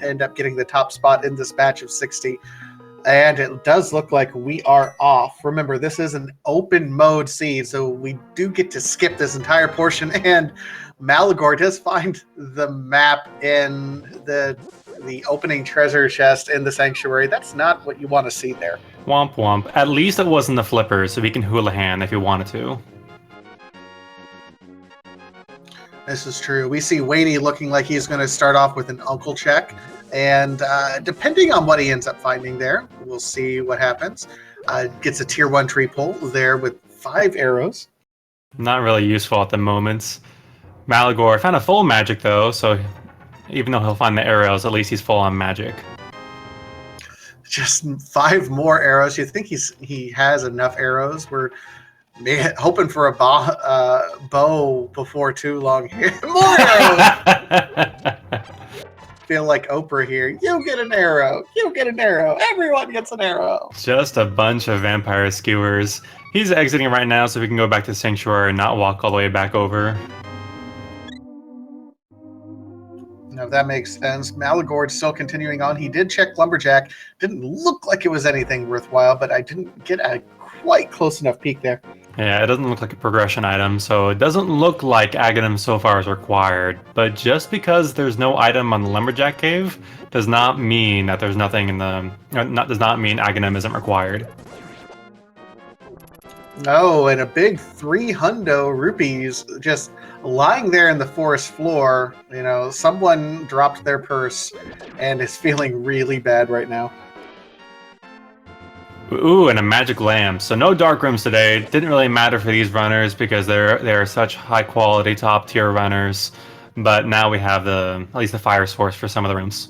we end up getting the top spot in this batch of 60. And it does look like we are off. Remember, this is an open mode seed, so we do get to skip this entire portion. And Malagor does find the map in the opening treasure chest in the sanctuary. That's not what you want to see there. Womp womp. At least it wasn't the flippers, so we can houlihan if we wanted to. This is true. We see Wadey looking like he's going to start off with an uncle check. And depending on what he ends up finding there, we'll see what happens. Gets a tier 1 tree pull there with 5 arrows. Not really useful at the moment. Malagor found a full magic though, so even though he'll find the arrows, at least he's full on magic. Just 5 more arrows. You think he has enough arrows? We're hoping for a bow before too long here. More arrows! Feel like Oprah here. You get an arrow. You get an arrow. Everyone gets an arrow. Just a bunch of vampire skewers. He's exiting right now so we can go back to Sanctuary and not walk all the way back over. No, that makes sense. Malagord's still continuing on. He did check Lumberjack. Didn't look like it was anything worthwhile, but I didn't get a quite close enough peek there. Yeah, it doesn't look like a progression item, so it doesn't look like Aghanim so far is required. But just because there's no item on the Lumberjack Cave does not mean that there's nothing in the... does not mean Aghanim isn't required. Oh, and a big 300 rupees just lying there in the forest floor. You know, someone dropped their purse and is feeling really bad right now. Ooh, and a magic lamp. So no dark rooms today. Didn't really matter for these runners because they're such high quality top tier runners. But now we have at least the fire source for some of the rooms.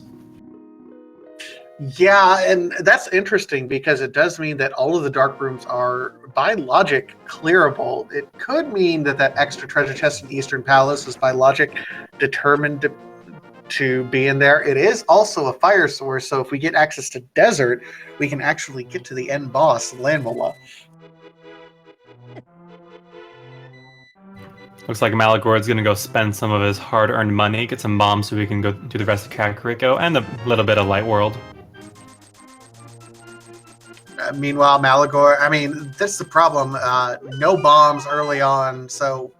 Yeah, and that's interesting because it does mean that all of the dark rooms are, by logic, clearable. It could mean that extra treasure chest in Eastern Palace is, by logic, determined to be in there. It is also a fire source, so if we get access to desert, we can actually get to the end boss, Landmola. Looks like Malagord's gonna go spend some of his hard-earned money, get some bombs so we can go do the rest of Kakariko and a little bit of Light World. Meanwhile, Malagor, that's the problem. No bombs early on, so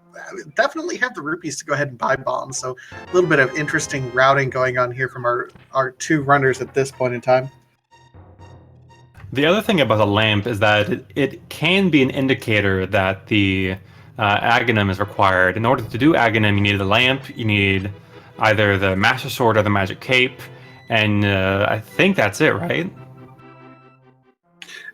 definitely have the rupees to go ahead and buy bombs. So a little bit of interesting routing going on here from our 2 runners at this point in time. The other thing about the lamp is that it can be an indicator that the Aghanim is required. In order to do Aghanim, you need the lamp, you need either the Master Sword or the Magic Cape, and I think that's it, right?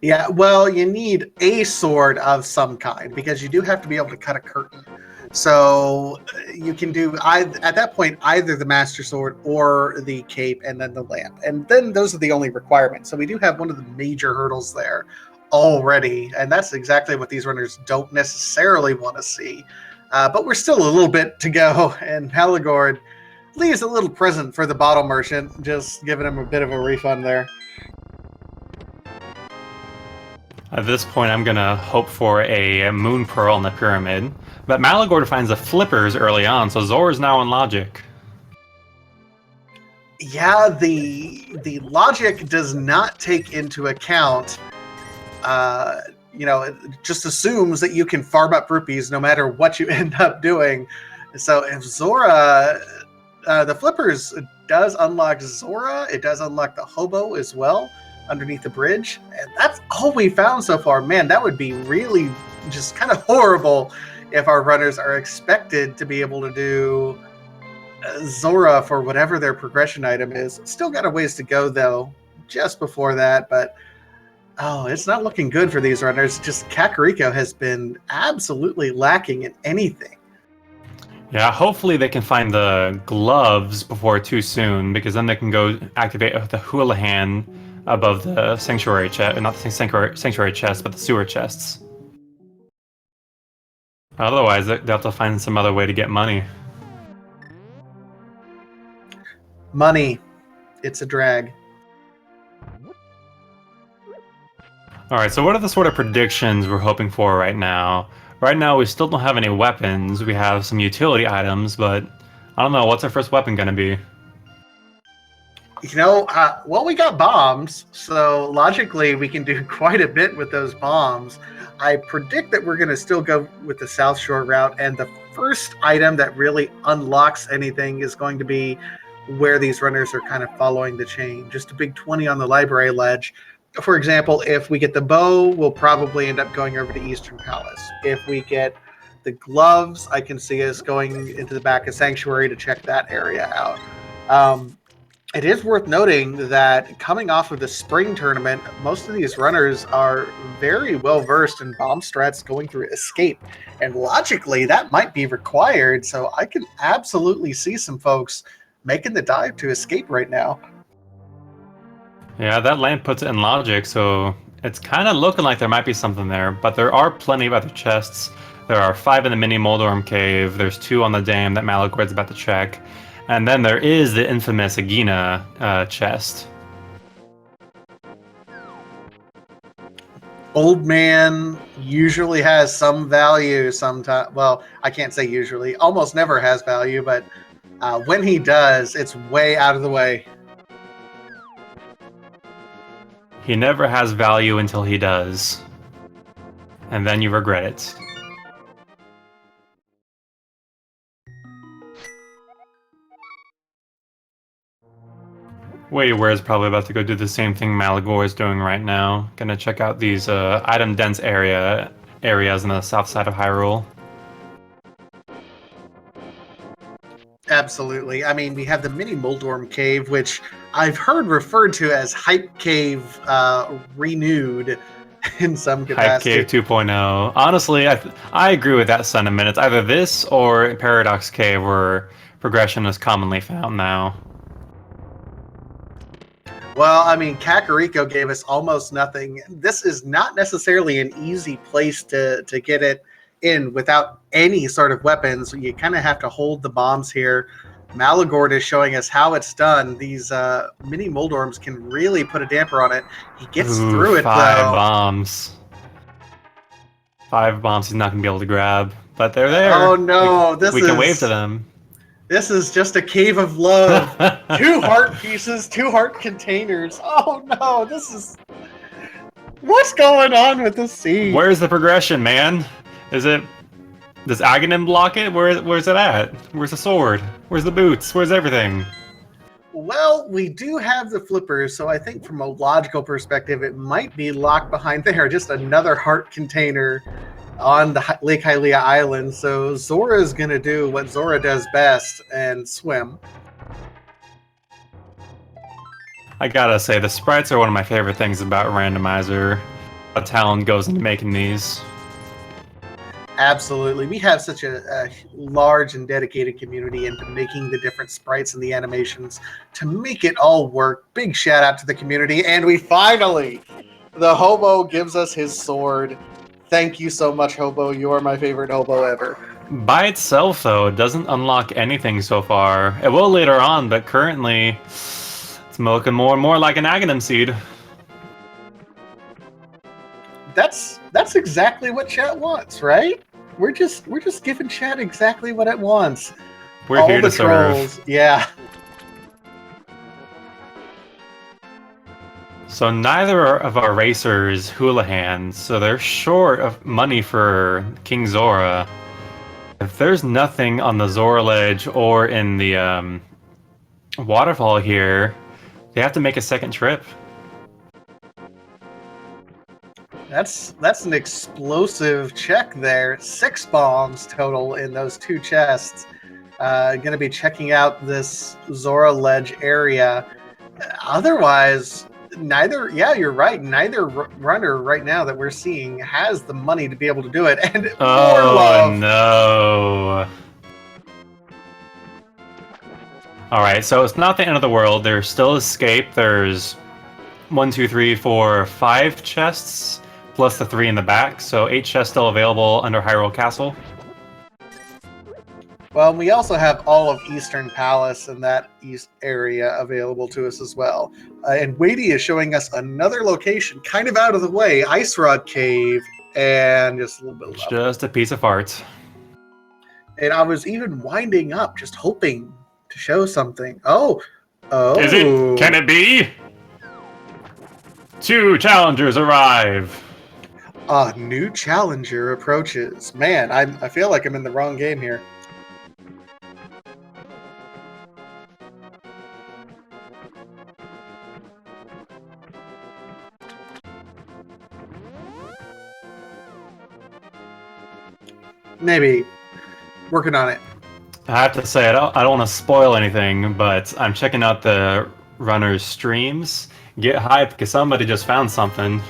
Yeah, well, you need a sword of some kind because you do have to be able to cut a curtain. So you can do, at that point, either the Master Sword or the Cape and then the lamp. And then those are the only requirements. So we do have one of the major hurdles there already. And that's exactly what these runners don't necessarily want to see. But we're still a little bit to go. And Malagord leaves a little present for the bottle merchant, just giving him a bit of a refund there. At this point, I'm gonna hope for a Moon Pearl in the pyramid. But Malagord finds the flippers early on, so Zora's now on logic. Yeah, the logic does not take into account, it just assumes that you can farm up rupees no matter what you end up doing. So if Zora, the flippers does unlock Zora, it does unlock the hobo as well underneath the bridge, and that's all we found so far. Man, that would be really just kind of horrible if our runners are expected to be able to do Zora for whatever their progression item is. Still got a ways to go though, just before that, but it's not looking good for these runners. Just Kakariko has been absolutely lacking in anything. Yeah, hopefully they can find the gloves before too soon, because then they can go activate the houlihan above the sanctuary chest, not the sanctuary chest, but the sewer chests. Otherwise, they'll have to find some other way to get money. Money. It's a drag. Alright, so what are the sort of predictions we're hoping for right now? Right now, we still don't have any weapons. We have some utility items, but I don't know. What's our first weapon going to be? Well, we got bombs, so logically we can do quite a bit with those bombs. I predict that we're going to still go with the South Shore route, and the first item that really unlocks anything is going to be where these runners are kind of following the chain. Just a big 20 on the library ledge. For example, if we get the bow, we'll probably end up going over to Eastern Palace. If we get the gloves, I can see us going into the back of Sanctuary to check that area out. It is worth noting that coming off of the spring tournament, most of these runners are very well versed in bomb strats going through escape. And logically, that might be required. So I can absolutely see some folks making the dive to escape right now. Yeah, that lamp puts it in logic, so it's kind of looking like there might be something there. But there are plenty of other chests. There are 5 in the mini Moldorm cave. There's 2 on the dam that Malagord's about to check. And then there is the infamous Agina chest. Old Man usually has some value sometimes. Well, I can't say usually. Almost never has value, but when he does, it's way out of the way. He never has value until he does. And then you regret it. WaiWare is probably about to go do the same thing Malagor is doing right now. Gonna check out these item dense areas on the south side of Hyrule. Absolutely. I mean, we have the mini Moldorm cave, which I've heard referred to as Hype Cave renewed in some capacity. Hype Cave 2.0. Honestly, I agree with that sentiment. It's either this or Paradox Cave, where progression is commonly found now. Well, I mean, Kakariko gave us almost nothing. This is not necessarily an easy place to get it in without any sort of weapons. You kind of have to hold the bombs here. Malagord is showing us how it's done. These mini Moldorms can really put a damper on it. He gets through it, 5 though. bombs. 5 bombs he's not going to be able to grab. But they're there. Oh, no. We can wave to them. This is just a cave of love. 2 heart pieces, 2 heart containers. Oh, no. This is... What's going on with this scene? Where's the progression, man? Does Aghanim block it? Where's it at? Where's the sword? Where's the boots? Where's everything? Well, we do have the flippers, so I think from a logical perspective, it might be locked behind there. Just another heart container on the Lake Hylia Island. So Zora is going to do what Zora does best and swim. I gotta say, the sprites are one of my favorite things about Randomizer. A talent goes into making these. Absolutely. We have such a large and dedicated community into making the different sprites and the animations to make it all work. Big shout out to the community. And we finally, the hobo gives us his sword. Thank you so much, hobo. You are my favorite hobo ever. By itself, though, it doesn't unlock anything so far. It will later on, but currently it's looking more and more like an Aghanim seed. That's exactly what chat wants, right? We're just giving chat exactly what it wants. We're all here the to trolls, serve. Yeah. So neither of our racers hula hands, so they're short of money for King Zora. If there's nothing on the Zora ledge or in the waterfall here, they have to make a second trip. That's an explosive check there. 6 bombs total in those 2 chests. Going to be checking out this Zora ledge area. Otherwise, yeah, you're right. Neither runner right now that we're seeing has the money to be able to do it. And more love. No. Alright, so it's not the end of the world. There's still escape. There's 1, 2, 3, 4, 5 chests, plus the 3 in the back. So 8 chests still available under Hyrule Castle. Well, we also have all of Eastern Palace and that east area available to us as well. And Wadey is showing us another location, kind of out of the way, Ice Rod Cave, and just a little bit of love. Just a piece of art. And I was even winding up, just hoping to show something. Oh, Oh. Is it? Can it be? 2 challengers arrive. A new challenger approaches. Man, I feel like I'm in the wrong game here. Maybe. Working on it. I have to say, I don't want to spoil anything, but I'm checking out the runners' streams. Get hyped because somebody just found something.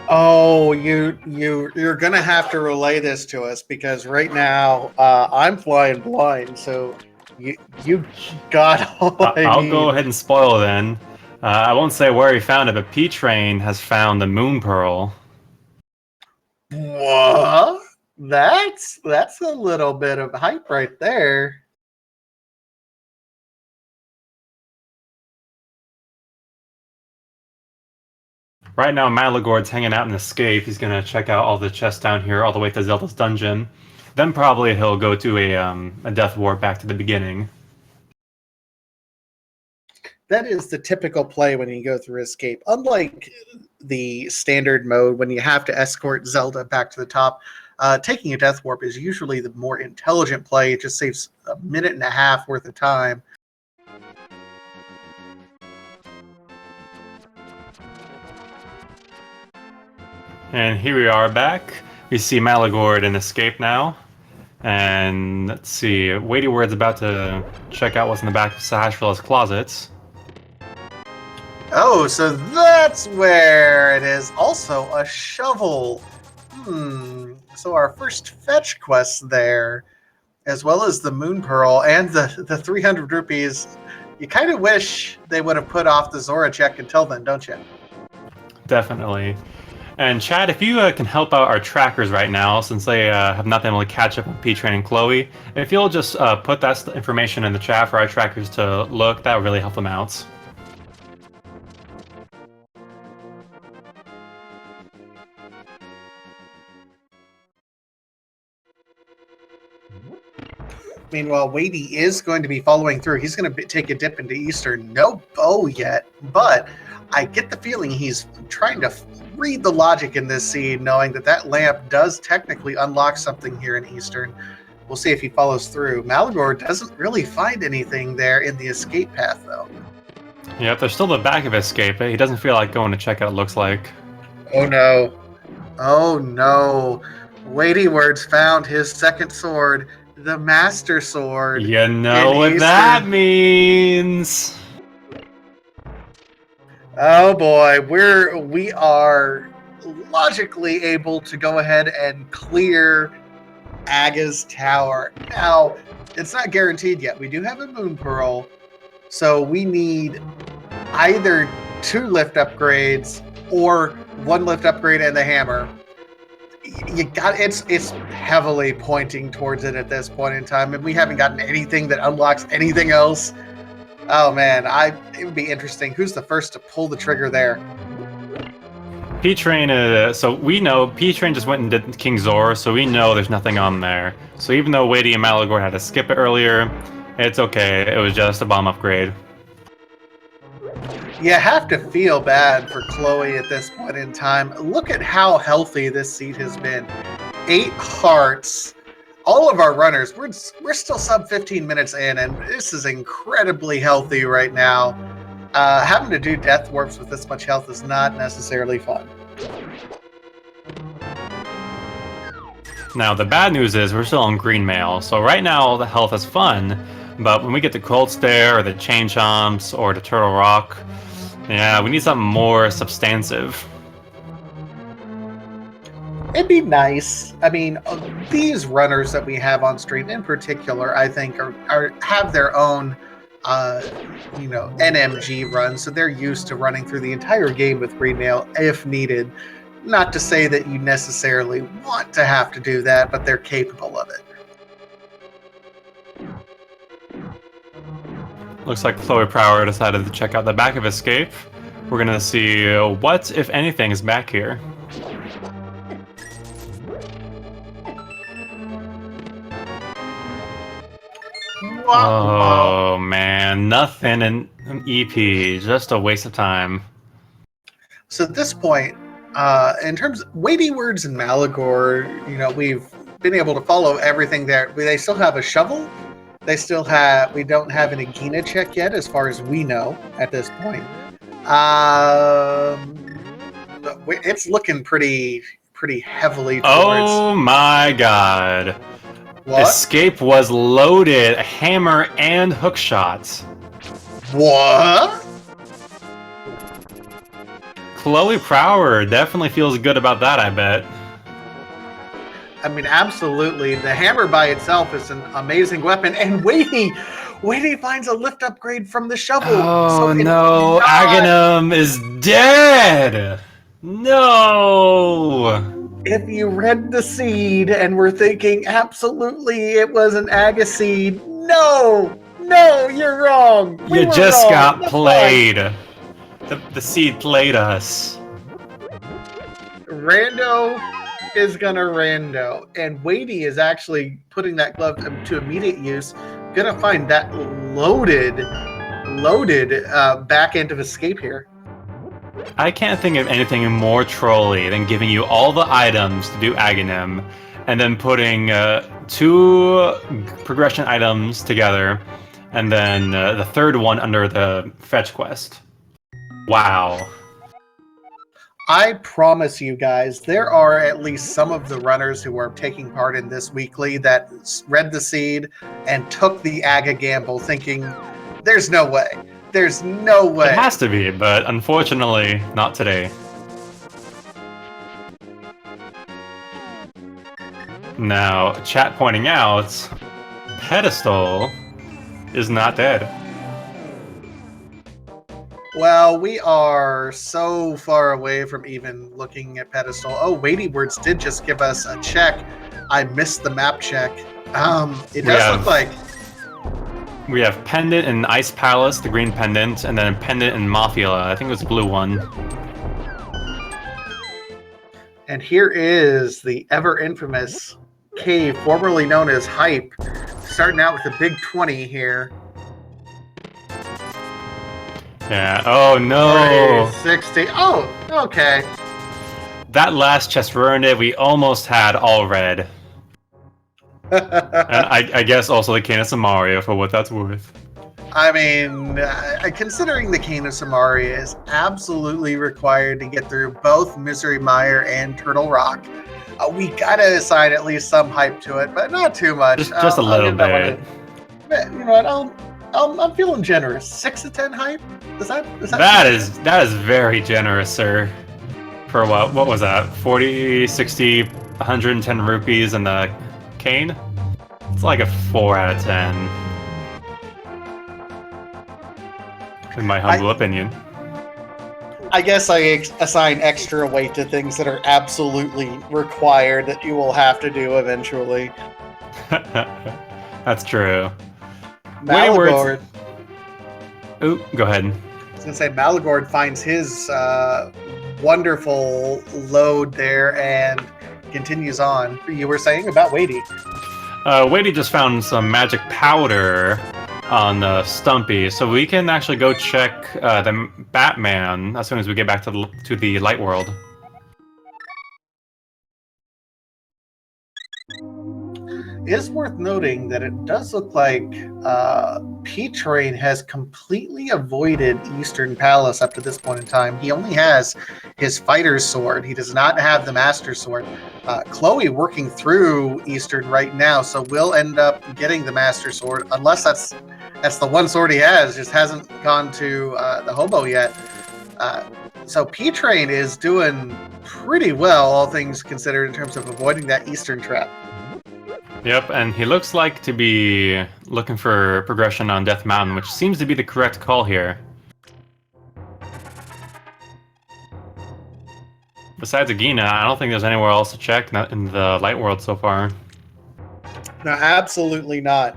Oh, you're gonna have to relay this to us because right now I'm flying blind. So you got all I I'll need. go ahead and spoil then. I won't say where he found it, but P-Train has found the Moon Pearl. What? That's a little bit of hype right there. Right now, Malagord's hanging out in Escape. He's gonna check out all the chests down here, all the way to Zelda's dungeon. Then probably he'll go to a death warp back to the beginning. That is the typical play when you go through Escape. Unlike the standard mode, when you have to escort Zelda back to the top, taking a death warp is usually the more intelligent play. It just saves a minute and a half worth of time. And here we are back. We see Malagord in Escape now. And let's see, Weighty Word's about to check out what's in the back of Sahasrah's closets. Oh, so that's where it is. Also a shovel. So our first fetch quest there, as well as the Moon Pearl and the 300 rupees. You kind of wish they would have put off the Zora check until then, don't you? Definitely. And Chad, if you can help out our trackers right now, since they have not been able to catch up with P-Train and Chloe, if you'll just put that information in the chat for our trackers to look, that would really help them out. Meanwhile, Wadey is going to be following through. He's going to take a dip into Eastern. No bow yet, but I get the feeling he's trying to read the logic in this scene, knowing that lamp does technically unlock something here in Eastern. We'll see if he follows through. Malagor doesn't really find anything there in the escape path, though. Yep, there's still the back of Escape. He doesn't feel like going to check out, it looks like. Oh, no. Oh, no. Weighty Words found his second sword, the Master Sword. You know what that means. Oh boy, we are logically able to go ahead and clear Aga's tower. Now, it's not guaranteed yet. We do have a Moon Pearl, so we need either 2 lift upgrades or 1 lift upgrade and the hammer. It's heavily pointing towards it at this point in time, and we haven't gotten anything that unlocks anything else. Oh man, it would be interesting. Who's the first to pull the trigger there? P-Train, so we know P-Train just went and did King Zor, so we know there's nothing on there. So even though Weighty and Malagor had to skip it earlier, it's okay. It was just a bomb upgrade. You have to feel bad for Chloe at this point in time. Look at how healthy this seat has been. 8 hearts. All of our runners, we're still sub 15 minutes in, and this is incredibly healthy right now. Having to do death warps with this much health is not necessarily fun. Now, the bad news is we're still on green mail, so right now all the health is fun, but when we get to Cold Stare, or the Chain Chomps, or the Turtle Rock, yeah, we need something more substantive. It'd be nice. I mean, these runners that we have on stream in particular, I think, have their own, NMG run, so they're used to running through the entire game with green mail if needed. Not to say that you necessarily want to have to do that, but they're capable of it. Looks like Chloe Prower decided to check out the back of Escape. We're gonna see what, if anything, is back here. Oh man, nothing. And An EP, just a waste of time. So at this point, in terms of weighty words and Malagor, we've been able to follow everything there. They still have a shovel. We don't have an Agina check yet, as far as we know at this point. It's looking pretty heavily towards. Oh my god. What? Escape was loaded, hammer and hook shots. What? Chloe Prower definitely feels good about that, I bet. I mean, absolutely. The hammer by itself is an amazing weapon, and Weighty finds a lift upgrade from the shovel. Oh no, Aghanim is dead! No! If you read the seed and were thinking absolutely it was an Aga seed, no, you're wrong. You just got played. The seed played us. Rando is gonna rando, and Weighty is actually putting that glove to immediate use. Gonna find that loaded back end of escape here. I can't think of anything more trolly than giving you all the items to do Aghanim, and then putting 2 progression items together, and then the third one under the fetch quest. Wow. I promise you guys, there are at least some of the runners who are taking part in this weekly that read the seed and took the Aga gamble thinking, there's no way. There's no way. It has to be, but unfortunately, not today. Now, chat pointing out, Pedestal is not dead. Well, we are so far away from even looking at Pedestal. Oh, Weighty Words did just give us a check. I missed the map check. It does look like... We have Pendant in Ice Palace, the green pendant, and then Pendant in Mafia. I think it was the blue one. And here is the ever infamous cave, formerly known as Hype. Starting out with a big 20 here. Yeah, oh no! 60. Oh, okay. That last chest ruined it. We almost had all red. And I guess also the Cane of Samaria for what that's worth. I mean, considering the Cane of Samaria is absolutely required to get through both Misery Mire and Turtle Rock, we gotta assign at least some hype to it, but not too much. Just a little bit. You know what? I'm feeling generous. 6 to 10 hype. That is very generous, sir. For what was that? 40, 60, 110 rupees and the cane? It's like a 4 out of 10. In my humble opinion. I guess I assign extra weight to things that are absolutely required that you will have to do eventually. That's true. Malagord. Ooh, go ahead. I was going to say, Malagord finds his wonderful load there and continues on. You were saying about Weighty. Weighty just found some magic powder on Stumpy, so we can actually go check the Batman as soon as we get back to the light world. It is worth noting that it does look like P-Train has completely avoided Eastern Palace up to this point in time. He only has his fighter's sword. He does not have the Master Sword. Chloe working through Eastern right now, so we'll end up getting the Master Sword, unless that's the one sword he has, just hasn't gone to the Hobo yet. So P-Train is doing pretty well, all things considered, in terms of avoiding that Eastern trap. Yep, and he looks like to be looking for progression on Death Mountain, which seems to be the correct call here. Besides Agina, I don't think there's anywhere else to check in the light world so far. No, absolutely not.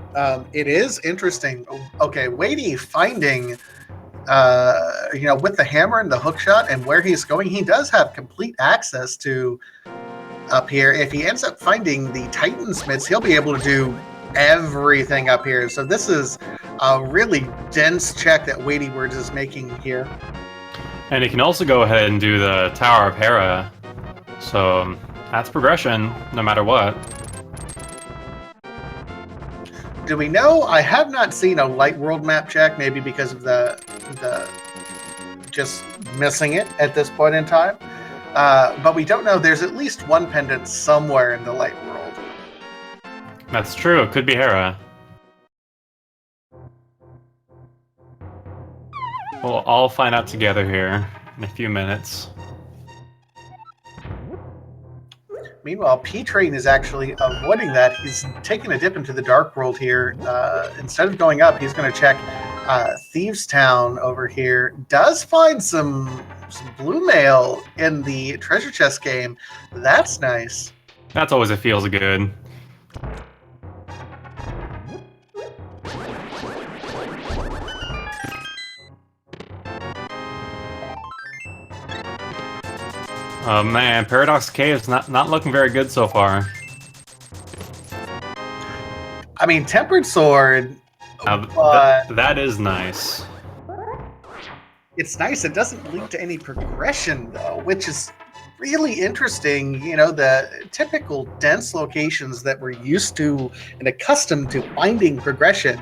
It is interesting. Okay, Weighty finding, with the hammer and the hook shot and where he's going, he does have complete access to up here. If he ends up finding the Titansmiths, he'll be able to do everything up here. So this is a really dense check that Weighty Words is making here. And he can also go ahead and do the Tower of Hera. So that's progression, no matter what. Do we know? I have not seen a light world map check, maybe because of the just missing it at this point in time. But we don't know. There's at least one pendant somewhere in the light world. That's true. It could be Hera. We'll all find out together here in a few minutes. Meanwhile, P-Train is actually avoiding that. He's taking a dip into the Dark World here. Instead of going up, he's going to check Thieves Town over here. Does find some blue mail in the treasure chest game. That's nice. That's always a feels good. Oh man, Paradox Cave's not looking very good so far. I mean, Tempered Sword, that is nice. It's nice. It doesn't lead to any progression, though, which is really interesting. You know, the typical dense locations that we're used to and accustomed to finding progression,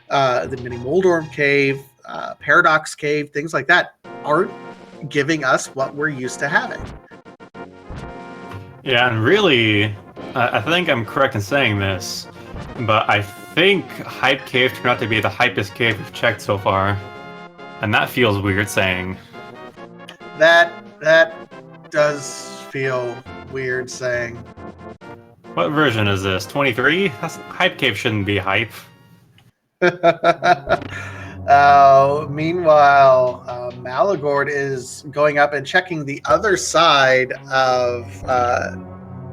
the Mini Moldorm Cave, Paradox Cave, things like that, aren't giving us what we're used to having. Yeah, and really, I think I'm correct in saying this, but I think Hype Cave turned out to be the hypest cave we've checked so far. And that feels weird saying. That does feel weird saying. What version is this? 23? Hype Cave shouldn't be hype. Meanwhile, Malagord is going up and checking the other side of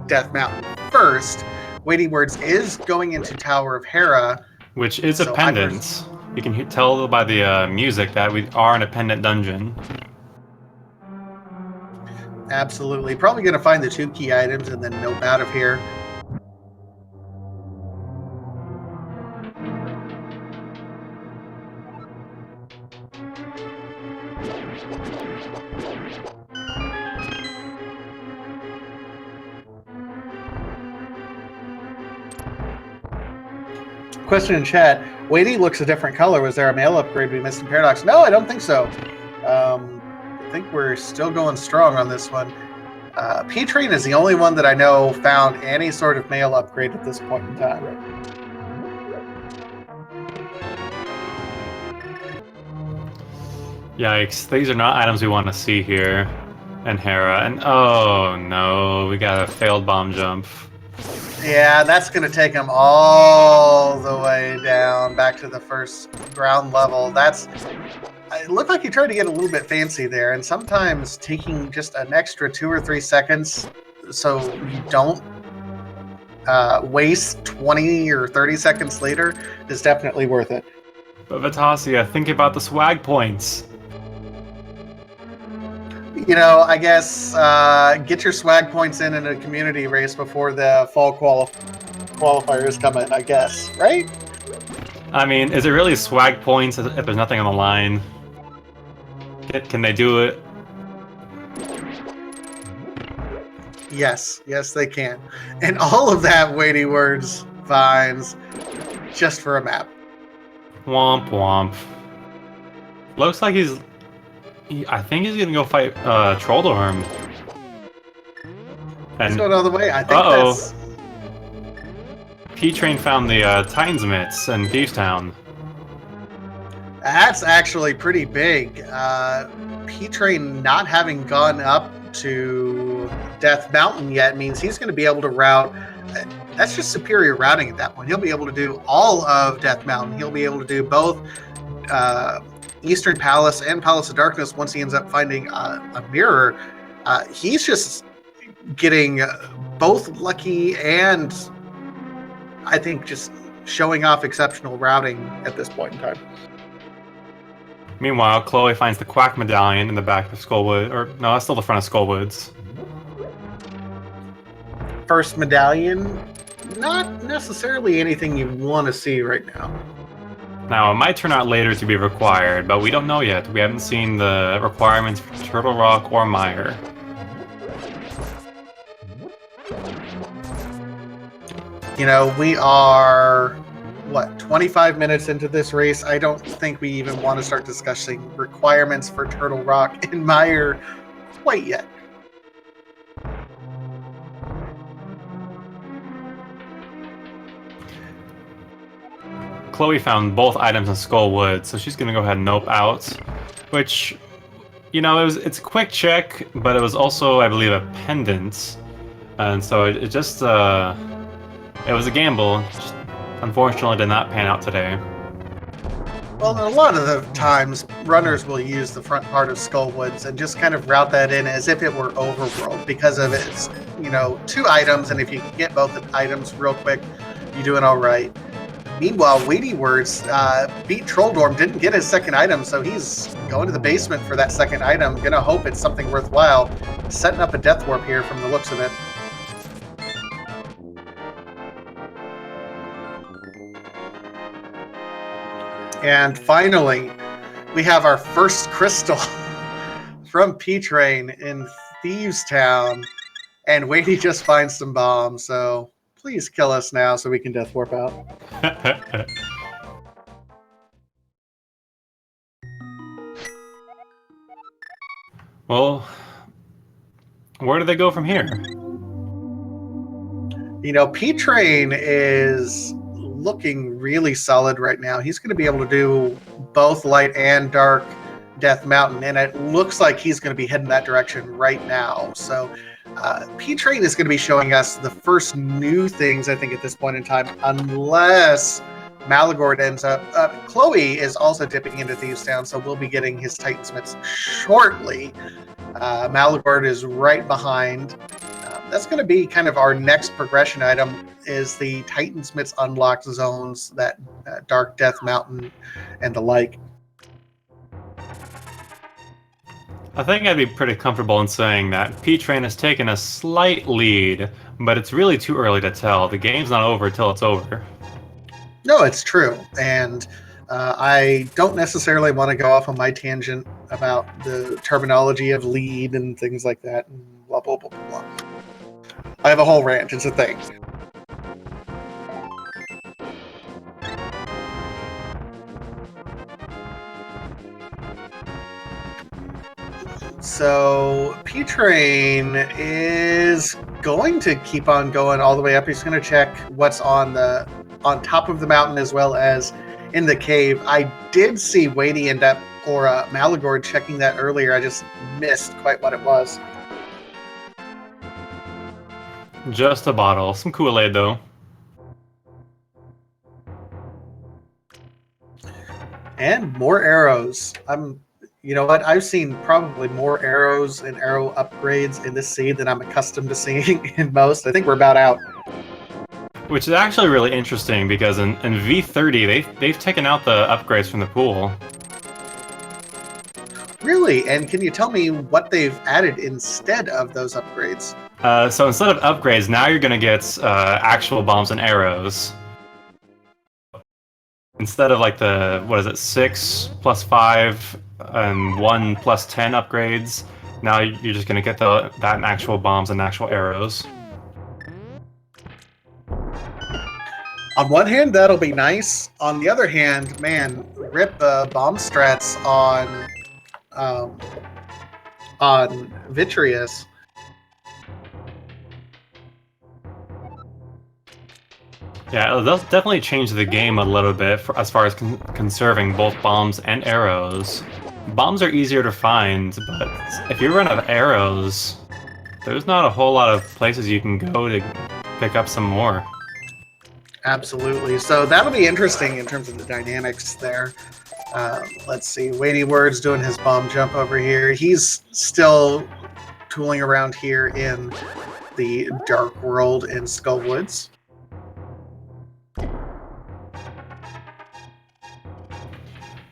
Death Mountain first. Weighty Words is going into Tower of Hera. Which is a pendant. You can tell by the music that we are in a pendant dungeon. Absolutely. Probably going to find the 2 key items and then nope out of here. Question in chat. Weighty looks a different color. Was there a mail upgrade we missed in Paradox? No, I don't think so. I think we're still going strong on this one. P-Train is the only one that I know found any sort of mail upgrade at this point in time. Yikes, these are not items we want to see here. And Hera, and oh no, we got a failed bomb jump. Yeah, that's going to take him all the way down back to the first ground level. It looked like he tried to get a little bit fancy there, and sometimes taking just an extra 2 or 3 seconds so you don't waste 20 or 30 seconds later is definitely worth it. But Vatasia, think about the swag points. You know, I guess get your swag points in a community race before the fall qualifiers come in, I guess, right? I mean, is it really swag points if there's nothing on the line? Can they do it? Yes, they can. And all of that Weighty Words finds just for a map. Womp womp. Looks like I think he's gonna go fight Trolldorm. Let's go the other way. I think that's... P-Train found the Titan's Mitts in Thieves Town. That's actually pretty big. P-Train not having gone up to Death Mountain yet means he's going to be able to route. That's just superior routing at that point. He'll be able to do all of Death Mountain. He'll be able to do both Eastern Palace and Palace of Darkness once he ends up finding a mirror. He's just getting both lucky and I think just showing off exceptional routing at this point in time. Meanwhile, Chloe finds the Quack Medallion in the back of Skullwood. Or, no, that's still the front of Skullwoods. First medallion, not necessarily anything you want to see right now. Now, it might turn out later to be required, but we don't know yet. We haven't seen the requirements for Turtle Rock or Mire. You know, we are, what, 25 minutes into this race? I don't think we even want to start discussing requirements for Turtle Rock and Mire quite yet. Chloe found both items in Skullwood, so she's gonna go ahead and nope out. Which, you know, it's a quick check, but it was also, I believe, a pendant. And so it just, it was a gamble. Just unfortunately did not pan out today. Well, a lot of the times, runners will use the front part of Skullwoods and just kind of route that in as if it were overworld because of its, you know, 2 items, and if you can get both the items real quick, you're doing all right. Meanwhile, Weighty Words beat Trolldorm, didn't get his second item, so he's going to the basement for that second item. Gonna hope it's something worthwhile. Setting up a Death Warp here from the looks of it. And finally, we have our first crystal from P-Train in Thieves Town. And Weighty just finds some bombs, so please kill us now so we can Death Warp out. Well, where do they go from here? You know, P-Train is looking really solid right now. He's going to be able to do both light and dark Death Mountain, and it looks like he's going to be heading that direction right now. So P-Train is going to be showing us the first new things, I think, at this point in time, unless Malagord ends up... Chloe is also dipping into Thieves Town, so we'll be getting his Titansmiths shortly. Malagord is right behind. That's going to be kind of our next progression item, is the Titansmiths unlocked zones, that Dark Death Mountain and the like. I think I'd be pretty comfortable in saying that P-Train has taken a slight lead, but it's really too early to tell. The game's not over till it's over. No, it's true. And I don't necessarily want to go off on my tangent about the terminology of lead and things like that, and blah, blah, blah, blah, blah. I have a whole rant. It's a thing. So P-Train is going to keep on going all the way up. He's going to check what's on top of the mountain as well as in the cave. I did see Weighty end up, or Malagord checking that earlier. I just missed quite what it was. Just a bottle. Some Kool-Aid, though. And more arrows. You know what? I've seen probably more arrows and arrow upgrades in this seed than I'm accustomed to seeing in most. I think we're about out. Which is actually really interesting, because in V30, they've taken out the upgrades from the pool. Really? And can you tell me what they've added instead of those upgrades? So instead of upgrades, now you're going to get actual bombs and arrows. Instead of like the, 6 plus 5 and 1 plus 10 upgrades, now you're just going to get that and actual bombs and actual arrows. On one hand, that'll be nice. On the other hand, man, rip bomb strats on Vitreous. Yeah, they'll definitely change the game a little bit as far as conserving both bombs and arrows. Bombs are easier to find, but if you run out of arrows, there's not a whole lot of places you can go to pick up some more. Absolutely. So that'll be interesting in terms of the dynamics there. Let's see. Weighty Words doing his bomb jump over here. He's still tooling around here in the Dark World in Skullwoods.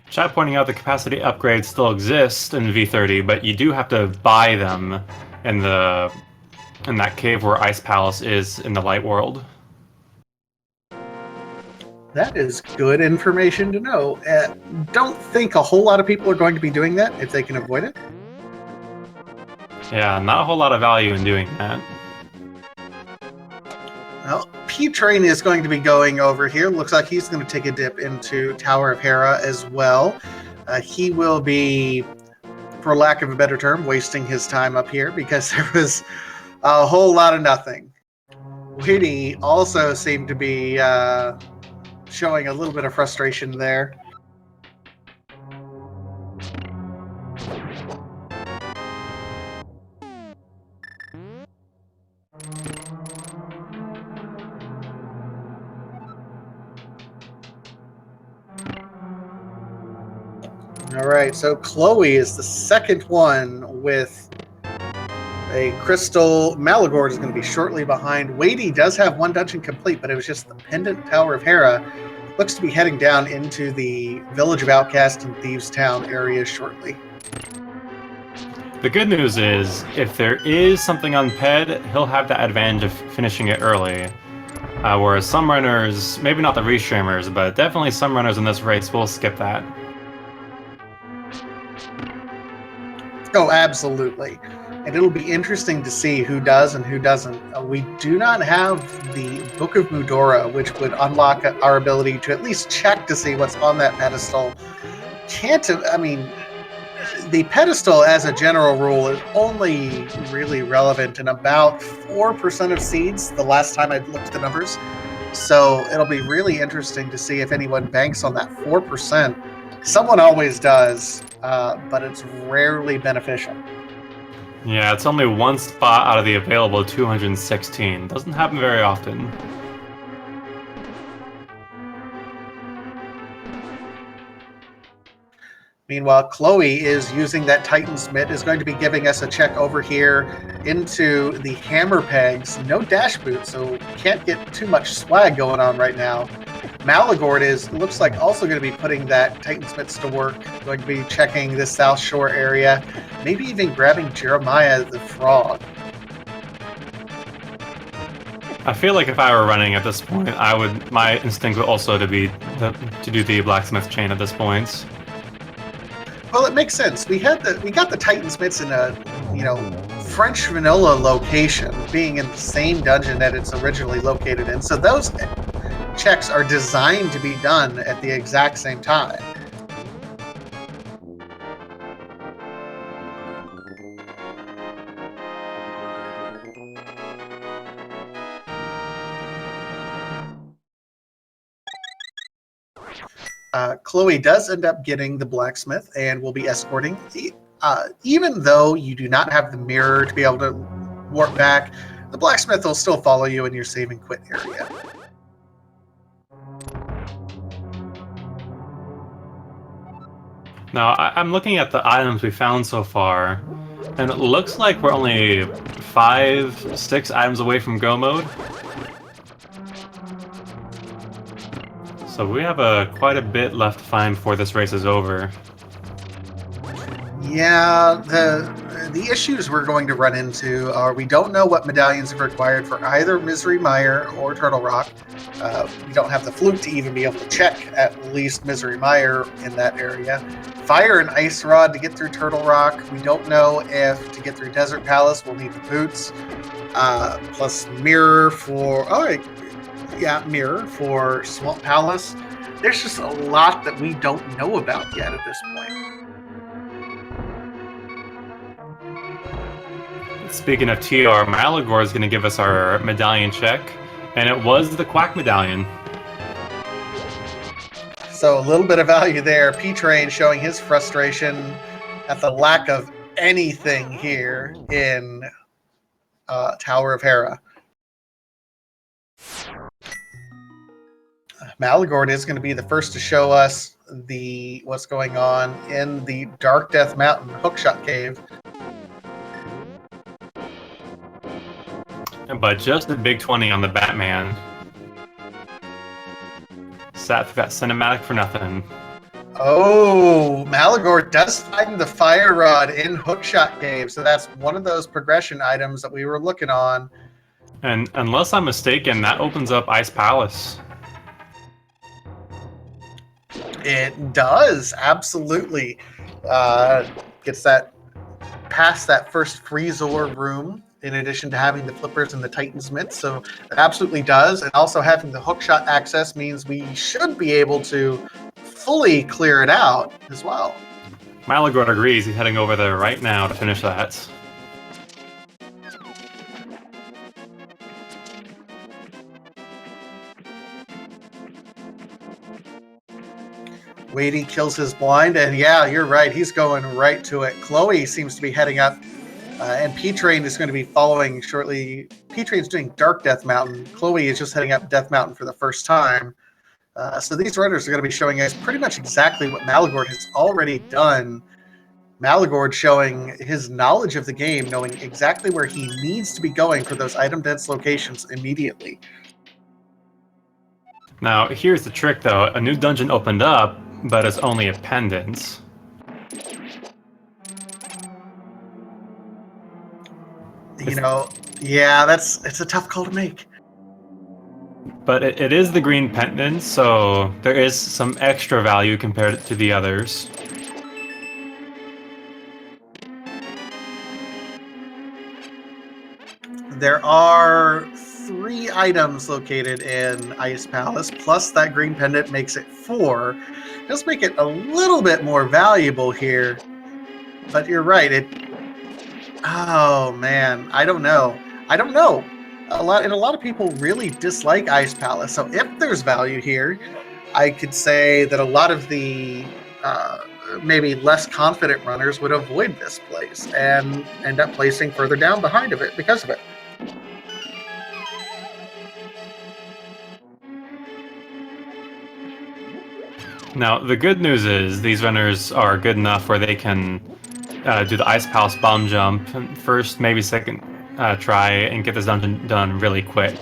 Chat pointing out the capacity upgrades still exist in V30, but you do have to buy them in that cave where Ice Palace is in the Light World. That is good information to know. Don't think a whole lot of people are going to be doing that if they can avoid it. Yeah, not a whole lot of value in doing that. Well, P-Train is going to be going over here. Looks like he's going to take a dip into Tower of Hera as well. He will be, for lack of a better term, wasting his time up here because there was a whole lot of nothing. Whitty also seemed to be showing a little bit of frustration there. All right, so Chloe is the second one with a crystal. Malagord is going to be shortly behind. Wadey does have one dungeon complete, but it was just the Pendant Tower of Hera. Looks to be heading down into the Village of Outcast and Thieves Town area shortly. The good news is, if there is something on Ped, he'll have the advantage of finishing it early. Whereas some runners, maybe not the restreamers, but definitely some runners in this race will skip that. Oh, absolutely. And it'll be interesting to see who does and who doesn't. We do not have the Book of Mudora, which would unlock our ability to at least check to see what's on that pedestal. The pedestal, as a general rule, is only really relevant in about 4% of seeds, the last time I looked at the numbers. So it'll be really interesting to see if anyone banks on that 4%. Someone always does, but it's rarely beneficial. Yeah, it's only one spot out of the available 216. Doesn't happen very often. Meanwhile, Chloe is using that Titan's Mitt, is going to be giving us a check over here into the hammer pegs. No dash boot, so can't get too much swag going on right now. Malagord looks like also going to be putting that Titan's Mitts to work, going to be checking the South Shore area, maybe even grabbing Jeremiah the Frog. I feel like if I were running at this point, my instinct would also to do the blacksmith chain at this point. Well, it makes sense. We got the Titan's Mitts in a French vanilla location, being in the same dungeon that it's originally located in. So those checks are designed to be done at the exact same time. Chloe does end up getting the blacksmith and will be escorting. Even though you do not have the mirror to be able to warp back, the blacksmith will still follow you in your save and quit area. Now, I'm looking at the items we found so far, and it looks like we're only 5-6 items away from go mode. So we have quite a bit left to find before this race is over. Yeah, the issues we're going to run into are we don't know what medallions are required for either Misery Mire or Turtle Rock. We don't have the fluke to even be able to check at least Misery Mire in that area. Fire and Ice Rod to get through Turtle Rock. We don't know if to get through Desert Palace we'll need the boots. Plus Mirror for... Mirror for Swamp Palace. There's just a lot that we don't know about yet at this point. Speaking of TR, Malagor is going to give us our medallion check, and it was the Quack medallion. So a little bit of value there. P-Train showing his frustration at the lack of anything here in Tower of Hera. Malagord is going to be the first to show us what's going on in the Dark Death Mountain Hookshot Cave. But just a big 20 on the Batman. Sat through that cinematic for nothing. Oh, Malagord does find the Fire Rod in Hookshot Cave, so that's one of those progression items that we were looking on. And unless I'm mistaken, that opens up Ice Palace. It does, absolutely. Gets that past that first Freezor room, in addition to having the flippers and the Titan's mitts, so it absolutely does. And also having the hookshot access means we should be able to fully clear it out as well. Malagord agrees. He's heading over there right now to finish that. Wadey kills his blind, and yeah, you're right. He's going right to it. Chloe seems to be heading up, and P-Train is going to be following shortly. P-Train's doing Dark Death Mountain. Chloe is just heading up Death Mountain for the first time. So these runners are going to be showing us pretty much exactly what Malagord has already done. Malagord showing his knowledge of the game, knowing exactly where he needs to be going for those item-dense locations immediately. Now, here's the trick, though. A new dungeon opened up, but it's only a pendant. You know, yeah, it's a tough call to make. But it is the green pendant, so there is some extra value compared to the others. There are 3 items located in Ice Palace, plus that green pendant makes it 4. Does make it a little bit more valuable here, but you're right. Oh man, I don't know. A lot of people really dislike Ice Palace, so if there's value here, I could say that a lot of the maybe less confident runners would avoid this place and end up placing further down behind of it because of it. Now, the good news is these runners are good enough where they can do the Ice Palace bomb jump first, maybe second try, and get this dungeon done really quick.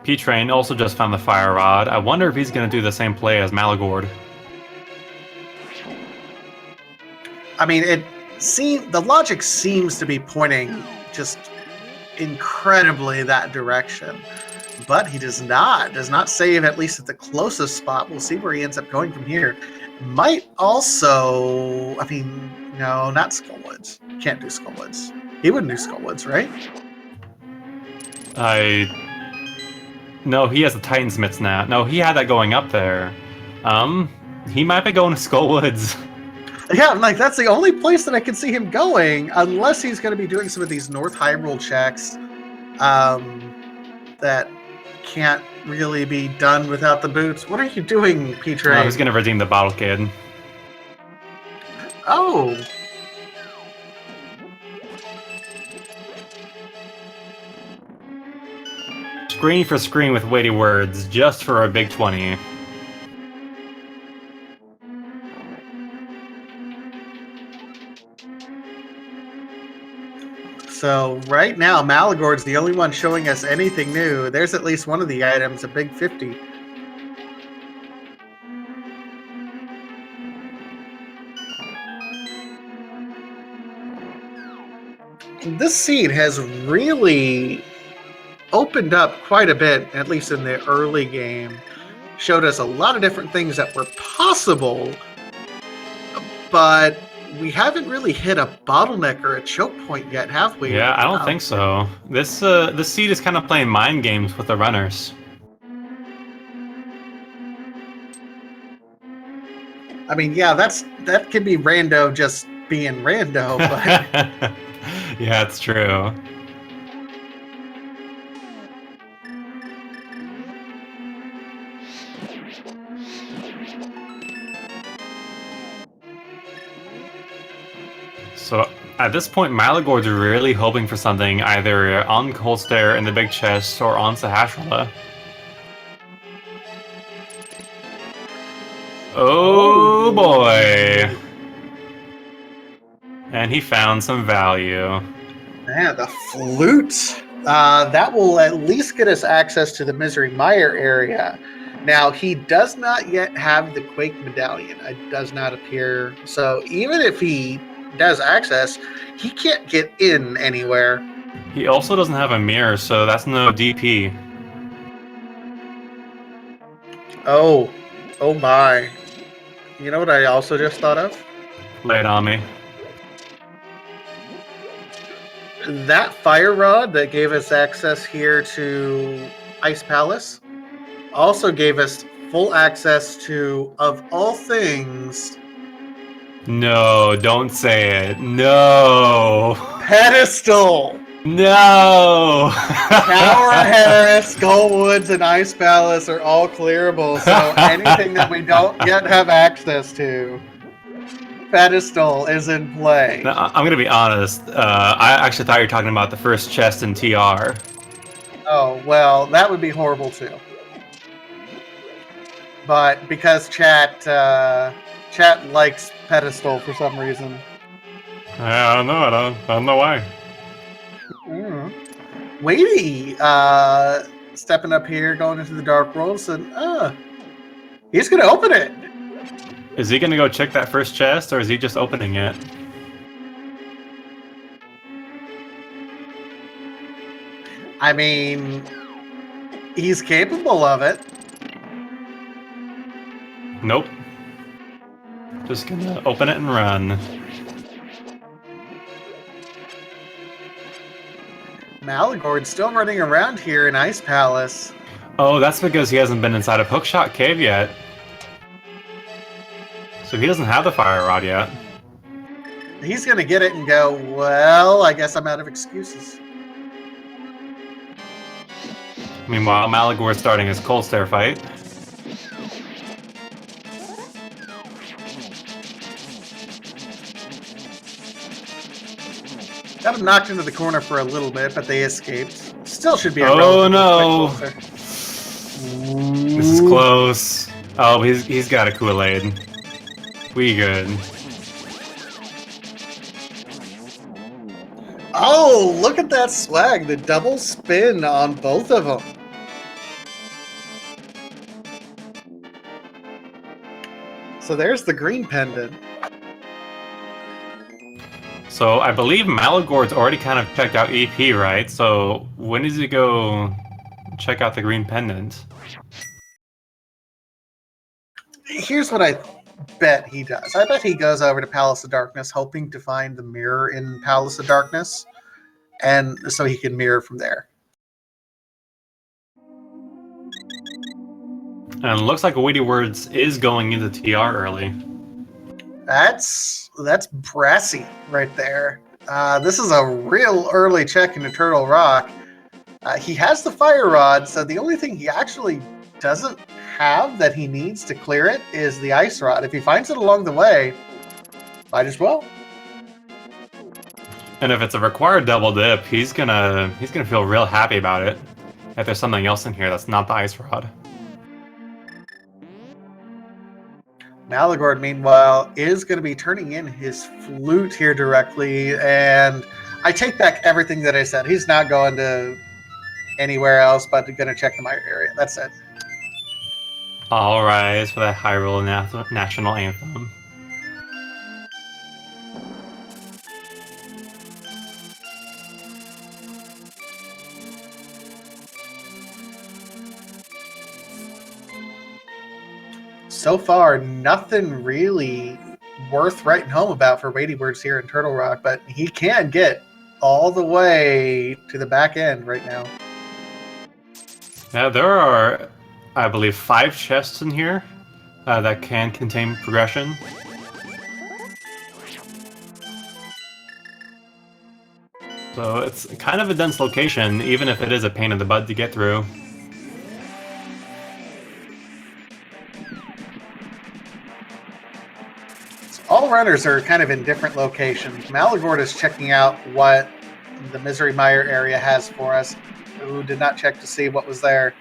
P-Train also just found the Fire Rod. I wonder if he's going to do the same play as Malagord. I mean, the logic seems to be pointing just incredibly that direction, but he does not save, at least at the closest spot. We'll see where he ends up going from here. Might also, I mean, no, not Skullwoods. Can't do Skullwoods. He wouldn't do Skullwoods, right? No, he has the Titan's mitts now. No, he had that going up there. He might be going to Skullwoods. Yeah, like that's the only place that I can see him going, unless he's going to be doing some of these North Hyrule checks that can't really be done without the boots. What are you doing, P-Train? Oh, he's going to redeem the Bottle Kid. Oh. Screen for screen with weighty words, just for a big 20. So right now, Malagord's the only one showing us anything new. There's at least one of the items, a big 50. This seed has really opened up quite a bit, at least in the early game. Showed us a lot of different things that were possible, but we haven't really hit a bottleneck or a choke point yet, have we? Yeah, I don't think so. This seed is kind of playing mind games with the runners. I mean, yeah, that could be rando just being rando, but yeah, it's true. So at this point, Malagord's really hoping for something either on Cold Stare in the big chest or on Sahasrahla. Oh boy! And he found some value. yeah, the flute. That will at least get us access to the Misery Mire area. Now, he does not yet have the Quake Medallion. It does not appear. So even if he does access, he can't get in anywhere. He also doesn't have a mirror, so that's no DP. Oh my. You know what I also just thought of? Lay it on me. That fire rod that gave us access here to Ice Palace also gave us full access to, of all things, No, don't say it. No. Pedestal! No. Tower Harris, Goldwoods, and Ice Palace are all clearable, so anything that we don't yet have access to, Pedestal is in play. Now, I'm gonna be honest. I actually thought you were talking about the first chest in TR. Oh, well, that would be horrible too. But because chat likes Pedestal for some reason. I don't know. I don't know why. Weighty stepping up here, going into the Dark Worlds, and he's gonna open it. Is he gonna go check that first chest, or is he just opening it? I mean, he's capable of it. Nope. Just gonna open it and run. Malagord's still running around here in Ice Palace. Oh, that's because he hasn't been inside of Hookshot Cave yet. So he doesn't have the fire rod yet. He's gonna get it and go, well, I guess I'm out of excuses. Meanwhile, Malagor's starting his cold stare fight. Got him knocked into the corner for a little bit, but they escaped. Still should be a Oh no! quick This is close. Oh, he's got a Kool-Aid. We good. Oh, look at that swag. The double spin on both of them. So there's the green pendant. So I believe Malagord's already kind of checked out EP, right? So when does he go check out the green pendant? Here's what I bet he does. I bet he goes over to Palace of Darkness hoping to find the mirror in Palace of Darkness, and so he can mirror from there. And it looks like Weighty Words is going into TR early. That's brassy right there. This is a real early check into Turtle Rock. He has the fire rod, so the only thing he actually doesn't have that he needs to clear it is the ice rod. If he finds it along the way, might as well. And if it's a required double dip, he's gonna feel real happy about it. If there's something else in here that's not the ice rod. Malagord, meanwhile, is going to be turning in his flute here directly, and I take back everything that I said. He's not going to anywhere else, but going to check the Mire area. That's it. All rise for the Hyrule National Anthem. So far, nothing really worth writing home about for Weighty Words here in Turtle Rock, but he can get all the way to the back end right now. Now, there are, I believe, 5 chests in here that can contain progression. So it's kind of a dense location, even if it is a pain in the butt to get through. All runners are kind of in different locations. Malagord is checking out what the Misery Mire area has for us. Who did not check to see what was there.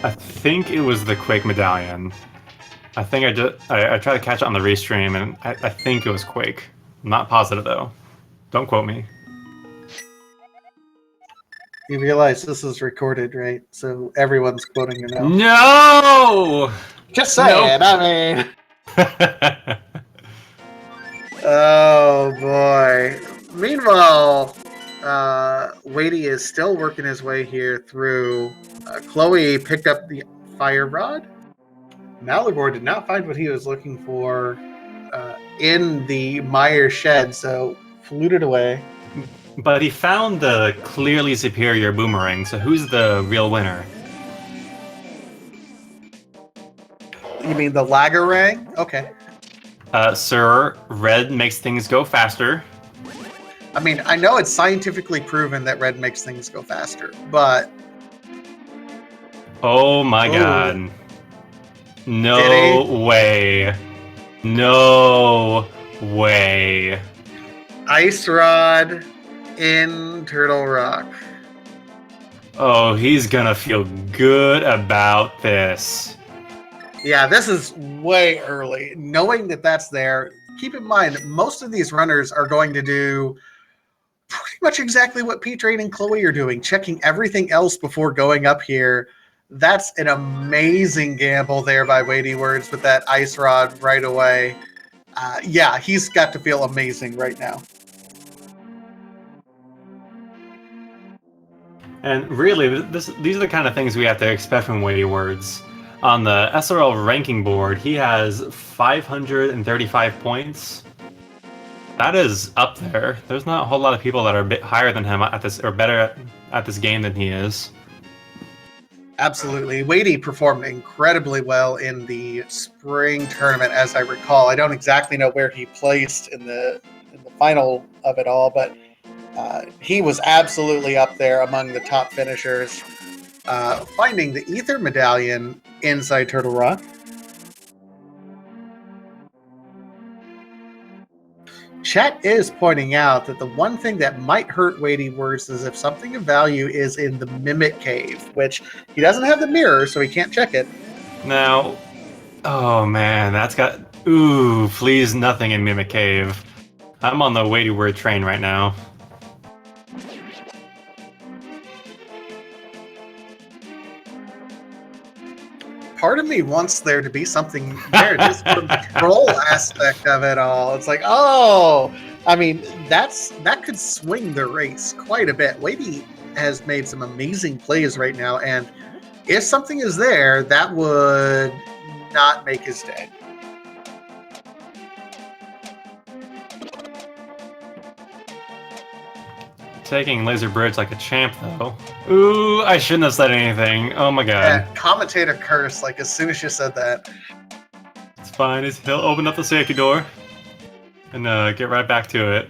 I think it was the Quake Medallion. I think I tried to catch it on the restream, and I think it was Quake. I'm not positive though. Don't quote me. You realize this is recorded, right? So everyone's quoting you now. No! Just saying, Nope. I mean... Oh, boy. Meanwhile, Wadey is still working his way here through... Chloe picked up the fire rod. Malagor did not find what he was looking for in the Meyer shed, so fluted away. But he found the clearly superior boomerang, so who's the real winner? You mean the Lagarang? Okay. Sir, red makes things go faster. I mean, I know it's scientifically proven that red makes things go faster, but... Oh my god. No way. No way. Ice Rod in Turtle Rock. Oh, he's gonna feel good about this. Yeah, this is way early. Knowing that that's there, keep in mind that most of these runners are going to do pretty much exactly what P-Train and Chloe are doing, checking everything else before going up here. That's an amazing gamble there by Weighty Words with that Ice Rod right away. Yeah, he's got to feel amazing right now. And really, these are the kind of things we have to expect from Weighty Words. On the SRL ranking board, he has 535 points. That is up there. There's not a whole lot of people that are a bit higher than him at this, or better at this game than he is. Absolutely. Weighty performed incredibly well in the spring tournament, as I recall. I don't exactly know where he placed in the final of it all, but he was absolutely up there among the top finishers. Finding the Ether Medallion inside Turtle Rock. Chat is pointing out that the one thing that might hurt Weighty Words is if something of value is in the Mimic Cave, which he doesn't have the mirror, so he can't check it. Now, oh man, that's got... Ooh, please nothing in Mimic Cave. I'm on the Weighty Word train right now. Part of me wants there to be something there, just the control aspect of it all. It's like, oh, I mean, that could swing the race quite a bit. Weighty has made some amazing plays right now, and if something is there, that would not make his day. Taking Laser Bridge like a champ, though. Ooh, I shouldn't have said anything. Oh my god. Yeah, commentator curse, like, as soon as you said that. It's fine. He'll open up the safety door and get right back to it.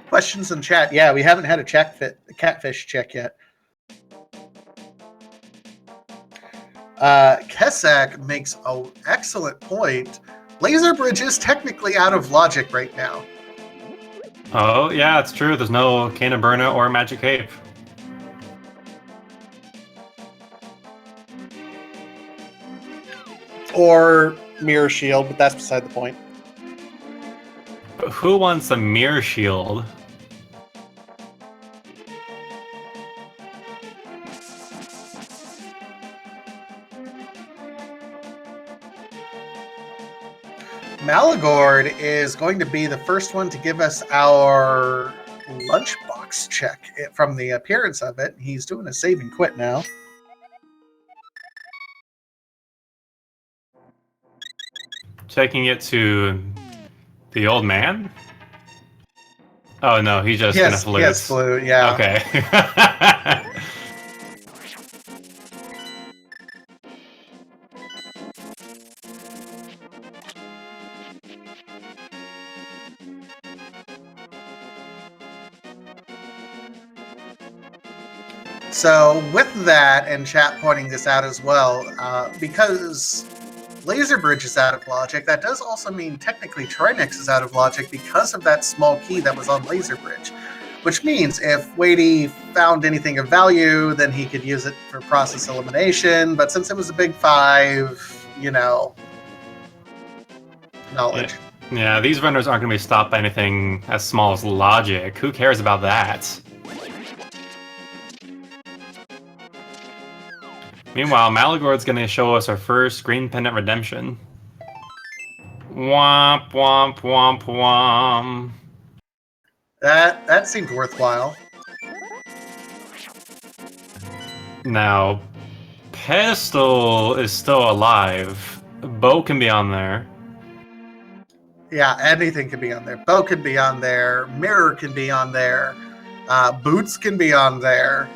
Questions in chat. Yeah, we haven't had a catfish check yet. Kesak makes an excellent point. Laser Bridge is technically out of logic right now. Oh, yeah, it's true. There's no Cane of Burna or Magic Cape. Or Mirror Shield, but that's beside the point. But who wants a Mirror Shield? Malagord is going to be the first one to give us our lunchbox check from the appearance of it. He's doing a save and quit now. Taking it to the old man? Oh no, he's just gonna flute. Yes, flute, yeah. Okay. So with that, and chat pointing this out as well, because Laser Bridge is out of logic, that does also mean technically Trinix is out of logic because of that small key that was on Laser Bridge. Which means if Weighty found anything of value, then he could use it for process elimination. But since it was a big 5, you know, knowledge. Yeah, these runners aren't going to be stopped by anything as small as logic. Who cares about that? Meanwhile, Malagord's going to show us our first Green Pendant Redemption. Womp, womp, womp, womp. That seemed worthwhile. Now, Pedestal is still alive. Bo can be on there. Yeah, anything can be on there. Bow can be on there. Mirror can be on there. Boots can be on there.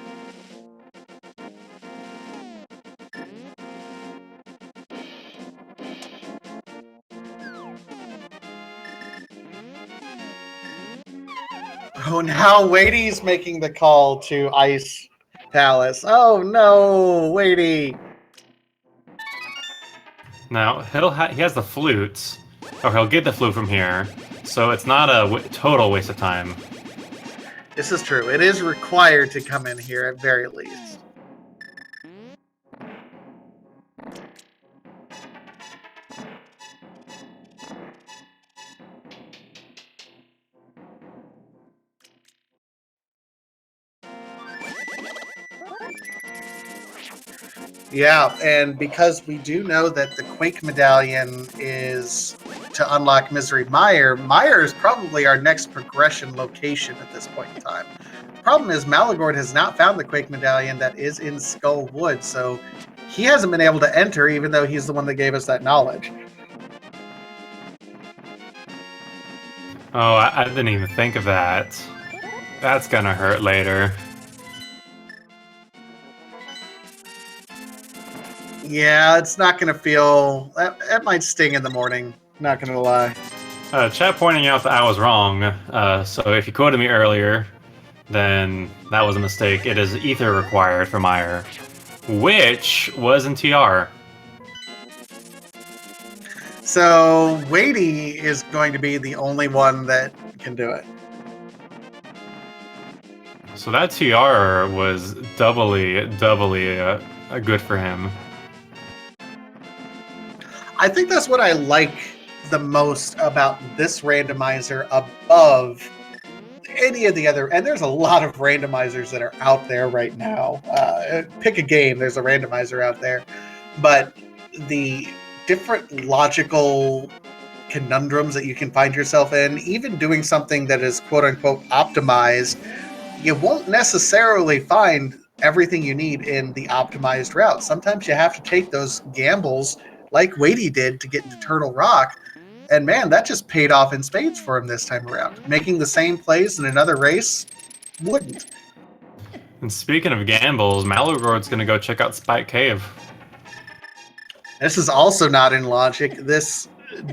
Oh, now Wady's making the call to Ice Palace. Oh no, Wady. Now, he has the flute, or he'll get the flute from here, so it's not a total waste of time. This is true. It is required to come in here at very least. Yeah, and because we do know that the Quake Medallion is to unlock Misery Mire, Mire is probably our next progression location at this point in time. The problem is Malagord has not found the Quake Medallion that is in Skull Wood, so he hasn't been able to enter even though he's the one that gave us that knowledge. Oh, I didn't even think of that. That's gonna hurt later. Yeah, it's not going to feel... That might sting in the morning, not going to lie. Chat pointing out that I was wrong, so if you quoted me earlier, then that was a mistake. It is Ether required for Mire, which was in TR. So, Wady is going to be the only one that can do it. So that TR was doubly good for him. I think that's what I like the most about this randomizer above any of the other. And there's a lot of randomizers that are out there right now. Pick a game, there's a randomizer out there. But the different logical conundrums that you can find yourself in, even doing something that is quote unquote optimized, you won't necessarily find everything you need in the optimized route. Sometimes you have to take those gambles like Wady did to get into Turtle Rock. And man, that just paid off in spades for him this time around. Making the same plays in another race wouldn't. And speaking of gambles, Malagord's gonna go check out Spike Cave. This is also not in logic. This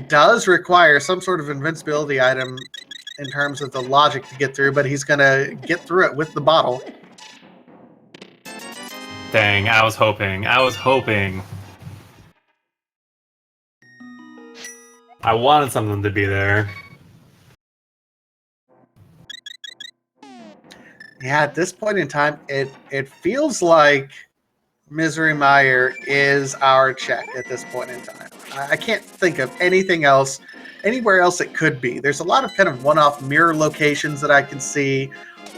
does require some sort of invincibility item in terms of the logic to get through, but he's going to get through it with the bottle. Dang, I was hoping. I wanted something to be there. Yeah, at this point in time, it feels like Misery Mire is our check at this point in time. I can't think of anything else, anywhere else it could be. There's a lot of kind of one-off mirror locations that I can see,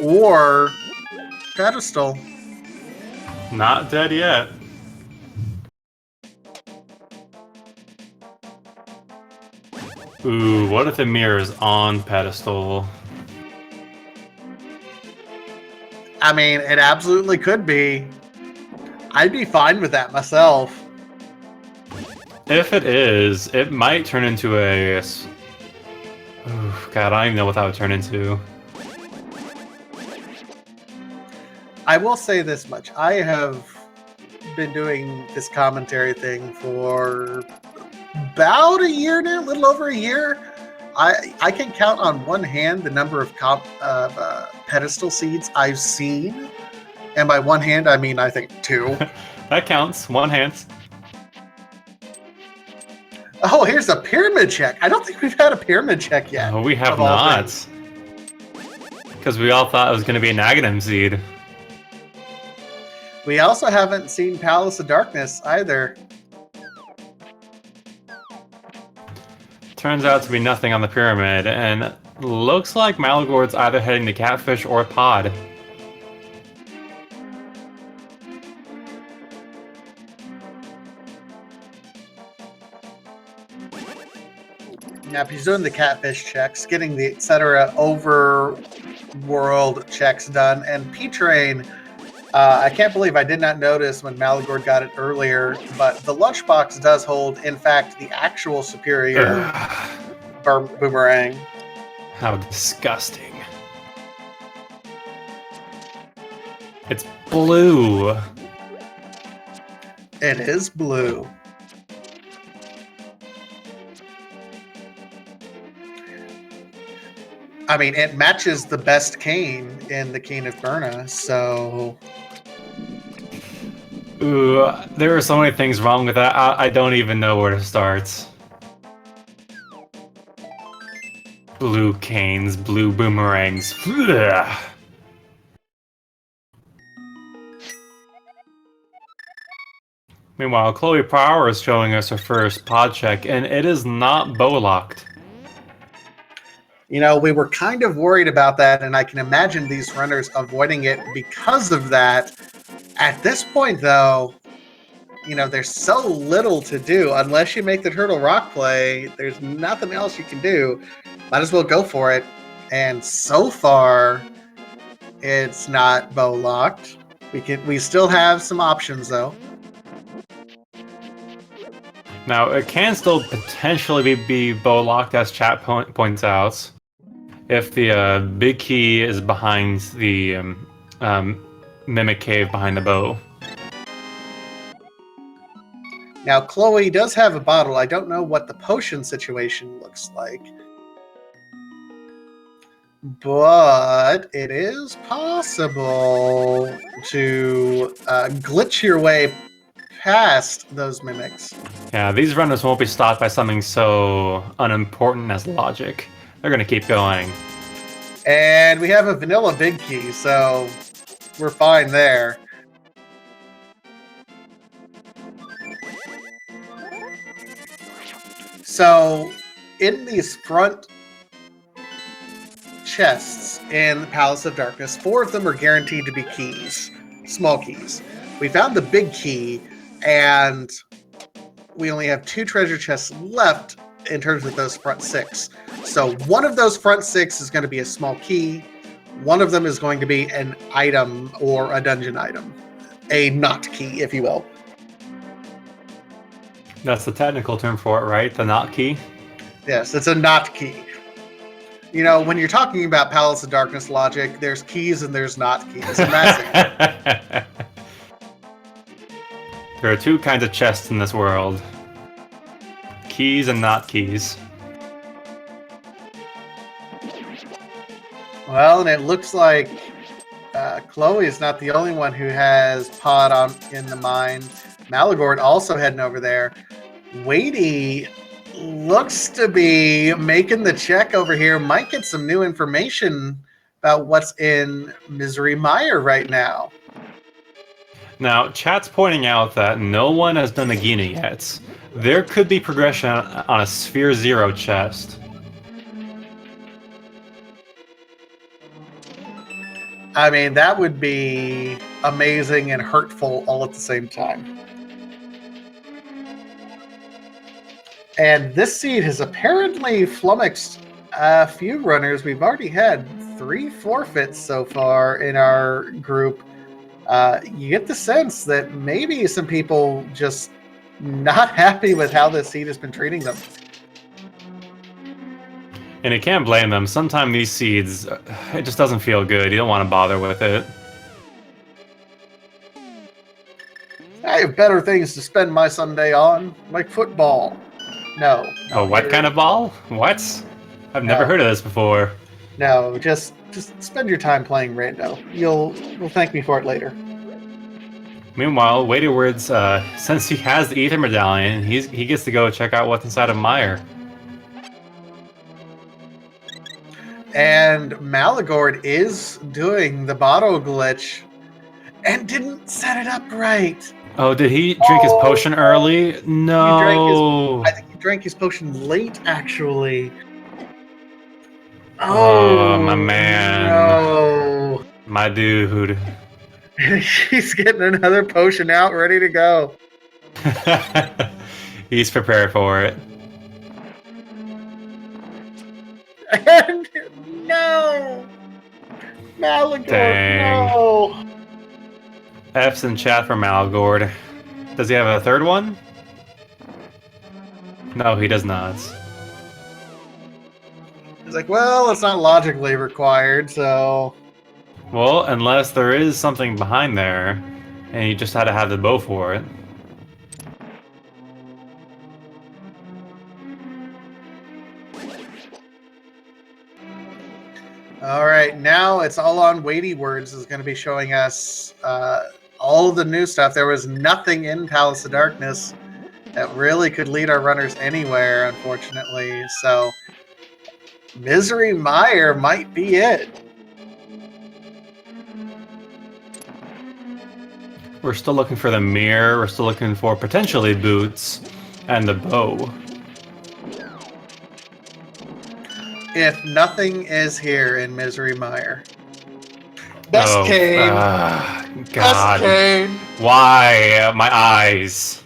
or Pedestal. Not dead yet. Ooh, what if the mirror is on Pedestal? I mean, it absolutely could be. I'd be fine with that myself. If it is, it might turn into a... Ooh, God, I don't even know what that would turn into. I will say this much. I have been doing this commentary thing for about a year now, a little over a year. I can count on one hand the number of pedestal seeds I've seen. And by one hand, I mean, I think two. That counts. One hand. Oh, here's a pyramid check. I don't think we've had a pyramid check yet. Oh, we have not. Because we all thought it was going to be an Aghanim seed. We also haven't seen Palace of Darkness either. Turns out to be nothing on the pyramid, and looks like Malagord's either heading to Catfish or Pod. Now, if he's doing the catfish checks, getting the etc. overworld checks done, and P-Train, I can't believe I did not notice when Malagord got it earlier, but the lunchbox does hold, in fact, the actual superior boomerang. How disgusting. It's blue. It is blue. I mean, it matches the best cane in the Cane of Burna, so... Ooh, there are so many things wrong with that. I don't even know where to start. Blue canes, blue boomerangs. Ugh. Meanwhile, Chloe Power is showing us her first pod check, and it is not bow-locked. You know, we were kind of worried about that, and I can imagine these runners avoiding it because of that. At this point, though, you know, there's so little to do. Unless you make the Turtle Rock play, there's nothing else you can do. Might as well go for it. And so far, it's not bow locked. We still have some options, though. Now, it can still potentially be bow-locked, as chat points out, if the big key is behind the mimic cave behind the bow. Now, Chloe does have a bottle. I don't know what the potion situation looks like. But it is possible to glitch your way past those mimics. Yeah, these runners won't be stopped by something so unimportant as logic. They're gonna keep going. And we have a vanilla big key, so we're fine there. So, in these front chests in the Palace of Darkness, 4 of them are guaranteed to be keys, small keys. We found the big key, and we only have 2 treasure chests left in terms of those front 6. So one of those front 6 is going to be a small key. One of them is going to be an item or a dungeon item. A not key, if you will. That's the technical term for it, right? The not key? Yes, it's a not key. You know, when you're talking about Palace of Darkness logic, there's keys and there's not keys. And that's it. There are 2 kinds of chests in this world. Keys and not keys. Well, and it looks like Chloe is not the only one who has Pod in the mine. Malagord also heading over there. Wadey looks to be making the check over here. Might get some new information about what's in Misery Mire right now. Now, chat's pointing out that no one has done the Gina yet. There could be progression on a Sphere 0 chest. I mean, that would be amazing and hurtful all at the same time. And this seed has apparently flummoxed a few runners. We've already had 3 forfeits so far in our group. You get the sense that maybe some people just not happy with how this seed has been treating them. And you can't blame them. Sometimes these seeds, it just doesn't feel good. You don't want to bother with it. I have better things to spend my Sunday on, like football. No. Oh, what kind of ball? What? I've never heard of this before. No, just spend your time playing rando. You'll thank me for it later. Meanwhile, Waderword's, since he has the Ether Medallion, he gets to go check out what's inside of Mire. And Malagord is doing the bottle glitch and didn't set it up right. Oh, did he drink his potion early? No. I think he drank his potion late, actually. Oh, my Oh, man. no. My dude. He's getting another potion out, ready to go. He's prepared for it. And no! Malagor, Dang. no! F's in chat for Malgord. Does he have a third one? No, he does not. He's like, well, it's not logically required, so... Well, unless there is something behind there, and you just had to have the bow for it. Alright, now it's all on weighty words is going to be showing us all the new stuff. There was nothing in Palace of Darkness that really could lead our runners anywhere, unfortunately. So, Misery Mire might be it. We're still looking for the mirror, we're still looking for potentially boots, and the bow. If nothing is here in Misery Mire. Best Cane. God. Best Cane. Why? My eyes.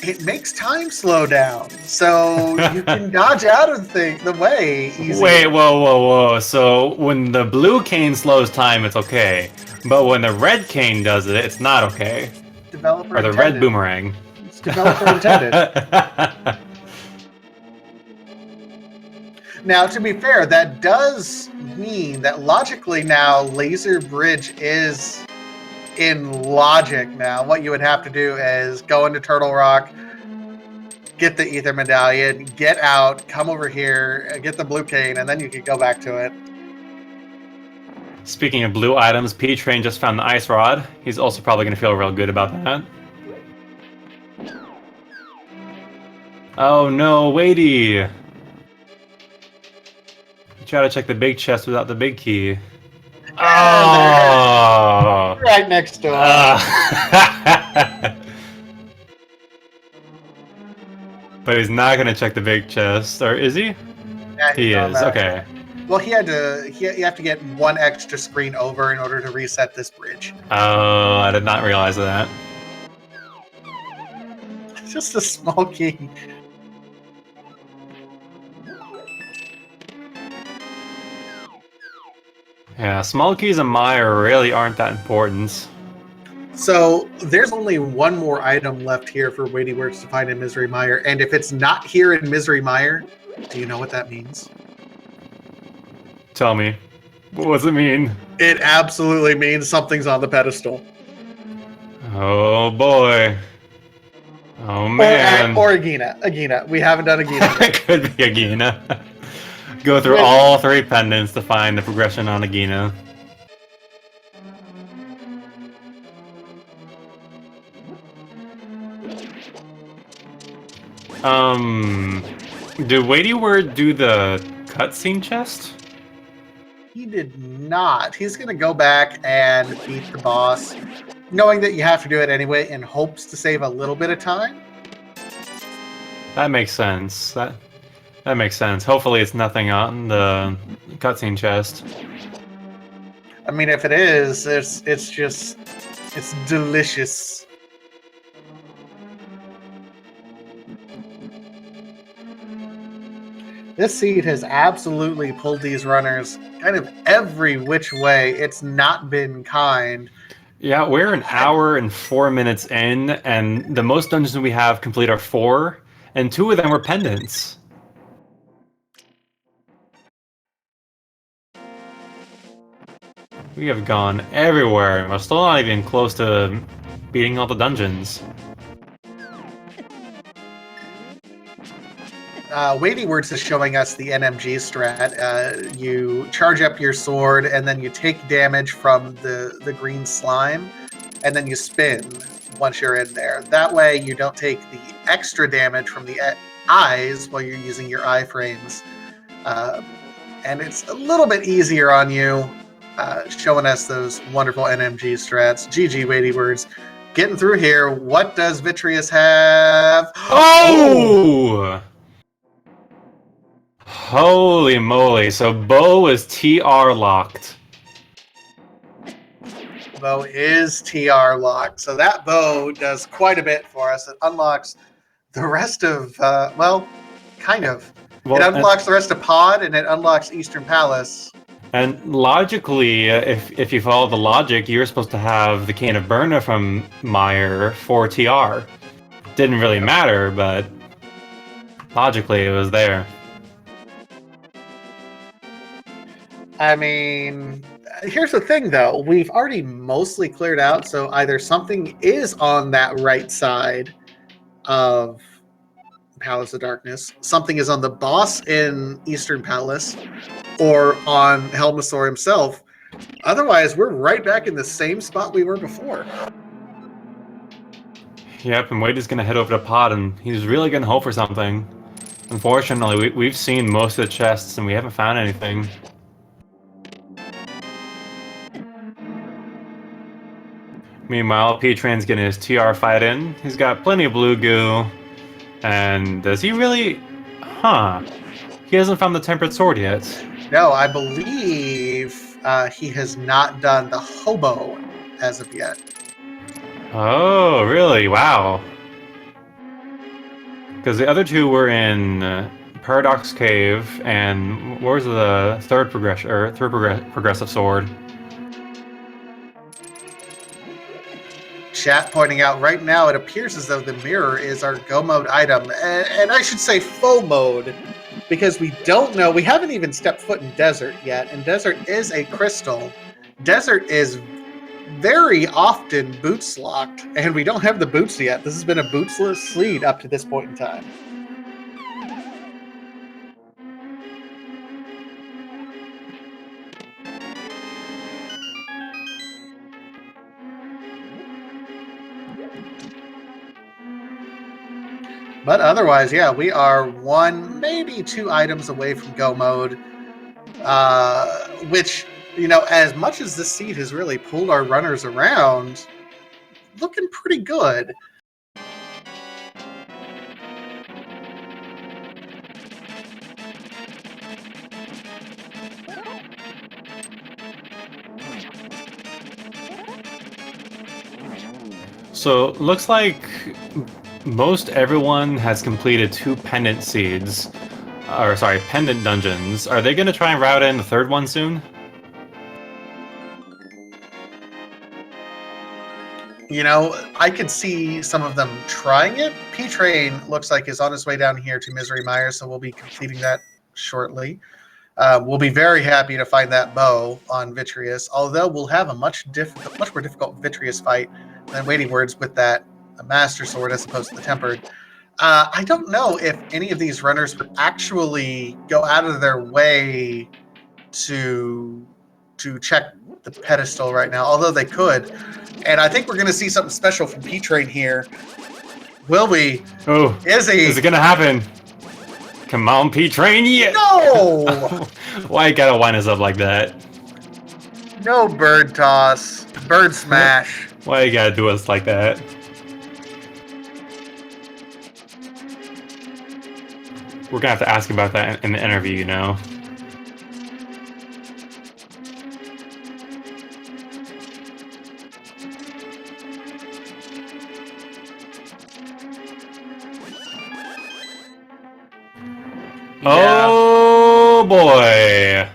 It makes time slow down, so you can dodge out of the way easy. Wait, whoa. So when the blue cane slows time, it's okay. But when the red cane does it, it's not okay. Developer Or the intended. red boomerang. It's developer intended. Now, to be fair, that does mean that logically now Laser Bridge is in logic now. What you would have to do is go into Turtle Rock, get the Ether Medallion, get out, come over here, get the blue cane, and then you could go back to it. Speaking of blue items, P-Train just found the Ice Rod. He's also probably going to feel real good about that. Oh no, Weighty! Try to check the big chest without the big key. Oh! Right next door. But he's not gonna check the big chest, or is he? Yeah, He is. Okay. Well, you have to get one extra screen over in order to reset this bridge. Oh, I did not realize that. It's just a small key. Yeah, small keys in Mire really aren't that important. So there's only one more item left here for Weighty Words to find in Misery Mire, and if it's not here in Misery Mire, do you know what that means? Tell me. What does it mean? It absolutely means something's on the pedestal. Oh boy. Oh man. Or Agina. Agina. We haven't done Agina. It could be Agina. Go through all 3 pendants to find the progression on Agina. Did Weighty Word do the cutscene chest? He did not. He's going to go back and beat the boss, knowing that you have to do it anyway in hopes to save a little bit of time. That makes sense. That makes sense. Hopefully it's nothing on the cutscene chest. I mean, if it is, it's delicious. This seed has absolutely pulled these runners kind of every which way. It's not been kind. Yeah, we're an hour and 4 minutes in, and the most dungeons we have complete are 4, and 2 of them were pendants. We have gone everywhere, and we're still not even close to beating all the dungeons. Weighty Words is showing us the NMG strat. You charge up your sword, and then you take damage from the green slime, and then you spin once you're in there. That way you don't take the extra damage from the eyes while you're using your iframes. And it's a little bit easier on you. showing us those wonderful NMG strats. GG, weighty words. Getting through here. What does Vitreous have? Oh! Holy moly. So Bo is TR locked. Bow is TR locked. So that bow does quite a bit for us. It unlocks the rest of, well, kind of. Well, it unlocks the rest of Pod, and it unlocks Eastern Palace. And logically, if you follow the logic, you're supposed to have the Cane of Berna from Meyer for TR. Didn't really matter, but logically it was there. I mean, here's the thing, though. We've already mostly cleared out, so either something is on that right side of Palace of Darkness, something is on the boss in Eastern Palace, or on Helmasaur himself. Otherwise, we're right back in the same spot we were before. Yep, and Wade is going to head over to Pod, and he's really going to hope for something. Unfortunately, we've seen most of the chests, and we haven't found anything. Meanwhile, P-Train's getting his TR fight in. He's got plenty of blue goo. And does he really... Huh. He hasn't found the Tempered Sword yet. No, I believe he has not done the hobo as of yet. Oh, really? Wow. Because the other two were in Paradox Cave, and what was the third progressive sword? Chat pointing out right now, it appears as though the mirror is our go mode item, and I should say full mode, because we don't know. We haven't even stepped foot in Desert yet, and Desert is a crystal. Desert is very often boots locked, and we don't have the boots yet. This has been a bootsless lead up to this point in time. But otherwise, yeah, we are one, maybe two items away from go mode, which, you know, as much as this seed has really pulled our runners around, looking pretty good. So, looks like most everyone has completed 2 pendant seeds. Or, sorry, pendant dungeons. Are they going to try and route in the third one soon? You know, I could see some of them trying it. P-Train looks like is on his way down here to Misery Mire, so we'll be completing that shortly. We'll be very happy to find that bow on Vitreous, although we'll have a much more difficult Vitreous fight than Waiting Words with that Master Sword as opposed to the Tempered. I don't know if any of these runners would actually go out of their way to check the pedestal right now, although they could. And I think we're going to see something special from P-Train here. Will we? Oh, is he? Is it going to happen? Come on, P-Train, yeah! No! Why you gotta wind us up like that? No bird toss. Bird smash. Why you gotta do us like that? We're gonna have to ask about that in the interview, you know? Yeah. Oh boy!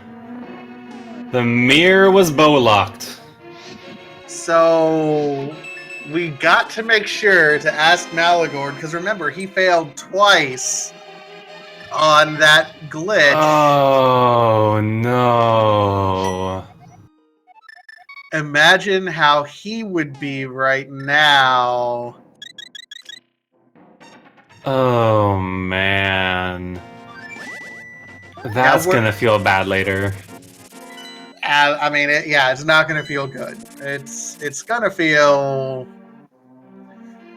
The mirror was bow locked. So we got to make sure to ask Malagord, because remember, he failed twice on that glitch. Oh no. Imagine how he would be right now. Oh man. That's gonna feel bad later. I mean, it's not going to feel good. It's going to feel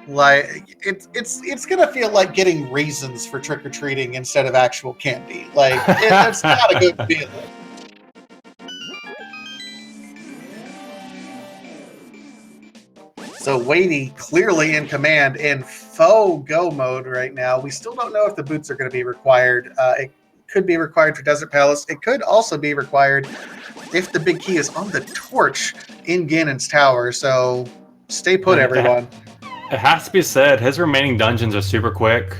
like it's going to feel like getting raisins for trick or treating instead of actual candy. Like it's not a good feeling. So Wadey clearly in command in faux go mode right now. We still don't know if the boots are going to be required. It could be required for Desert Palace. It could also be required if the big key is on the torch in Ganon's tower. So stay put, everyone. It has to be said, his remaining dungeons are super quick.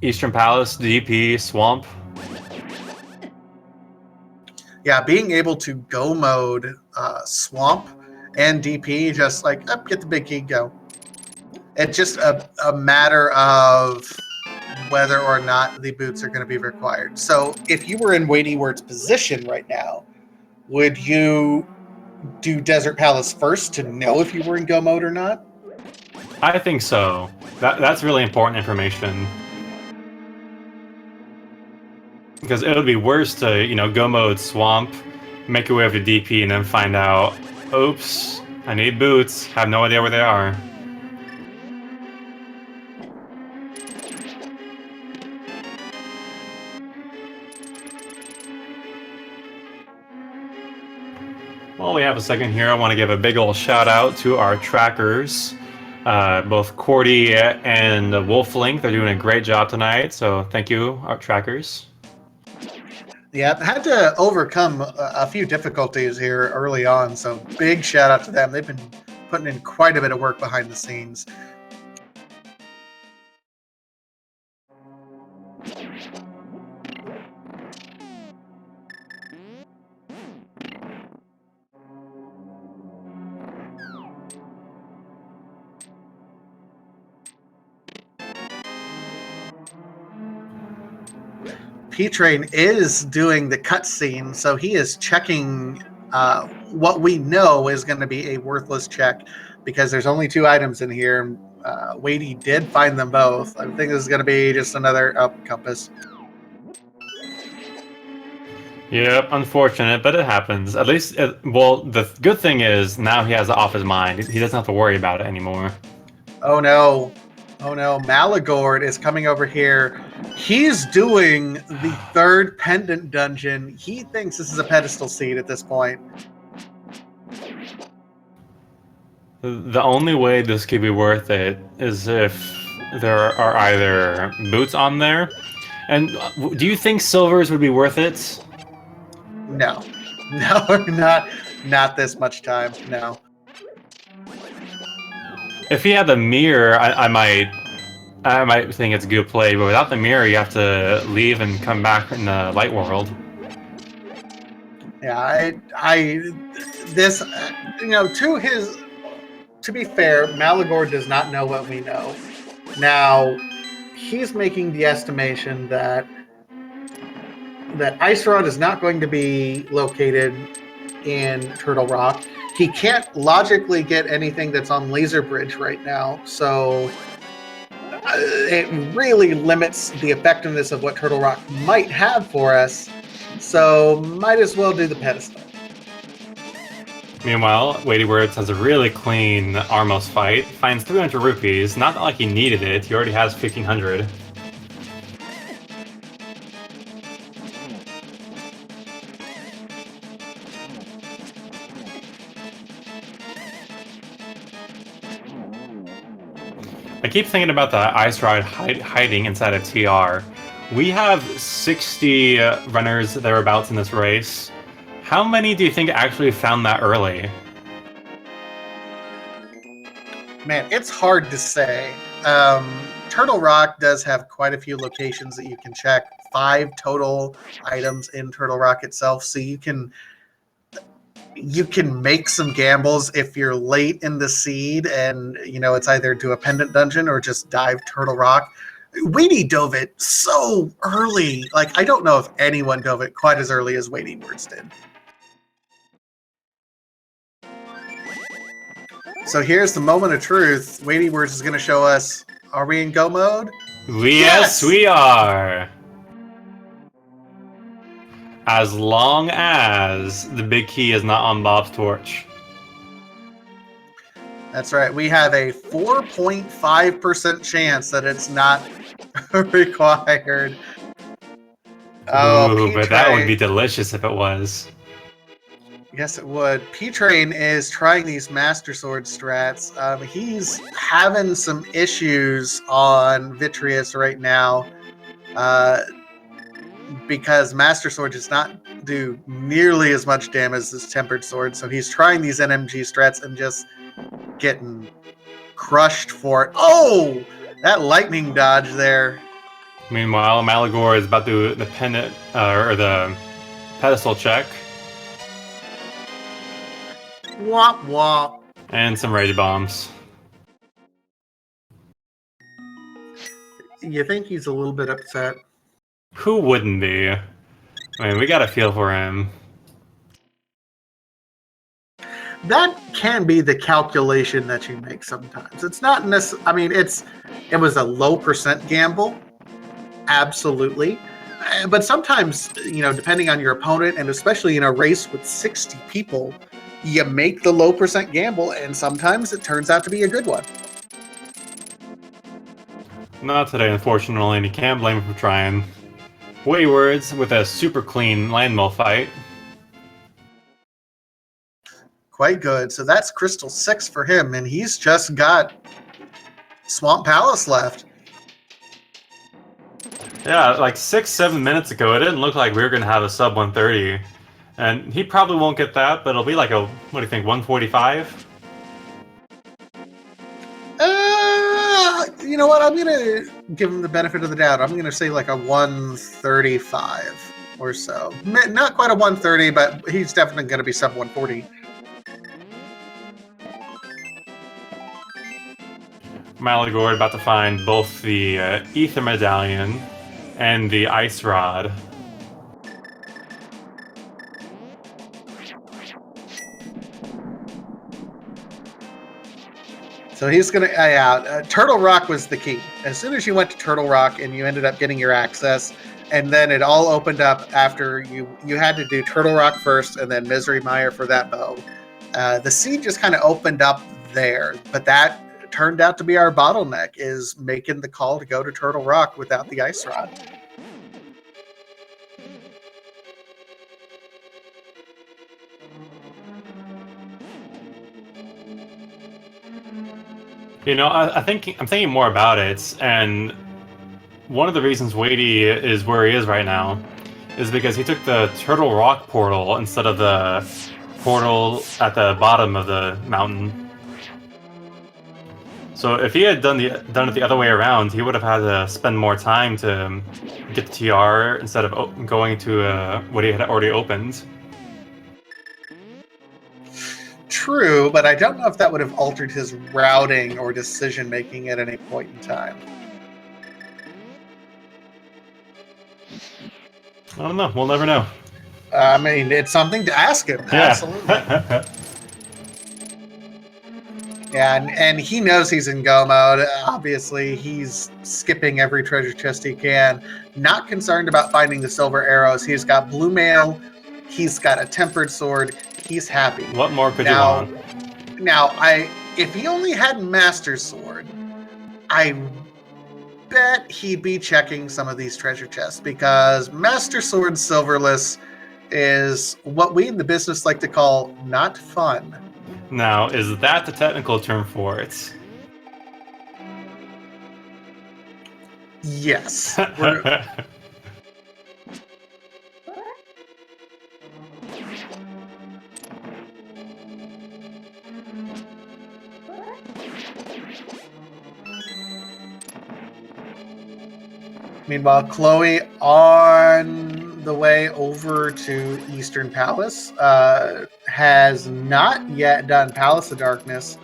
Eastern Palace, DP, Swamp. Yeah, being able to go mode Swamp and DP, just like, get the big key, go. It's just a matter of whether or not the boots are going to be required. So if you were in Wadey Word's position right now, would you do Desert Palace first to know if you were in go mode or not? I think so. That's really important information. Because it would be worse to, go mode Swamp, make your way over to DP, and then find out, oops, I need boots, have no idea where they are. While we have a second here, I want to give a big old shout out to our trackers. Both Cordy and Wolflink, they're doing a great job tonight, so thank you, our trackers. Yeah, had to overcome a few difficulties here early on, so big shout out to them. They've been putting in quite a bit of work behind the scenes. P-Train is doing the cutscene, so he is checking what we know is going to be a worthless check because there's only 2 items in here. Wadey did find them both. I think this is going to be just another compass. Yep, unfortunate, but it happens. At least, well, the good thing is now he has it off his mind. He doesn't have to worry about it anymore. Oh no. Oh no, Malagord is coming over here. He's doing the 3rd pendant dungeon. He thinks this is a pedestal seed at this point. The only way this could be worth it is if there are either boots on there. And do you think silvers would be worth it? No. No, not this much time. No. If he had the mirror, I might think it's a good play, but without the mirror, you have to leave and come back in the light world. Yeah, this, to be fair, Malagord does not know what we know. Now, he's making the estimation that Ice Rod is not going to be located in Turtle Rock. He can't logically get anything that's on Laser Bridge right now, so it really limits the effectiveness of what Turtle Rock might have for us, so might as well do the pedestal. Meanwhile, Wadey Words has a really clean Armos fight, finds 300 rupees, not like he needed it, he already has 1,500. I keep thinking about the Ice Ride hiding inside a TR. We have 60 runners thereabouts in this race. How many do you think actually found that early? Man, it's hard to say. Turtle Rock does have quite a few locations that you can check. 5 total items in Turtle Rock itself, so you can make some gambles if you're late in the seed and it's either do a pendant dungeon or just dive Turtle Rock. Wadey dove it so early. Like, I don't know if anyone dove it quite as early as Wadey Words did. So here's the moment of truth. Wadey Words is going to show us, are we in go mode? Yes, we are! As long as the big key is not on Bob's torch. That's right. We have a 4.5% chance that it's not required. Oh, but that would be delicious if it was. Yes, it would. P-Train is trying these Master Sword strats. He's having some issues on Vitreous right now because Master Sword does not do nearly as much damage as Tempered Sword. So he's trying these NMG strats and just getting crushed for it. Oh! That lightning dodge there. Meanwhile, Malagor is about to do the pennant or the pedestal check. Womp womp. And some rage bombs. You think he's a little bit upset? Who wouldn't be? I mean, we got a feel for him. That can be the calculation that you make sometimes. It's not necessarily, I mean, it was a low percent gamble. Absolutely. But sometimes, depending on your opponent, and especially in a race with 60 people, you make the low percent gamble, and sometimes it turns out to be a good one. Not today, unfortunately, and you can't blame him for trying. Waywards with a super clean landmill fight. Quite good. So that's Crystal 6 for him, and he's just got Swamp Palace left. Yeah, like 6-7 minutes ago, it didn't look like we were going to have a sub 130. And he probably won't get that, but it'll be like a, what do you think, 145? You know what? I'm going to give him the benefit of the doubt. I'm going to say like a 135 or so. Not quite a 130, but he's definitely going to be sub 140. Malagor about to find both the Ether Medallion and the Ice Rod. So he's going to, Turtle Rock was the key. As soon as you went to Turtle Rock and you ended up getting your access, and then it all opened up after you had to do Turtle Rock first and then Misery Mire for that bow. The seed just kind of opened up there, but that turned out to be our bottleneck, is making the call to go to Turtle Rock without the Ice Rod. I'm thinking more about it, and one of the reasons Wadey is where he is right now is because he took the Turtle Rock portal instead of the portal at the bottom of the mountain. So if he had done it the other way around, he would have had to spend more time to get the TR instead of going to what he had already opened. True, but I don't know if that would have altered his routing or decision making at any point in time. I don't know. We'll never know. I mean, it's something to ask him. Yeah. Absolutely. Yeah, and he knows he's in go mode. Obviously, he's skipping every treasure chest he can. Not concerned about finding the silver arrows. He's got blue mail. He's got a tempered sword. He's happy. What more could you want? Now, if he only had Master Sword, I bet he'd be checking some of these treasure chests, because Master Sword Silverless is what we in the business like to call not fun. Now, is that the technical term for it? Yes. Meanwhile, Chloe on the way over to Eastern Palace has not yet done Palace of Darkness,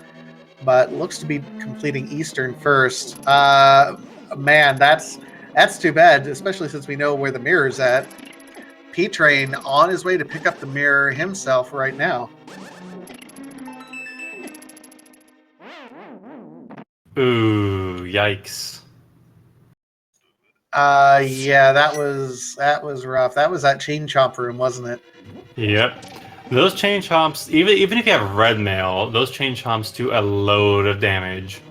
but looks to be completing Eastern first. Man, that's too bad, especially since we know where the mirror's at. P-Train on his way to pick up the mirror himself right now. Ooh, yikes. Yeah, that was rough. That was that chain chomp room, wasn't it? Yep. Those chain chomps, even if you have red mail, those chain chomps do a load of damage.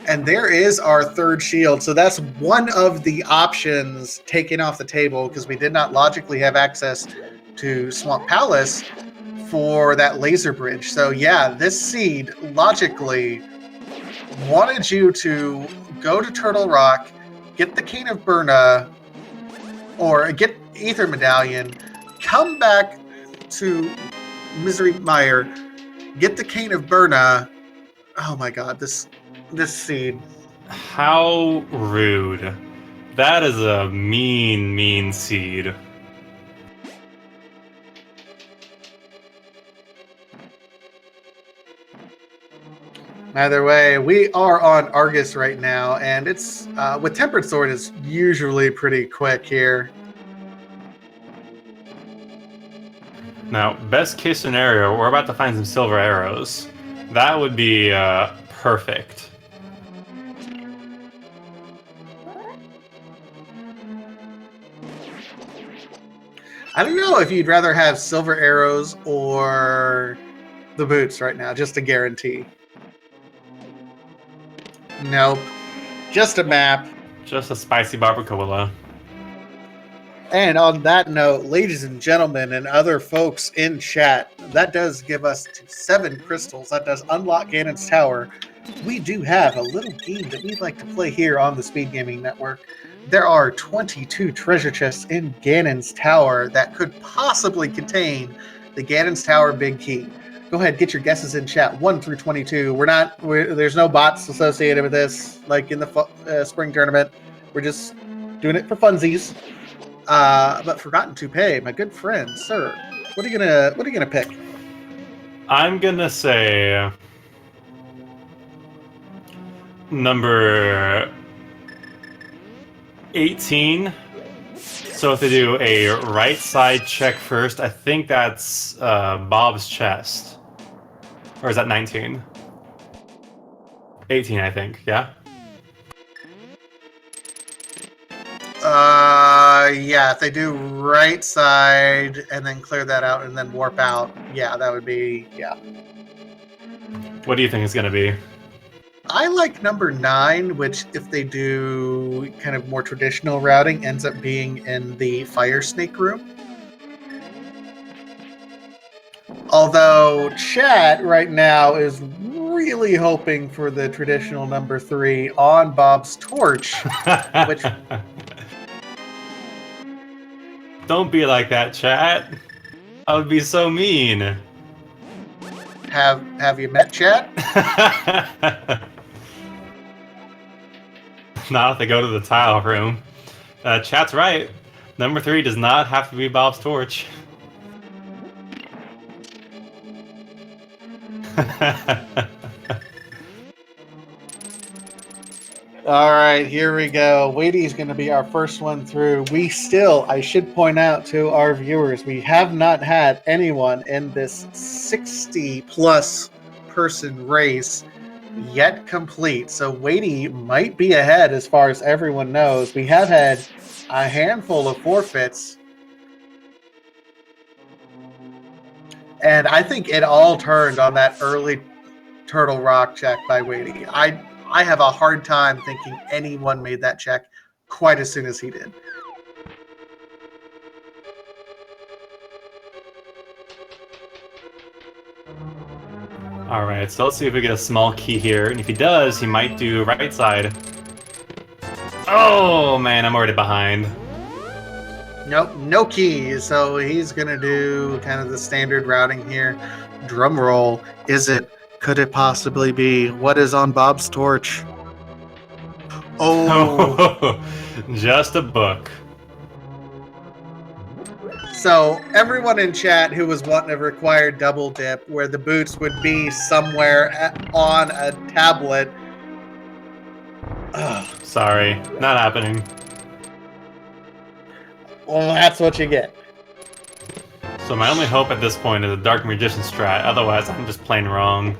And there is our third shield. So that's one of the options taken off the table, because we did not logically have access to Swamp Palace for that laser bridge. So yeah, this seed logically wanted you to go to Turtle Rock, get the Cane of Burna, or get Ether Medallion, come back to Misery Mire, get the Cane of Burna. Oh my god, this seed. How rude. That is a mean, mean seed. Either way, we are on Argus right now, and it's with Tempered Sword is usually pretty quick here. Now, best case scenario, we're about to find some silver arrows. That would be perfect. I don't know if you'd rather have silver arrows or the boots right now, just a guarantee. Nope. Just a map. Just a spicy barbacoa. And on that note, ladies and gentlemen and other folks in chat, that does give us 7 crystals. That does unlock Ganon's Tower. We do have a little game that we'd like to play here on the Speed Gaming Network. There are 22 treasure chests in Ganon's Tower that could possibly contain the Ganon's Tower Big Key. Go ahead, get your guesses in chat, 1 through 22. There's no bots associated with this, like in the spring tournament. We're just doing it for funsies. But Forgotten to Pay, my good friend, sir, what are you gonna pick? I'm gonna say number 18. So if they do a right side check first, I think that's Bob's chest. Or is that 19? 18, I think, yeah? Yeah, if they do right side and then clear that out and then warp out, yeah, that would be, yeah. What do you think it's gonna be? I like number 9, which if they do kind of more traditional routing, ends up being in the Fire Snake room. Although chat right now is really hoping for the traditional number 3 on Bob's torch, which... Don't be like that, chat. I would be so mean. Have you met chat? Not if they go to the tile room. Chat's right. Number 3 does not have to be Bob's torch. All right, here we go. Weighty's going to be our first one through. I should point out to our viewers, we have not had anyone in this 60-plus person race yet complete. So Weighty might be ahead as far as everyone knows. We have had a handful of forfeits. And I think it all turned on that early Turtle Rock check by Weighty. I have a hard time thinking anyone made that check quite as soon as he did. All right, so let's see if we get a small key here. And if he does, he might do right side. Oh, man, I'm already behind. Nope, no key. So he's going to do kind of the standard routing here. Drum roll. Is it? Could it possibly be? What is on Bob's torch? Oh. Just a book. So everyone in chat who was wanting a required double dip where the boots would be somewhere on a tablet. Ugh. Sorry, not happening. Well, that's what you get. So my only hope at this point is a Dark Magician strat, otherwise I'm just plain wrong.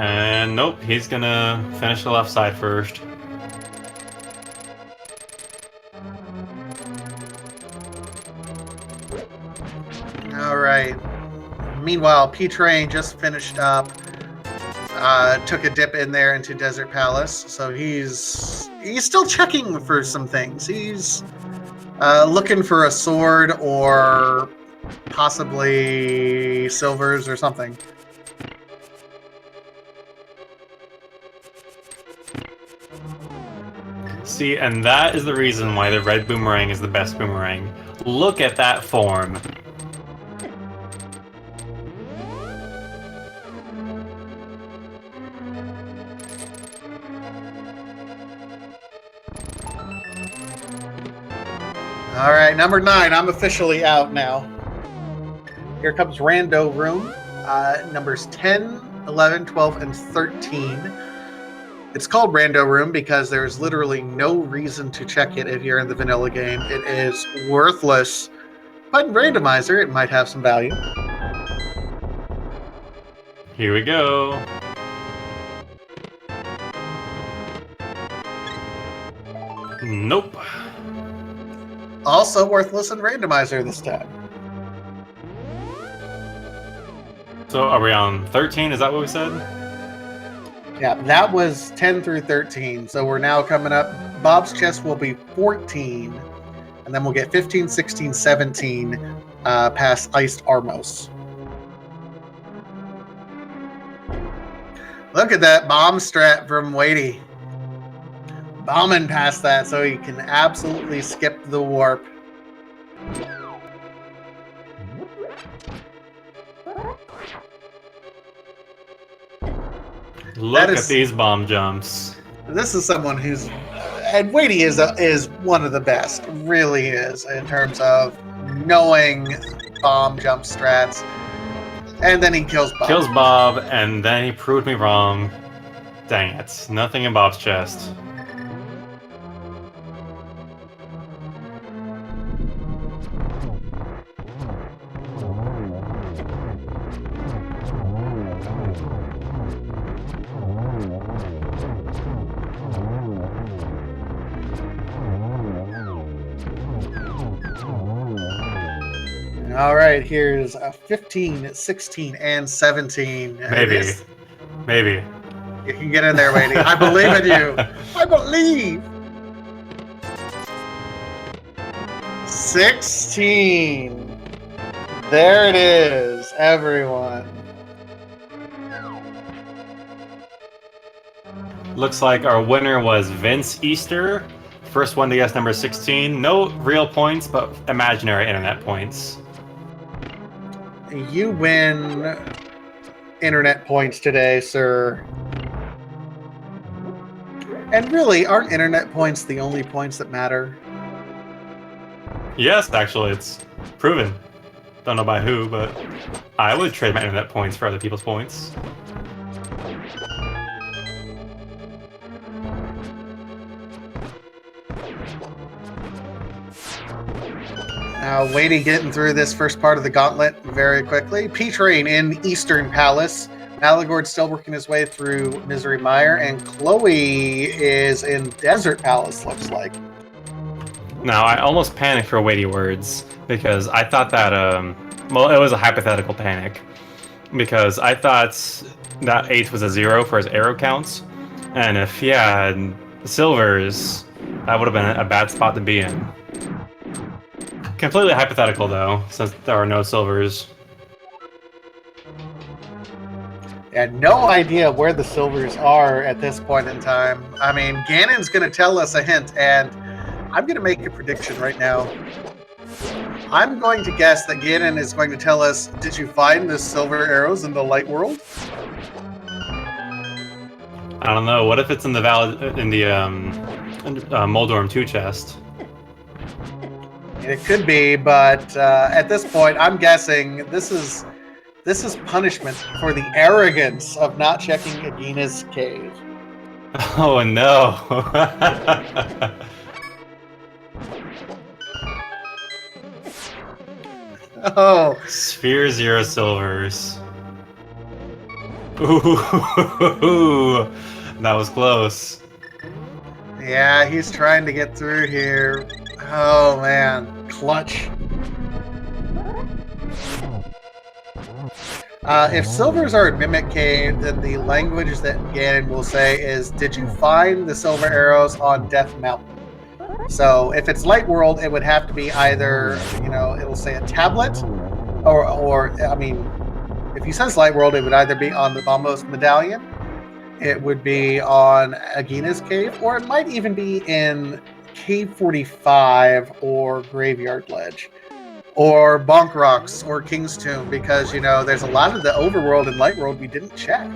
And nope, he's gonna finish the left side first. All right. Meanwhile, P-Train just finished up took a dip in there into Desert Palace, so he's still checking for some things. He's looking for a sword or possibly silvers or something. See, and that is the reason why the red boomerang is the best boomerang. Look at that form. All right, number 9. I'm officially out now. Here comes Rando Room. Numbers 10, 11, 12, and 13. It's called Rando Room because there's literally no reason to check it if you're in the vanilla game. It is worthless. But in Randomizer, it might have some value. Here we go. Nope. Also worthless in Randomizer this time. So are we on 13? Is that what we said? Yeah, that was 10 through 13. So we're now coming up. Bob's Chest will be 14. And then we'll get 15, 16, 17 past Iced Armos. Look at that bomb strat from Wadey. Bombing past that so he can absolutely skip the warp. Look at these bomb jumps. This is someone who's... And Wadey is one of the best. Really is. In terms of knowing bomb jump strats. And then he kills Bob. Kills Bob, and then he proved me wrong. Dang it. Nothing in Bob's chest. All right, here's 15, 16, and 17. Maybe. Maybe. You can get in there, Wadey. I believe in you. I believe. 16. There it is, everyone. Looks like our winner was Vince Easter. First one to guess number 16. No real points, but imaginary internet points. You win internet points today, sir. And really, aren't internet points the only points that matter? Yes, actually, it's proven. Don't know by who, but I would trade my internet points for other people's points. Now, Wadey getting through this first part of the gauntlet very quickly. P-Train in Eastern Palace. Malagord's still working his way through Misery Mire, and Chloe is in Desert Palace, looks like. Now, I almost panicked for weighty words, because I thought that, well, it was a hypothetical panic. Because I thought that 8 was a 0 for his arrow counts, and if he had silvers, that would have been a bad spot to be in. Completely hypothetical, though, since there are no silvers. had no idea where the silvers are at this point in time. I mean, Ganon's going to tell us a hint, and I'm going to make a prediction right now. I'm going to guess that Ganon is going to tell us, did you find the silver arrows in the light world? I don't know. What if it's in the Moldorm 2 chest? It could be, but at this point, I'm guessing this is punishment for the arrogance of not checking Agina's cave. Oh no! Oh, Sphere 0 silvers. Ooh, that was close. yeah, he's trying to get through here. Oh man, clutch. If silvers are in Mimic Cave, then the language that Ganon will say is, "Did you find the silver arrows on Death Mountain?" So if it's Light World, it would have to be either, it'll say a tablet, or I mean, if he says Light World, it would either be on the Bombos Medallion, it would be on Agina's Cave, or it might even be in Cave 45 or Graveyard Ledge, or Bonk Rocks or King's Tomb, because, there's a lot of the Overworld and Light World we didn't check.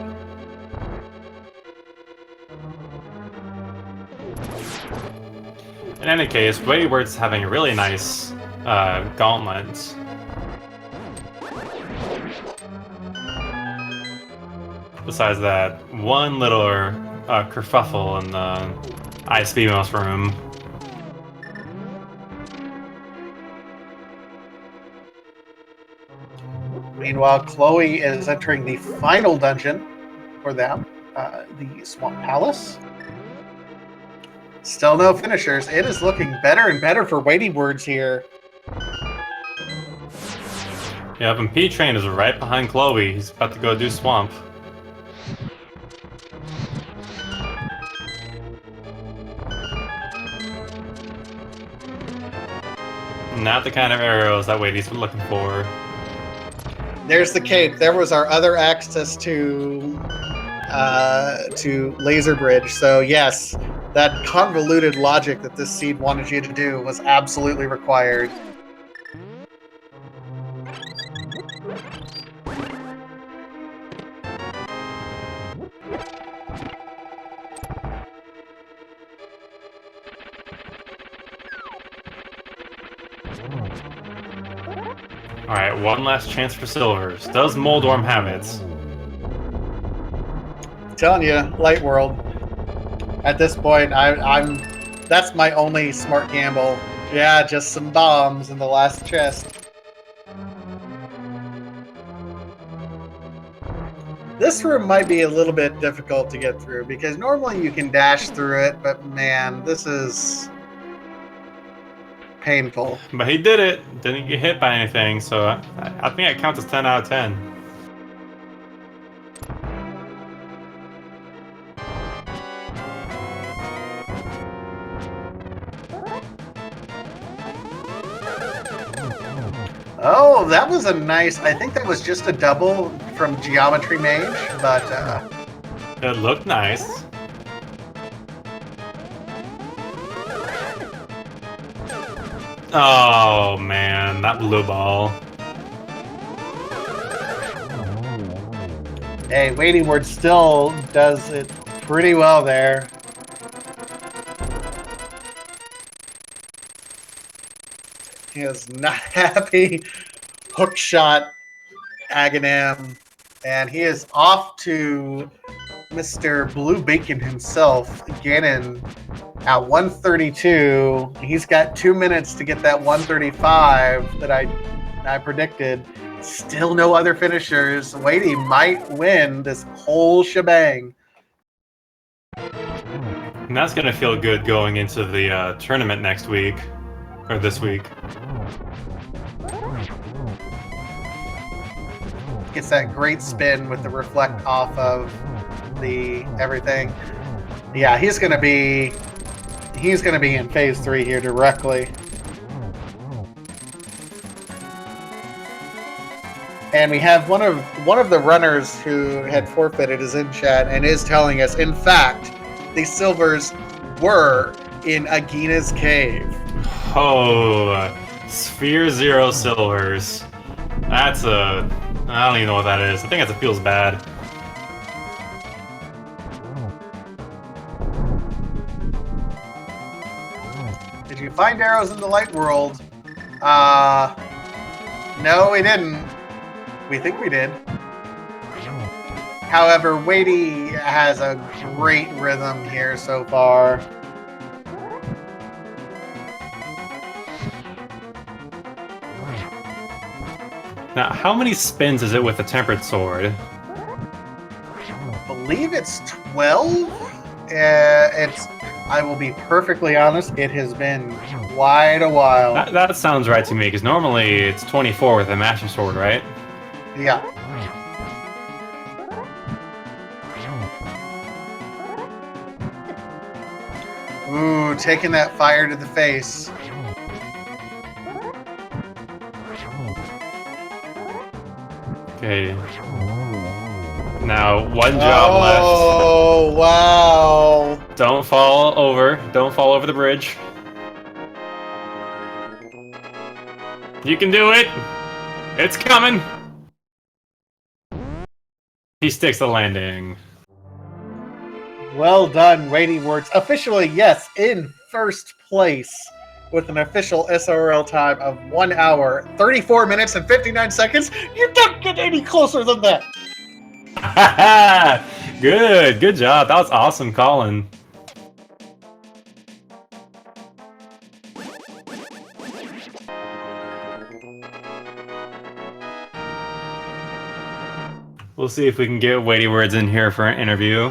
In any case, Wayward's having a really nice gauntlet. Besides that, one little kerfuffle in the Ice Beamos room. Meanwhile, Chloe is entering the final dungeon for them, the Swamp Palace. Still no finishers. It is looking better and better for Waiting Words here. Yep, and P-Train is right behind Chloe. He's about to go do Swamp. Not the kind of arrows that Wady's been looking for. There's the cape. There was our other access to Laser Bridge. So yes, that convoluted logic that this seed wanted you to do was absolutely required. Alright, one last chance for silvers. Does Moldorm have it? I'm telling you, Light World. At this point, that's my only smart gamble. Yeah, just some bombs in the last chest. This room might be a little bit difficult to get through, because normally you can dash through it, but man, this is painful. But he did it. Didn't get hit by anything, so I think it counts as 10 out of 10. Oh, that was a nice... I think that was just a double from Geometry Mage, but... It looked nice. Oh, man, that blue ball. Hey, Waiting Word still does it pretty well there. He is not happy. Hook shot Aghanim, and he is off to Mr. Blue Bacon himself, Ganon, at 132. He's got 2 minutes to get that 135 that I predicted. Still no other finishers. Wady might win this whole shebang. And that's going to feel good going into the tournament next week. Or this week. Gets that great spin with the reflect off of the everything. Yeah, he's gonna be in phase 3 here directly. And we have one of the runners who had forfeited is in chat and is telling us, in fact, the silvers were in Agina's cave. Oh, Sphere 0 silvers. That's a... I don't even know what that is. I think it feels bad. Did you find arrows in the Light World? No, we didn't. We think we did. However, Wady has a great rhythm here so far. Now, how many spins is it with the Tempered Sword? I believe it's 12. I will be perfectly honest, it has been quite a while. That sounds right to me, because normally it's 24 with a Master Sword, right? Yeah. Ooh, taking that fire to the face. Okay. Now, one job left. Oh, wow. Don't fall over. Don't fall over the bridge. You can do it! It's coming! He sticks the landing. Well done, Waiting Words. Officially, yes, in first place with an official SRL time of 1 hour, 34 minutes, and 59 seconds. You don't get any closer than that. Good job. That was awesome, Colin. We'll see if we can get Weighty Words in here for an interview.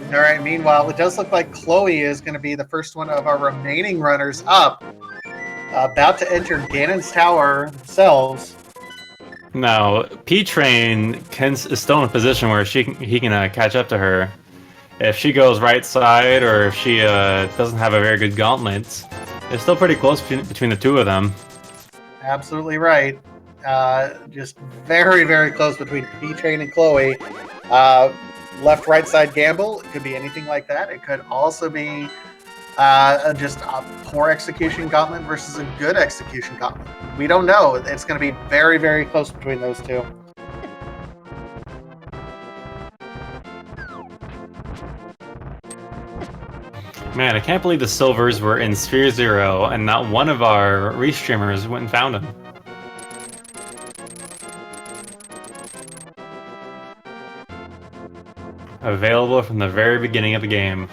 All right, meanwhile, it does look like Chloe is going to be the first one of our remaining runners up. About to enter Ganon's Tower themselves. Now, P-Train is still in a position where he can catch up to her. If she goes right side, or if she doesn't have a very good gauntlet, it's still pretty close between the two of them. Absolutely right. Just very, very close between P-Train and Chloe. Left, right side gamble. It could be anything like that. It could also be just a poor execution gauntlet versus a good execution gauntlet. We don't know. It's going to be very, very close between those two. Man, I can't believe the silvers were in Sphere Zero and not one of our restreamers went and found them. Available from the very beginning of the game.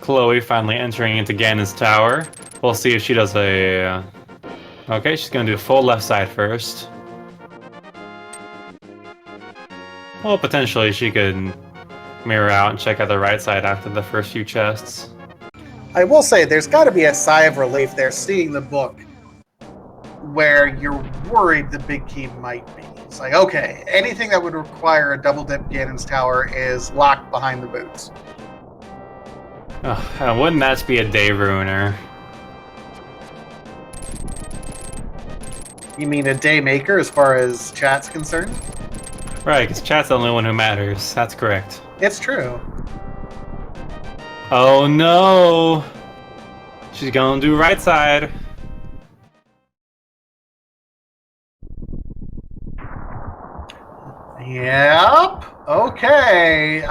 Chloe finally entering into Ganon's tower. We'll see if she does a... Okay, she's gonna do a full left side first. Well, potentially she could mirror out and check out the right side after the first few chests. I will say, there's got to be a sigh of relief there seeing the book where you're worried the big key might be. It's like, okay, anything that would require a double dip Ganon's Tower is locked behind the boots. Oh, wouldn't that be a day ruiner? You mean a day maker as far as chat's concerned? Right, because chat's the only one who matters. That's correct. It's true. Oh no! She's gonna do right side. Yep. Okay.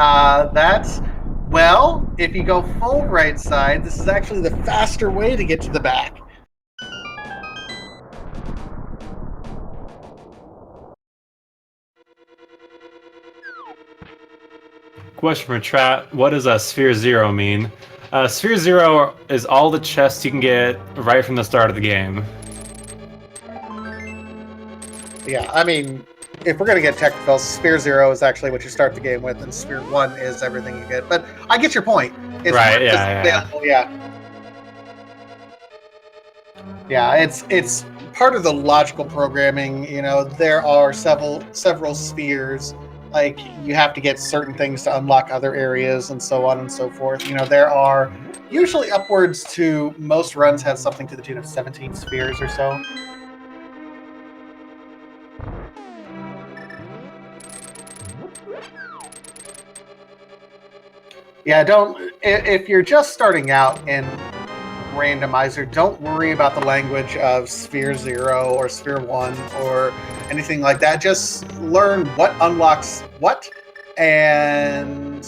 That's... Well, if you go full right side, this is actually the faster way to get to the back. Question for chat, what does a Sphere Zero mean? Sphere Zero is all the chests you can get right from the start of the game. Yeah, I mean, if we're going to get technical, Sphere Zero is actually what you start the game with, and Sphere 1 is everything you get. But I get your point. It's right, yeah. Yeah, it's part of the logical programming. You know, there are several spheres. Like, you have to get certain things to unlock other areas and so on and so forth. You know, there are usually upwards to, most runs have something to the tune of 17 spheres or so. Yeah, if you're just starting out in Randomizer, don't worry about the language of Sphere 0 or Sphere 1 or anything like that. Just learn what unlocks what and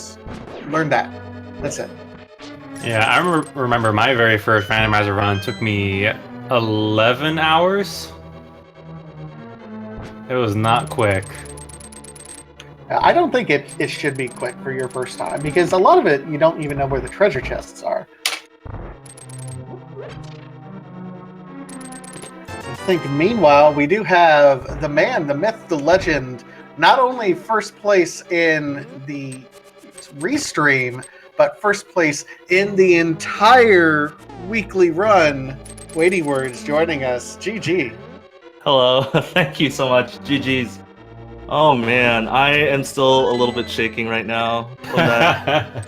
learn that. That's it. Yeah, I remember my very first Randomizer run took me 11 hours. It was not quick. I don't think it should be quick for your first time, because a lot of it, you don't even know where the treasure chests are. think meanwhile we do have the man, the myth, the legend, not only first place in the restream, but first place in the entire weekly run. Weighty Words joining us. GG. Hello, thank you so much. GG's. Oh man, I am still a little bit shaking right now from that.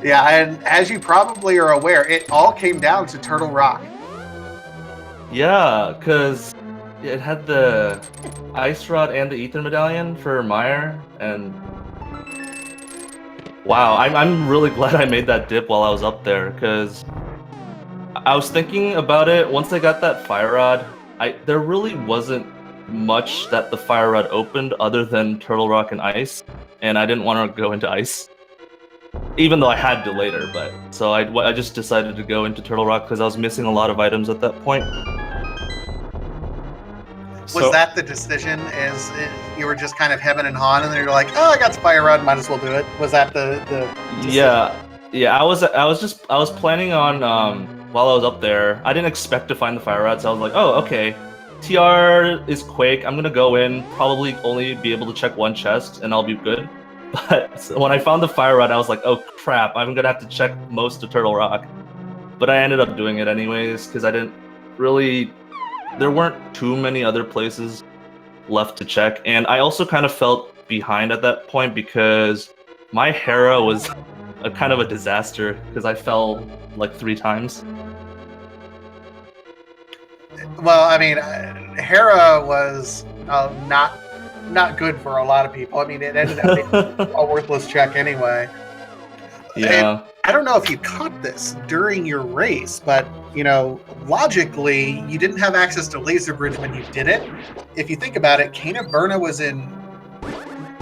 Yeah, and as you probably are aware, it all came down to Turtle Rock. Yeah, because it had the Ice Rod and the Ether Medallion for Meyer, and wow, I'm really glad I made that dip while I was up there, because I was thinking about it. Once I got that Fire Rod, there really wasn't much that the Fire Rod opened other than Turtle Rock and Ice, and I didn't want to go into Ice. Even though I had to later, but so I just decided to go into Turtle Rock because I was missing a lot of items at that point. Was that the decision? You were just kind of hemming and hawing, and then you're like, "Oh, I got the Fire Rod, might as well do it." Was that the decision? Yeah. I was planning on while I was up there. I didn't expect to find the Fire Rod, so I was like, "Oh, okay. TR is Quake. I'm gonna go in, probably only be able to check one chest, and I'll be good." But when I found the Fire Rod, I was like, oh crap, I'm gonna have to check most of Turtle Rock. But I ended up doing it anyways, because I didn't really... There weren't too many other places left to check, and I also kind of felt behind at that point because my Hera was a kind of a disaster, because I fell like 3 times. Well, I mean, Hera was not good for a lot of people. I mean, it ended up being a worthless check anyway. Yeah. And I don't know if you caught this during your race, but, you know, logically, you didn't have access to Laser Bridge when you did it. If you think about it, Kana Berna was in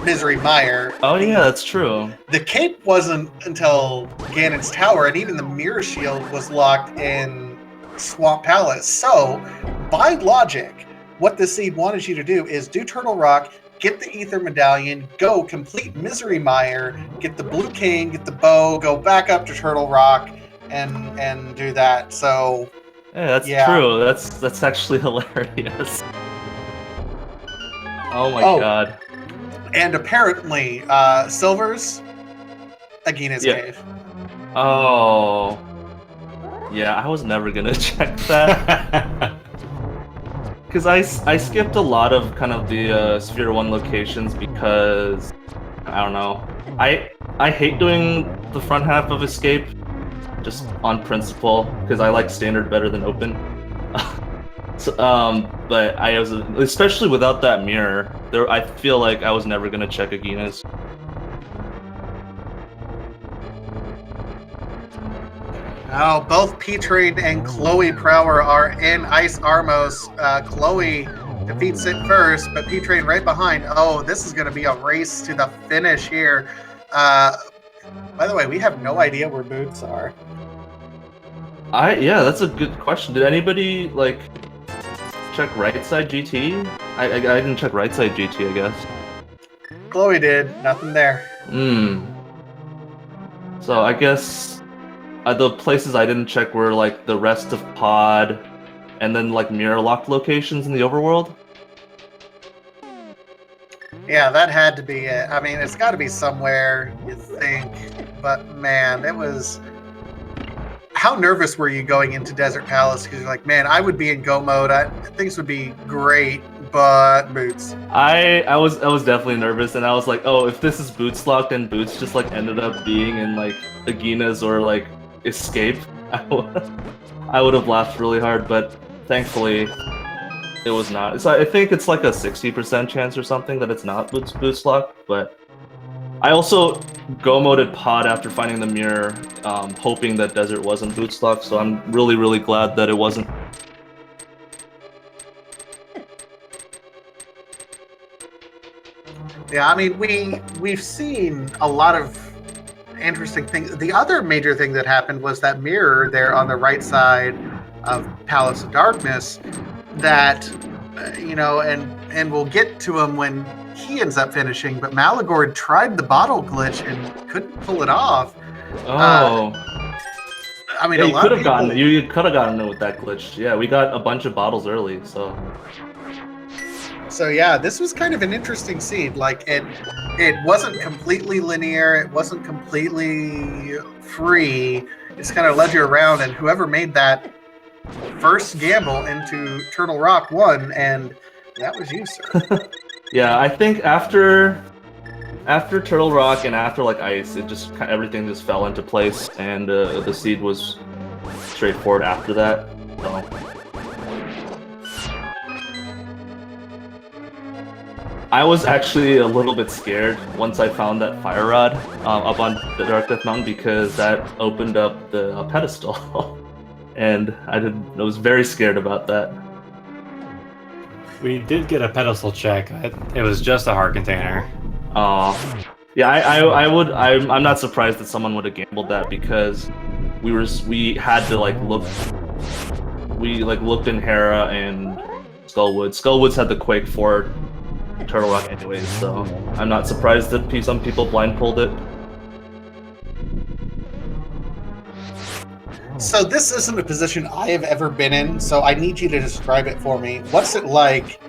Misery Mire. Oh yeah, that's true. The cape wasn't until Ganon's Tower, and even the Mirror Shield was locked in Swamp Palace. So, by logic, what the seed wanted you to do is do Turtle Rock, get the Ether Medallion, go complete Misery Mire, get the Blue Cane, get the bow, go back up to Turtle Rock, and do that. So yeah, that's true. That's actually hilarious. Oh my god. And apparently, Silver's Agina's Cave. Oh. Yeah, I was never gonna check that. Because I skipped a lot of kind of the Sphere 1 locations because, I don't know, I hate doing the front half of Escape, just on principle, because I like standard better than open. So, but I was, especially without that mirror, I feel like I was never gonna check Agina's. Oh, both P-Train and Chloe Prower are in Ice Armos. Chloe defeats it first, but P-Train right behind. Oh, this is going to be a race to the finish here. By the way, we have no idea where Boots are. Yeah, that's a good question. Did anybody, like, check right side GT? I didn't check right side GT, I guess. Chloe did. Nothing there. So I guess... the places I didn't check were like the rest of Pod, and then like mirror locked locations in the overworld. Yeah, that had to be it. I mean, it's got to be somewhere, you think. But man, it was... How nervous were you going into Desert Palace? Because you're like, man, I would be in go mode. Things would be great, but Boots. I was definitely nervous, and I was like, oh, if this is Boots locked and Boots just like ended up being in like Agina's or like Escape, I would have laughed really hard, but thankfully it was not. So I think it's like a 60% chance or something that it's not Boots locked, but I also go-moded Pod after finding the mirror, hoping that Desert wasn't Boots locked, so I'm really, really glad that it wasn't. Yeah, I mean, we've seen a lot of interesting things. The other major thing that happened was that mirror there on the right side of Palace of Darkness that, you know, and we'll get to him when he ends up finishing, but Malagord tried the bottle glitch and couldn't pull it off. Oh. I mean, Yeah, a you lot could of have people. gotten you could have gotten it with that glitch. Yeah, we got a bunch of bottles early, so So yeah, this was kind of an interesting seed. Like it wasn't completely linear. It wasn't completely free. It's kind of led you around, and whoever made that first gamble into Turtle Rock won, and that was you, sir. yeah, I think after Turtle Rock and after like Ice, it just everything just fell into place, and the seed was straightforward after that. So. I was actually a little bit scared once I found that fire rod up on the Dark Death Mountain because that opened up the pedestal, and I was very scared about that. We did get a pedestal check. It was just a heart container. Yeah, I'm not surprised that someone would have gambled that because we had to like look. We like looked in Hera and Skullwood. Skullwood's had the Quake for Turtle Rock anyways, so I'm not surprised that some people blindfold it. So this isn't a position I have ever been in, so I need you to describe it for me. What's it like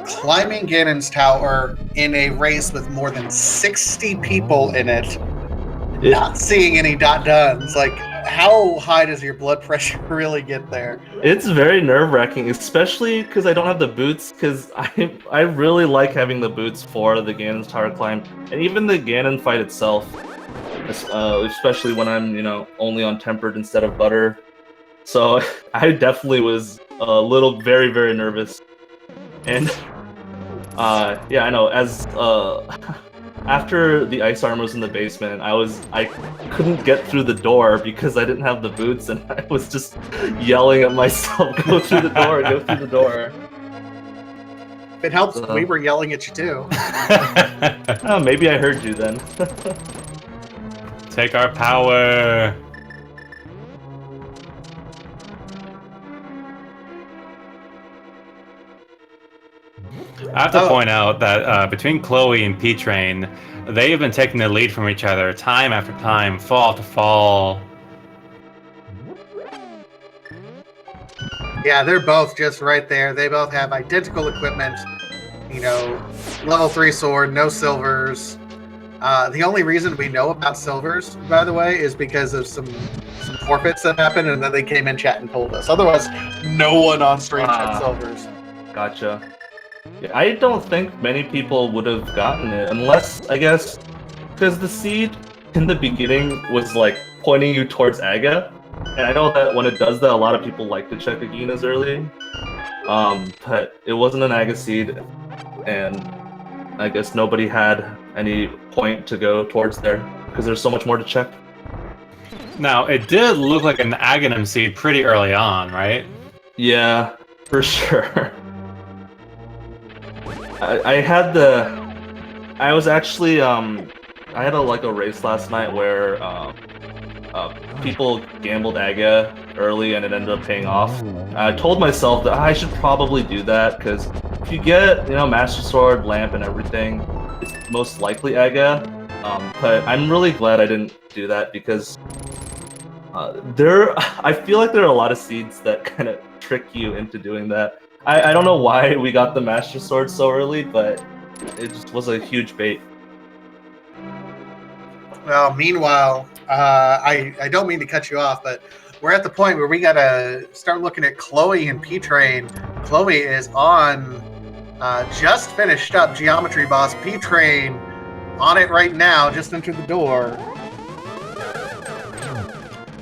climbing Ganon's tower in a race with more than 60 people in it, not seeing any dot-dones? Like, how high does your blood pressure really get there? It's very nerve-wracking, especially because I don't have the boots, because I really like having the boots for the Ganon's tower climb, and even the Ganon fight itself, especially when I'm, only on tempered instead of butter. So I definitely was a little very, very nervous. And yeah, I know, as after the ice armor was in the basement, I couldn't get through the door because I didn't have the boots, and I was just yelling at myself, go through the door, go through the door. If it helps, we were yelling at you too. Oh, maybe I heard you then. Take our power. I have to point out that between Chloe and P-Train, they have been taking the lead from each other time after time, fall to fall. Yeah, they're both just right there. They both have identical equipment. Level 3 sword, no silvers. The only reason we know about silvers, by the way, is because of some forfeits that happened, and then they came in chat and told us. Otherwise, no one on stream had silvers. Gotcha. Yeah, I don't think many people would have gotten it, unless, I guess, because the seed in the beginning was like pointing you towards Aga, and I know that when it does that, a lot of people like to check Agina's early, but it wasn't an Aga seed, and I guess nobody had any point to go towards there, because there's so much more to check. Now, it did look like an Aghanim seed pretty early on, right? Yeah, for sure. I was actually I had a race last night where people gambled Aga early and it ended up paying off. I told myself that I should probably do that because if you get Master Sword, Lamp, and everything, it's most likely Aga. But I'm really glad I didn't do that because I feel like there are a lot of seeds that kind of trick you into doing that. I don't know why we got the Master Sword so early, but it just was a huge bait. Well, meanwhile, I don't mean to cut you off, but we're at the point where we gotta start looking at Chloe and P-Train. Chloe is on just finished up Geometry Boss. P-Train on it right now, just entered the door.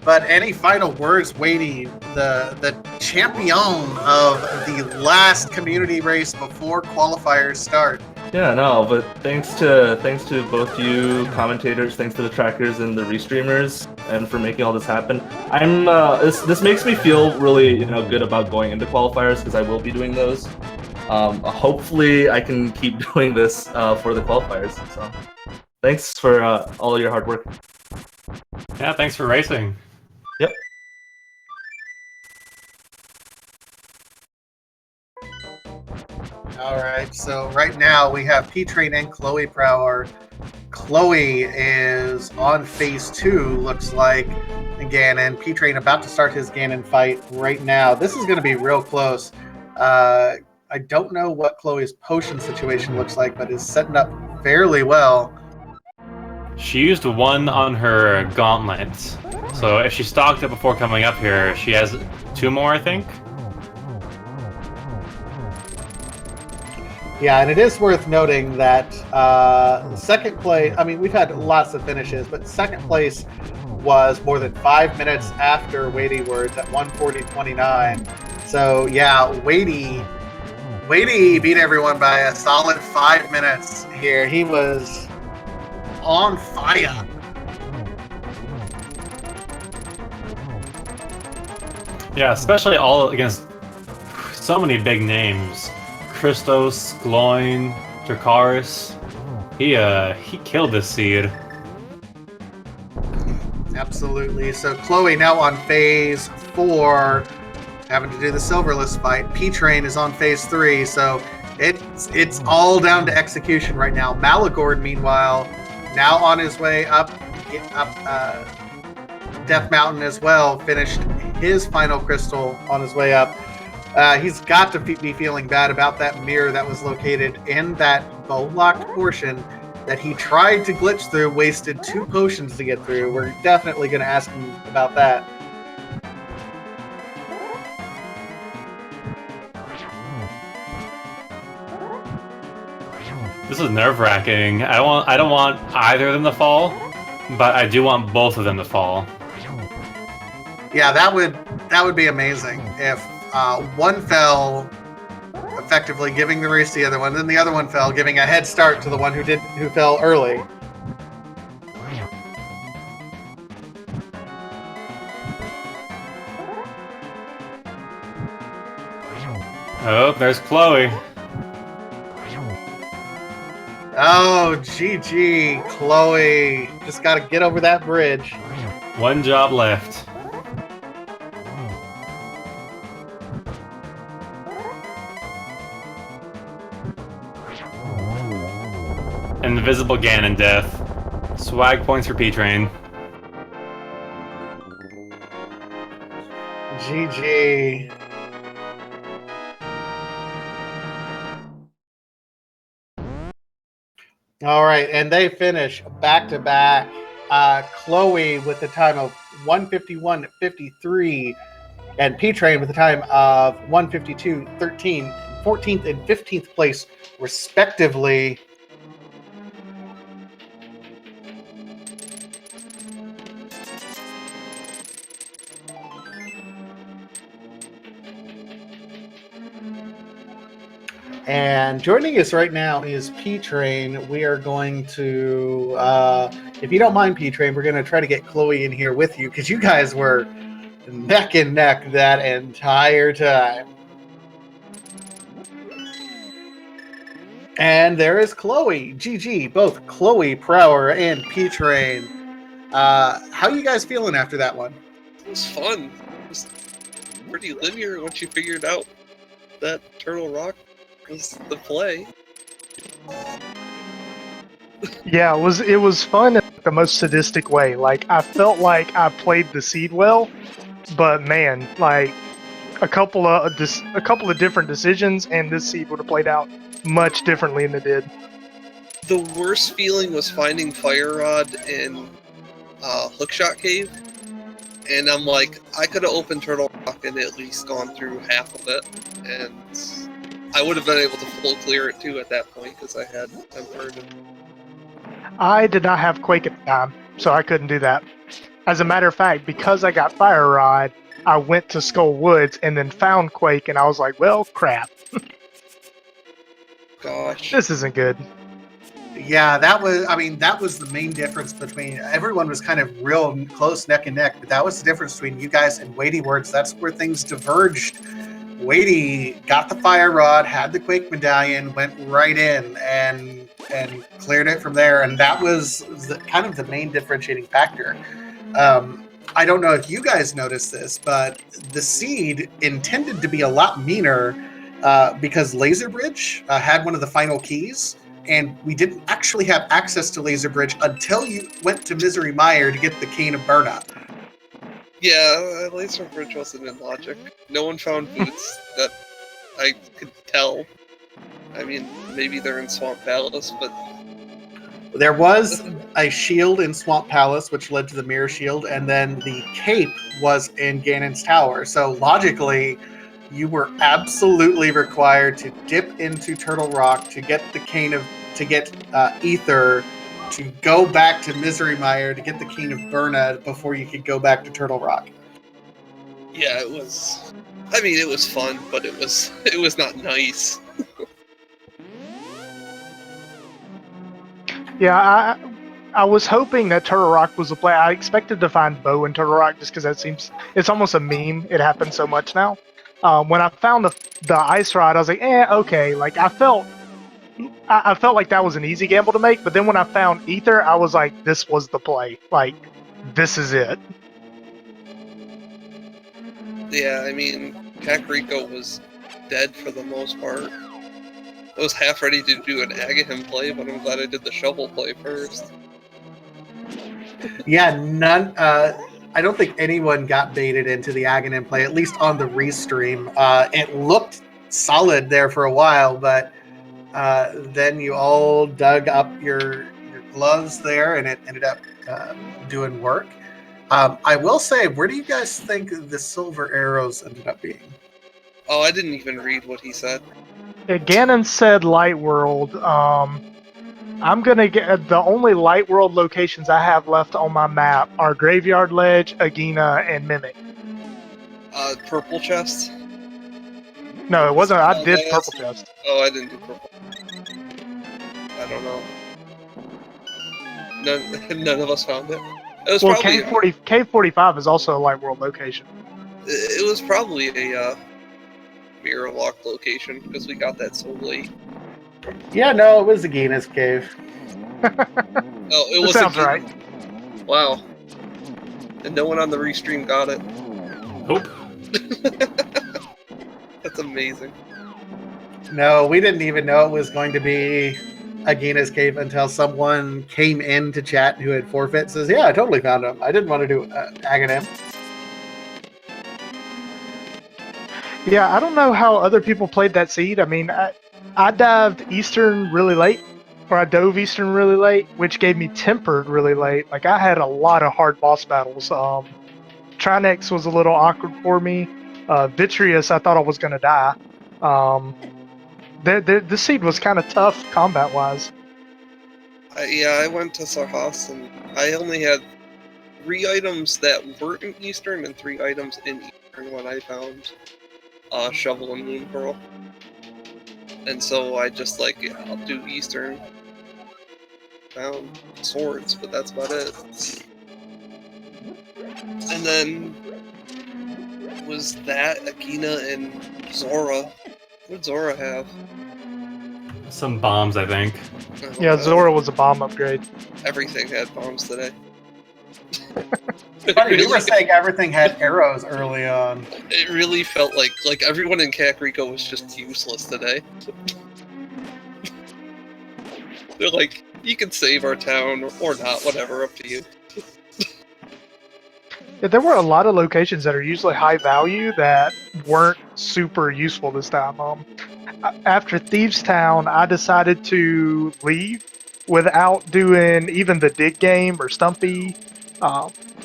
But any final words, Wadey, the champion of the last community race before qualifiers start? Yeah, no, but thanks to both you commentators, thanks to the trackers and the restreamers, and for making all this happen. I'm this makes me feel really good about going into qualifiers because I will be doing those. Hopefully, I can keep doing this for the qualifiers. So, thanks for all your hard work. Yeah, thanks for racing. Yep. All right, so right now we have P-Train and Chloe Prower. Chloe is on phase 2, looks like, Ganon. P-Train about to start his Ganon fight right now. This is going to be real close. I don't know what Chloe's potion situation looks like, but is setting up fairly well. She used one on her gauntlet. So if she stocked it before coming up here, she has 2 more, I think. Yeah, and it is worth noting that second place, I mean, we've had lots of finishes, but second place was more than 5 minutes after Weighty Words at 1:40.29. So yeah, Weighty beat everyone by a solid 5 minutes here. He was on fire. Yeah, especially all against so many big names. Christos, Gloin, Dracaris. He killed this seed. Absolutely. So Chloe now on phase 4, having to do the silverless fight. P-Train is on phase 3, so it's all down to execution right now. Malagord, meanwhile, now on his way up Death Mountain as well, finished his final crystal on his way up. He's got to be feeling bad about that mirror that was located in that bow-locked portion that he tried to glitch through, wasted 2 potions to get through. We're definitely going to ask him about that. This is nerve-wracking. I don't want either of them to fall, but I do want both of them to fall. Yeah, that would be amazing if one fell, effectively giving the race to the other one, then the other one fell, giving a head start to the one who fell early. Oh, there's Chloe. Oh, GG, Chloe. Just got to get over that bridge. 1 job left. Invisible Ganon death. Swag points for P-Train. GG. All right, and they finish back to back. Chloe with the time of 1:51.53, and P-Train with the time of 1:52.13, 14th and 15th place, respectively. And joining us right now is P-Train. We are going to, if you don't mind, P-Train, we're going to try to get Chloe in here with you because you guys were neck and neck that entire time. And there is Chloe. GG, both Chloe Prower and P-Train. How you guys feeling after that one? It was fun. It was pretty linear once you figured out that Turtle Rock was the play. Yeah, it was fun in the most sadistic way. Like, I felt like I played the seed well, but man, like a couple of different decisions, and this seed would have played out much differently than it did. The worst feeling was finding Fire Rod in Hookshot Cave, and I'm like, I could have opened Turtle Rock and at least gone through half of it, and I would have been able to full clear it too at that point because I had Tempered. I did not have Quake at the time, so I couldn't do that. As a matter of fact, because I got Fire Rod, I went to Skull Woods and then found Quake, and I was like, well, crap. Gosh. This isn't good. Yeah, that was the main difference between, everyone was kind of real close neck and neck, but that was the difference between you guys and Weighty Words. That's where things diverged. Weighty got the Fire Rod, had the Quake Medallion, went right in and cleared it from there, and that was kind of the main differentiating factor. I don't know if you guys noticed this, but the seed intended to be a lot meaner because Laser Bridge had one of the final keys, and we didn't actually have access to Laser Bridge until you went to Misery Mire to get the Cane of Burnup. Yeah, Laser Bridge wasn't in logic. No one found boots that I could tell. I mean, maybe they're in Swamp Palace, but There was a shield in Swamp Palace, which led to the Mirror Shield, and then the cape was in Ganon's Tower. So logically, you were absolutely required to dip into Turtle Rock to get the Ether, to go back to Misery Mire to get the Cane of Burna before you could go back to Turtle Rock. yeah, it was. I mean, it was fun, but it was not nice. Yeah, I was hoping that Turtle Rock was a play. I expected to find Bow in Turtle Rock just because it's almost a meme. It happens so much now. When I found the ice rod, I was like, okay. Like I felt like that was an easy gamble to make. But then when I found Ether, I was like, this was the play. Like this is it. Yeah, I mean, Kakariko was dead for the most part. I was half ready to do an Agahim play, but I'm glad I did the shovel play first. Yeah, none. I don't think anyone got baited into the Aghanim play, at least on the restream. It looked solid there for a while, but then you all dug up your gloves there, and it ended up doing work. I will say, where do you guys think the silver arrows ended up being? Oh, I didn't even read what he said. Yeah, Ganon said Light World. I'm gonna get the only Light World locations I have left on my map are Graveyard Ledge, Agina, and Mimic. Purple chest? No, it wasn't. I did Purple Chest. Oh, I didn't do purple. I don't know. None of us found it. It was Well, probably K45 is also a Light World location. it was probably a mirror lock location because we got that so late. Yeah, no, it was the Gina's Cave. Oh, it was. Sounds right. Wow. And no one on the restream got it. Nope. That's amazing. No, we didn't even know it was going to be Agina's Cave until someone came into chat who had forfeit. Says, yeah, I totally found him. I didn't want to do Aghanim. Yeah, I don't know how other people played that seed. I mean, I dived Eastern really late, or I dove Eastern really late, which gave me Tempered really late. Like, I had a lot of hard boss battles. Trinex was a little awkward for me. Vitreous, I thought I was going to die. The seed was kind of tough combat-wise. Yeah, I went to Sarhas and I only had 3 items that weren't in Eastern and 3 items in Eastern when I found Shovel and Moon Pearl. And so I just like, yeah, I'll do Eastern. Found swords, but that's about it. And then was that Agina and Zora. What did Zora have? Some bombs, I think. Yeah, Zora was a bomb upgrade. Everything had bombs today. Funny, you were saying everything had arrows early on. It really felt like everyone in Kakariko was just useless today. They're like, you can save our town or not, whatever, up to you. Yeah, there were a lot of locations that are usually high value that weren't super useful this time. After Thieves Town, I decided to leave without doing even the dig game or Stumpy.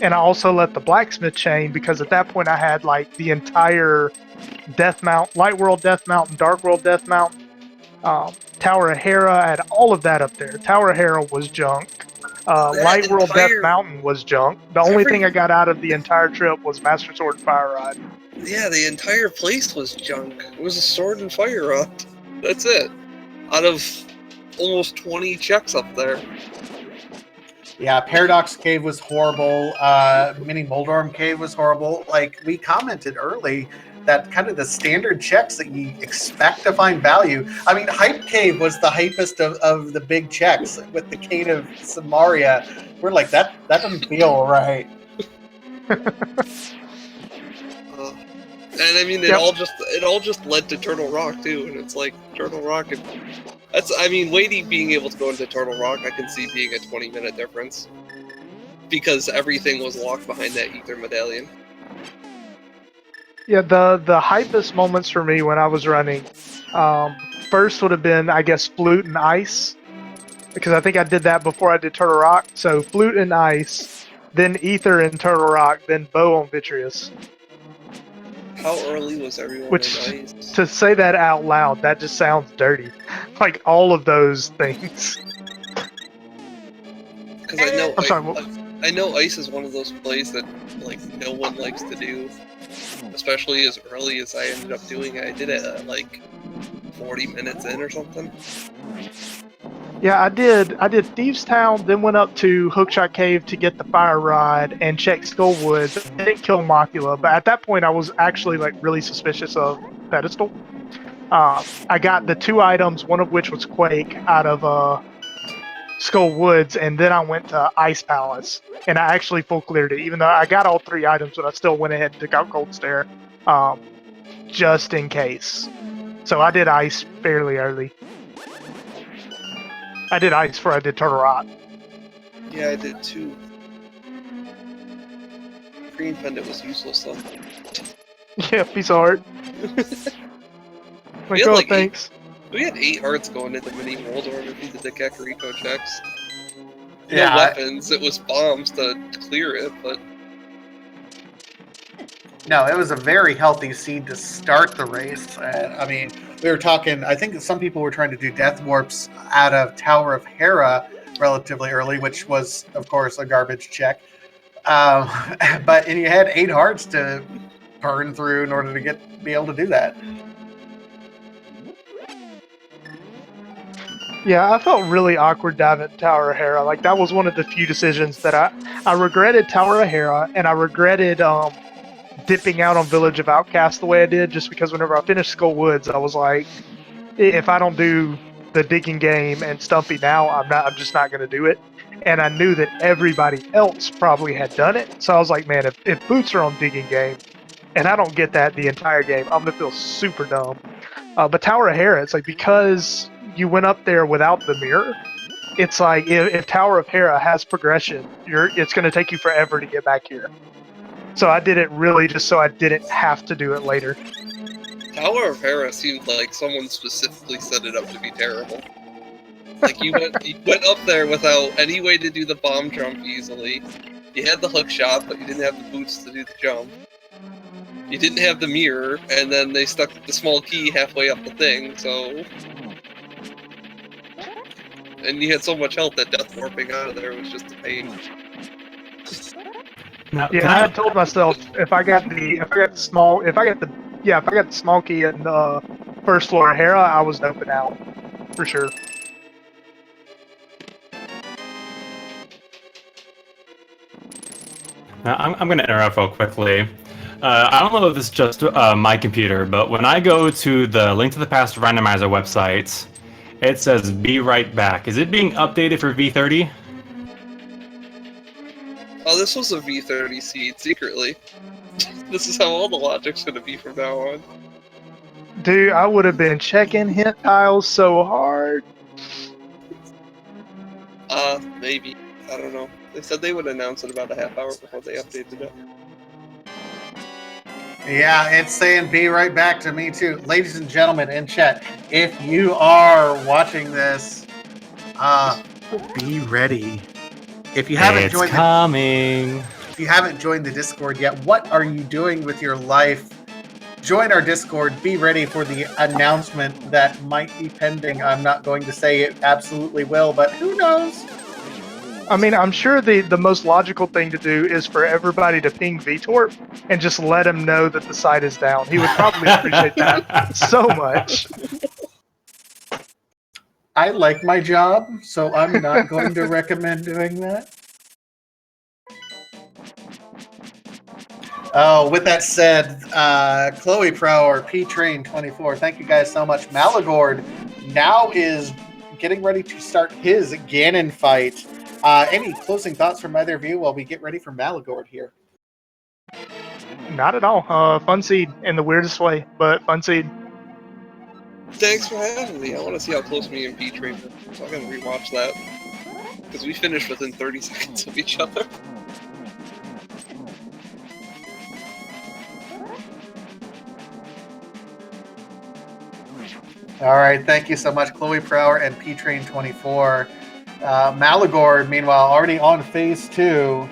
And I also let the blacksmith chain because at that point I had like the entire Death Mount, Light World Death Mount, and Dark World Death Mount, Tower of Hera. I had all of that up there. Tower of Hera was junk. Light World Death Mountain was junk. The only thing I got out of the entire trip was Master Sword and Fire Rod. Yeah, the entire place was junk. It was a sword and fire rod. That's it. Out of almost 20 checks up there. Yeah, Paradox Cave was horrible. Mini Moldorm Cave was horrible. Like, we commented early that kind of the standard checks that you expect to find value. I mean, Hype Cave was the hypest of the big checks with the Cane of Samaria. We're like, that doesn't feel right. And I mean, it all just led to Turtle Rock too, and it's like Turtle Rock. Wadey being able to go into Turtle Rock, I can see being a 20-minute difference because everything was locked behind that Ether medallion. Yeah, the hypest moments for me when I was running, first would have been, I guess, Flute and Ice, because I think I did that before I did Turtle Rock. So Flute and Ice, then Ether and Turtle Rock, then Bow on Vitreous. How early was everyone Which, in ice? to say that out loud, that just sounds dirty. Like all of those things. Because I know I'm sorry. I know ice is one of those plays that like no one likes to do, especially as early as I ended up doing it. I did it at like 40 minutes in or something. Yeah, I did Thieves Town, then went up to Hookshot Cave to get the fire rod and check Skullwoods. I didn't kill Mocula, but at that point I was actually like really suspicious of Pedestal. I got the 2 items, one of which was Quake, out of Skull Woods, and then I went to Ice Palace, and I actually full cleared it. Even though I got all 3 items, but I still went ahead and took out Gold Stare, just in case. So I did Ice fairly early. I did Ice before I did Turtle Rock. Yeah, I did too. Green Pendant was useless though. Yeah, piece of art. We had oh, like thanks. We had 8 hearts going into mini world order if we did the Kakariko checks. No Yeah, weapons, it was bombs to clear it, but no, it was a very healthy seed to start the race. I mean, we were talking, I think some people were trying to do death warps out of Tower of Hera relatively early, which was, of course, a garbage check. And you had 8 hearts to burn through in order to be able to do that. Yeah, I felt really awkward diving Tower of Hera. Like that was one of the few decisions that I regretted Tower of Hera, and I regretted dipping out on Village of Outcast the way I did, just because whenever I finished Skull Woods, I was like, if I don't do the digging game and Stumpy now, I'm just not going to do it. And I knew that everybody else probably had done it, so I was like, man, if Boots are on digging game, and I don't get that the entire game, I'm gonna feel super dumb. But Tower of Hera, it's like because you went up there without the mirror, it's like if Tower of Hera has progression, it's gonna take you forever to get back here. So I did it really just so I didn't have to do it later. Tower of Hera seemed like someone specifically set it up to be terrible. Like you went up there without any way to do the bomb jump easily. You had the hook shot, but you didn't have the boots to do the jump. You didn't have the mirror, and then they stuck the small key halfway up the thing, so... And you had so much health that death warping out of there was just a pain. Now, Yeah, I had told myself if I got the small key in the first floor of Hera, I was doping out for sure. Now, I'm going to interrupt real quickly. I don't know if this is just my computer, but when I go to the Link to the Past Randomizer website, it says "Be right back." Is it being updated for V30? Oh, this was a V30 seed, secretly. This is how all the logic's gonna be from now on. Dude, I would have been checking hint tiles so hard. Maybe. I don't know. They said they would announce it about a half hour before they updated it. Yeah, it's saying be right back to me too. Ladies and gentlemen in chat, if you are watching this, be ready. If you haven't It's joined coming. if you haven't joined the Discord yet, what are you doing with your life? Join our Discord. Be ready for the announcement that might be pending. I'm not going to say it absolutely will, but who knows? I mean, I'm sure the most logical thing to do is for everybody to ping Vtorp and just let him know that the site is down. He would probably appreciate that so much. I like my job, so I'm not going to recommend doing that. Oh, with that said, Chloe Pro or P-Train24, thank you guys so much. Malagord now is getting ready to start his Ganon fight. Any closing thoughts from either of you while we get ready for Malagord here? Not at all. Fun seed in the weirdest way, but fun seed. Thanks for having me. I want to see how close me and P-Train are, so I'm gonna rewatch that. Because we finished within 30 seconds of each other. All right, thank you so much, Chloe Prower and P-Train24. Malagord, meanwhile, already on phase 2.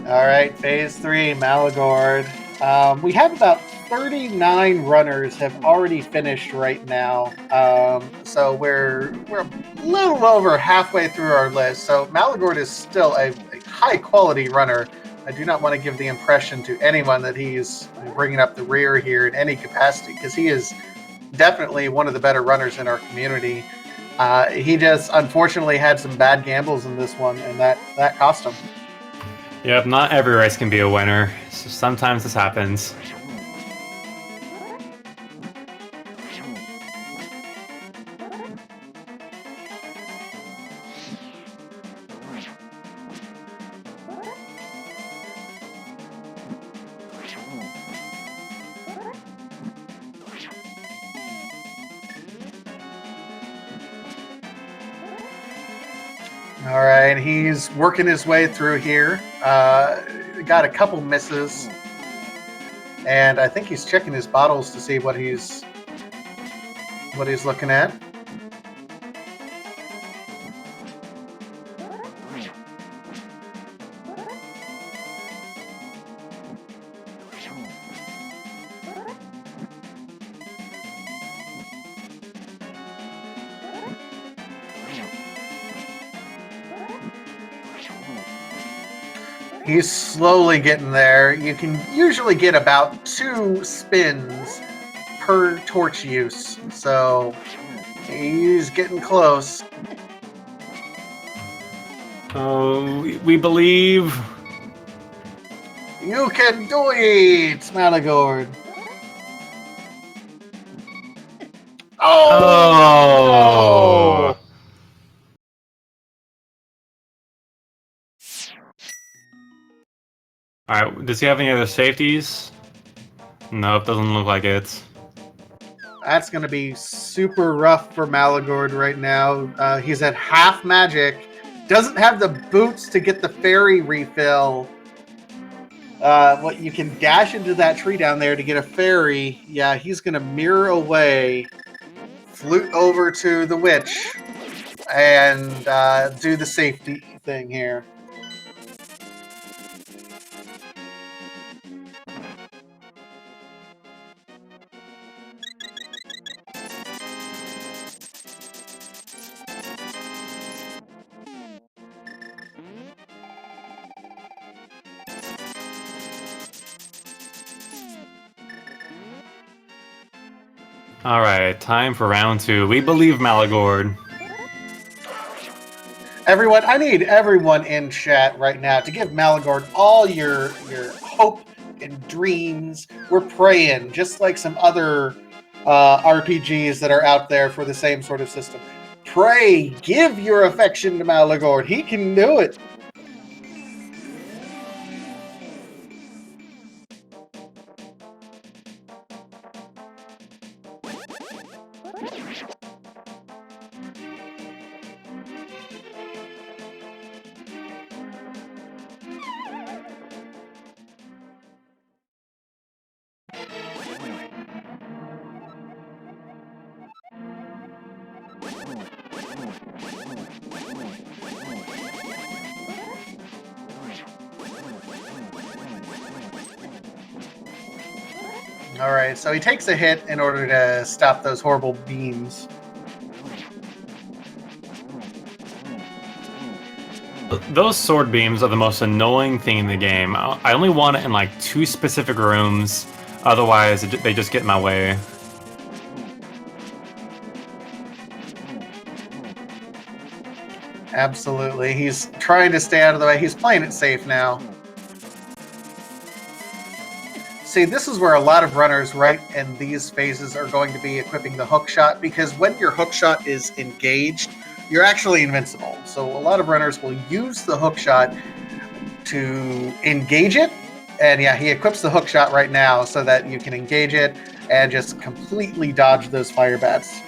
All right, phase 3, Malagord. We have about 39 runners have already finished right now. So we're a little over halfway through our list. So Malagord is still a high quality runner. I do not want to give the impression to anyone that he's bringing up the rear here in any capacity, because he is definitely one of the better runners in our community. He just unfortunately had some bad gambles in this one, and that cost him. Yep, not every race can be a winner. So sometimes this happens. All right, he's working his way through here. Got a couple misses, and I think he's checking his bottles to see what he's looking at. He's slowly getting there. You can usually get about 2 spins per torch use, so he's getting close. Oh, we believe. You can do it, Malagord. Oh! No! Alright, does he have any other safeties? Nope, doesn't look like it. That's going to be super rough for Malagord right now. He's at half magic. Doesn't have the boots to get the fairy refill. What you can dash into that tree down there to get a fairy. Yeah, he's going to mirror away, flute over to the witch, and do the safety thing here. Alright, time for round 2. We believe Malagord. Everyone, I need everyone in chat right now to give Malagord all your hope and dreams. We're praying, just like some other RPGs that are out there for the same sort of system. Pray, give your affection to Malagord. He can do it. Alright, so he takes a hit in order to stop those horrible beams. Those sword beams are the most annoying thing in the game. I only want it in like 2 specific rooms, otherwise they just get in my way. Absolutely. He's trying to stay out of the way. He's playing it safe now. See, this is where a lot of runners right in these phases are going to be equipping the hook shot, because when your hook shot is engaged, you're actually invincible. So a lot of runners will use the hook shot to engage it. And yeah, he equips the hook shot right now so that you can engage it and just completely dodge those fire bats.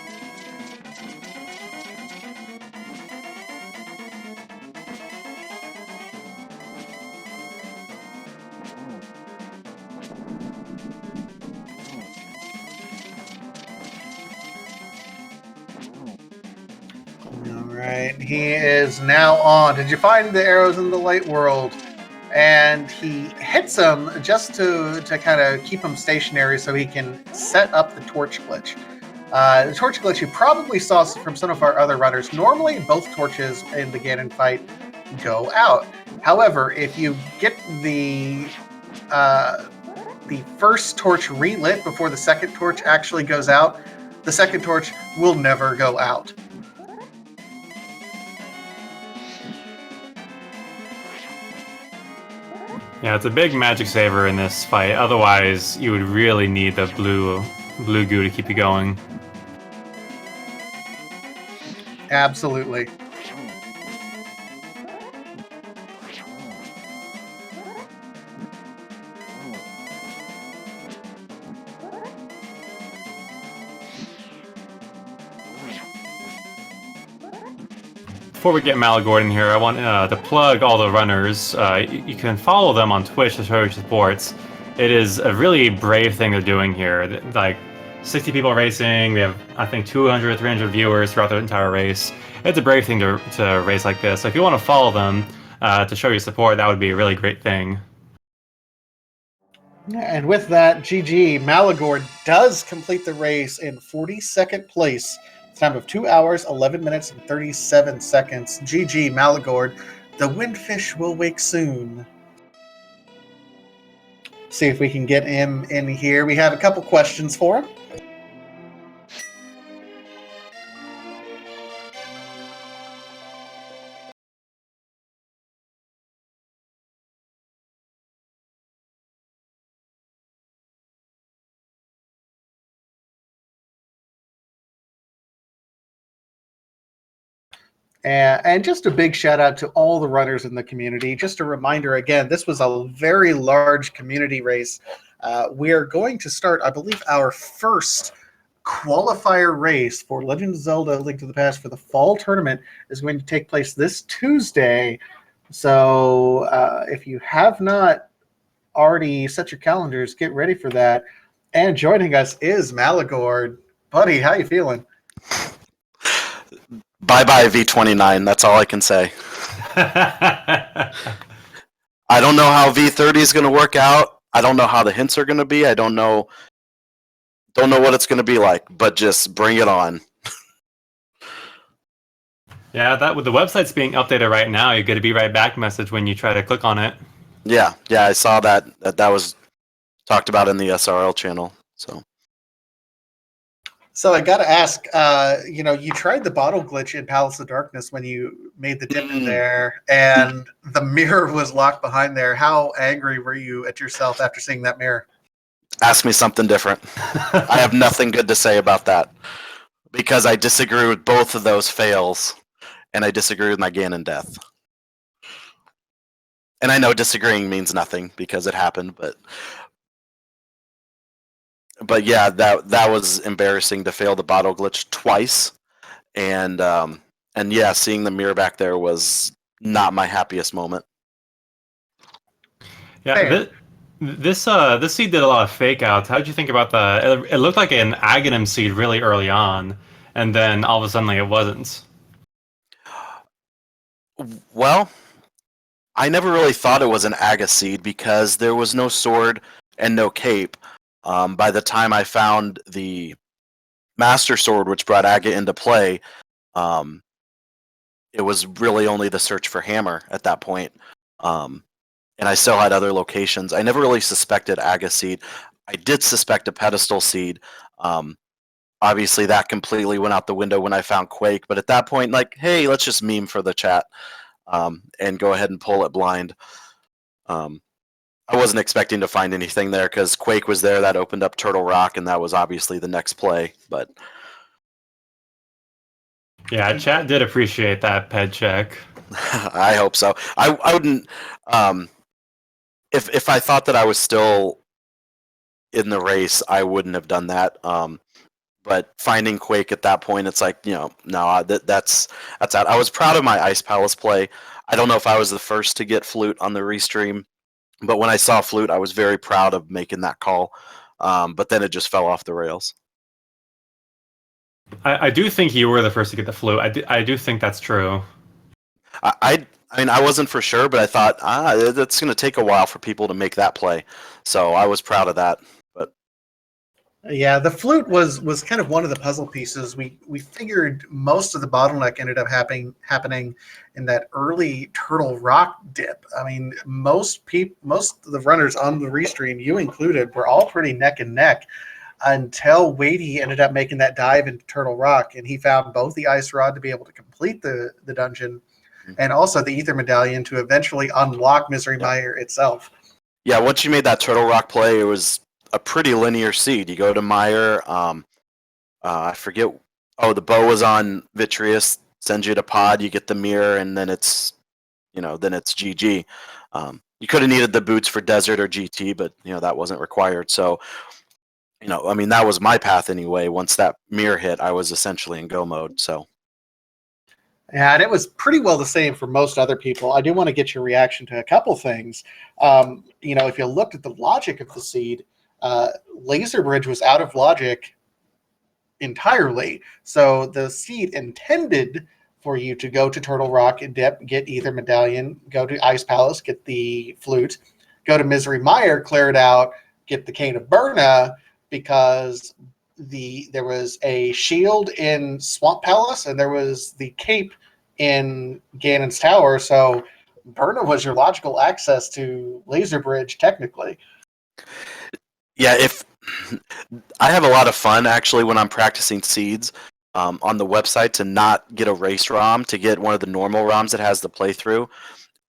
Alright, he is now on. Did you find the arrows in the light world? And he hits them just to kind of keep him stationary so he can set up the torch glitch. The torch glitch you probably saw from some of our other runners. Normally, both torches in the Ganon fight go out. However, if you get the first torch relit before the second torch actually goes out, the second torch will never go out. Yeah, it's a big magic saver in this fight. Otherwise, you would really need the blue goo to keep you going. Absolutely. Before we get Malagord in here, I want to plug all the runners. You can follow them on Twitch to show your supports. It is a really brave thing they're doing here. Like 60 people racing. We have, I think, 200, 300 viewers throughout the entire race. It's a brave thing to race like this. So if you want to follow them to show your support, that would be a really great thing. And with that, GG, Malagord does complete the race in 42nd place. Time of 2 hours, 11 minutes, and 37 seconds. GG, Malagord. The windfish will wake soon. See if we can get him in here. We have a couple questions for him. And just a big shout out to all the runners in the community. Just a reminder again, this was a very large community race. We are going to start, I believe, our first qualifier race for Legend of Zelda: Link to the Past for the fall tournament is going to take place this Tuesday. So if you have not already set your calendars, get ready for that. And joining us is Malagord. Buddy, how you feeling? Bye-bye V29, that's all I can say. I don't know how V30 is going to work out. I don't know how the hints are going to be. I don't know what it's going to be like, but just bring it on. Yeah, that with the website's being updated right now, you get a be right back message when you try to click on it. Yeah, I saw that was talked about in the SRL channel. So I got to ask, you tried the bottle glitch in Palace of Darkness when you made the dip in there, and the mirror was locked behind there. How angry were you at yourself after seeing that mirror? Ask me something different. I have nothing good to say about that, because I disagree with both of those fails, and I disagree with my Ganon death. And I know disagreeing means nothing because it happened, but yeah, that was embarrassing to fail the bottle glitch twice, and yeah, seeing the mirror back there was not my happiest moment. Yeah, this seed did a lot of fake outs. How did you think about it looked like an Aghanim seed really early on, and then all of a sudden it wasn't. Well, I never really thought it was an Aga seed because there was no sword and no cape. By the time I found the Master Sword, which brought Aga into play, it was really only the search for Hammer at that point. And I still had other locations. I never really suspected Aga seed. I did suspect a pedestal seed. Obviously, that completely went out the window when I found Quake. But at that point, like, hey, let's just meme for the chat and go ahead and pull it blind. I wasn't expecting to find anything there because Quake was there. That opened up Turtle Rock, and that was obviously the next play. But Yeah, chat did appreciate that ped check. I hope so. I wouldn't. If I thought that I was still in the race, I wouldn't have done that. But finding Quake at that point, it's like, no, that's out. I was proud of my Ice Palace play. I don't know if I was the first to get Flute on the restream, but when I saw Flute, I was very proud of making that call. But then it just fell off the rails. I do think you were the first to get the flu. I do think that's true. I mean, I wasn't for sure, but I thought, that's going to take a while for people to make that play. So I was proud of that. But Yeah, the flute was kind of one of the puzzle pieces. We figured most of the bottleneck ended up happening in that early Turtle Rock dip. I mean, most of the runners on the restream, you included, were all pretty neck and neck until Wadey ended up making that dive into Turtle Rock, and he found both the ice rod to be able to complete the dungeon, and also the ether medallion to eventually unlock Misery Mire itself. Yeah, once you made that Turtle Rock play, it was a pretty linear seed. You go to Mire. I forget. Oh, the bow was on Vitreous. Sends you to Pod. You get the mirror, and then it's GG. You could have needed the boots for Desert or GT, but that wasn't required. So, I mean, that was my path anyway. Once that mirror hit, I was essentially in go mode. So. Yeah, and it was pretty well the same for most other people. I do want to get your reaction to a couple things. If you looked at the logic of the seed, Laser Bridge was out of logic entirely. So the seed intended for you to go to Turtle Rock and dip, get Ether Medallion, go to Ice Palace, get the flute, go to Misery Mire, clear it out, get the Cane of Burna, because there was a shield in Swamp Palace and there was the cape in Ganon's Tower. So Burna was your logical access to Laser Bridge, technically. Yeah, if I have a lot of fun actually when I'm practicing seeds on the website to not get a race ROM, to get one of the normal ROMs that has the playthrough,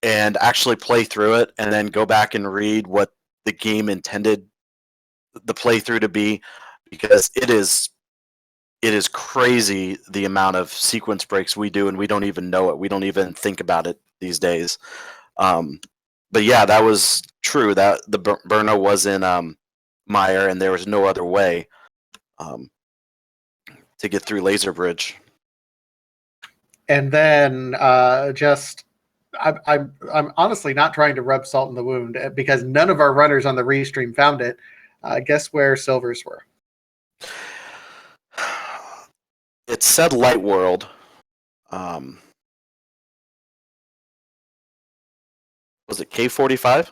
and actually play through it, and then go back and read what the game intended the playthrough to be, because it is crazy the amount of sequence breaks we do, and we don't even know it. We don't even think about it these days. But yeah, that was true. That the Burna was in Mire, and there was no other way to get through Laser Bridge. And then I'm honestly not trying to rub salt in the wound, because none of our runners on the restream found it. Guess where silvers were? It said Light World. Was it K45?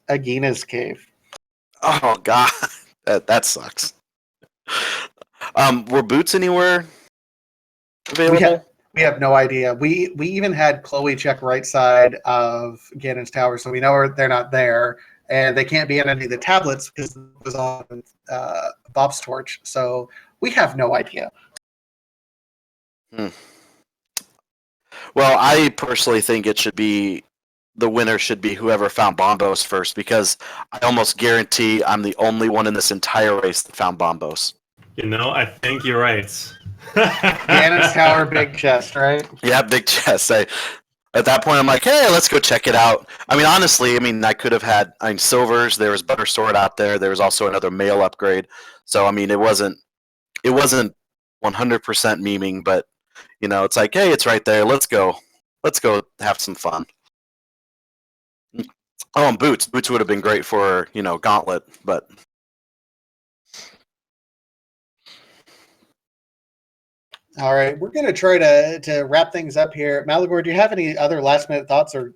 Agina's cave. Oh god, that sucks. Were boots anywhere available? We have no idea. We even had Chloe check right side of Ganon's Tower, so we know they're not there, and they can't be on any of the tablets because it was on Bob's torch. So we have no idea. Well, I personally think the winner should be whoever found Bombos first, because I almost guarantee I'm the only one in this entire race that found Bombos. I think you're right. Ganon's Tower, big chest, right? Yeah, big chest. At that point, I'm like, hey, let's go check it out. I mean, honestly, I could have had silvers. There was Butter Sword out there. There was also another male upgrade. So, I mean, it wasn't 100% memeing, but it's like, hey, it's right there. Let's go have some fun. Oh, and boots. Boots would have been great for, gauntlet, but. All right, we're going to try to wrap things up here. Malagor, do you have any other last minute thoughts or?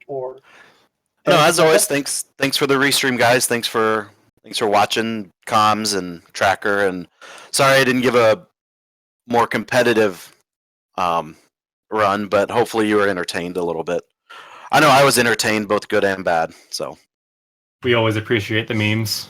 No, as always, thanks for the restream, guys. Thanks for watching comms and tracker. And sorry I didn't give a more competitive run, but hopefully you were entertained a little bit. I know I was entertained, both good and bad. So we always appreciate the memes.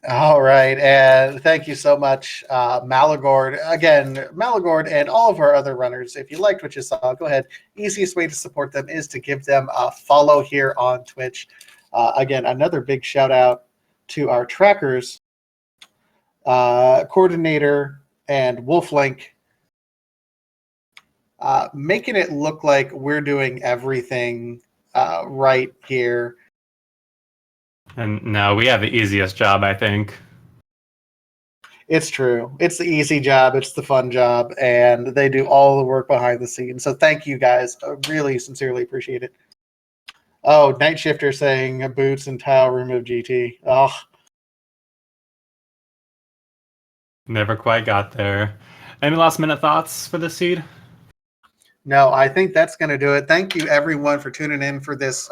All right, and thank you so much, Malagord. Again, Malagord and all of our other runners, if you liked what you saw, go ahead. Easiest way to support them is to give them a follow here on Twitch. Again, another big shout out to our trackers, Coordinator and Wolflink, making it look like we're doing everything right here. And no, we have the easiest job, I think. It's true. It's the easy job. It's the fun job. And they do all the work behind the scenes. So thank you guys. I really sincerely appreciate it. Oh, Night Shifter saying boots and tile remove GT. Oh, Never quite got there. Any last minute thoughts for this seed? no, I think that's going to do it. Thank you, everyone, for tuning in for this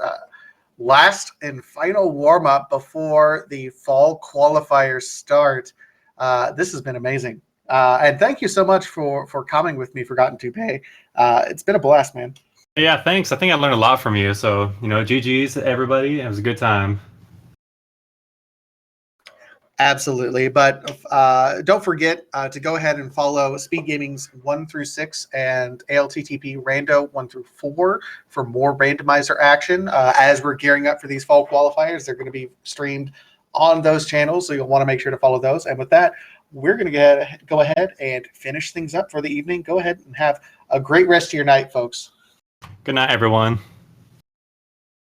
last and final warm up before the fall qualifiers start. This has been amazing. And thank you so much for coming with me, Forgotten to Pay. It's been a blast, man. Yeah, thanks. I think I learned a lot from you. So, GG's to everybody. It was a good time. Absolutely. But don't forget to go ahead and follow Speed Gaming's 1 through 6 and ALTTP Rando 1 through 4 for more randomizer action. As we're gearing up for these fall qualifiers, they're going to be streamed on those channels. So you'll want to make sure to follow those. And with that, we're going to go ahead and finish things up for the evening. Go ahead and have a great rest of your night, folks. Good night, everyone.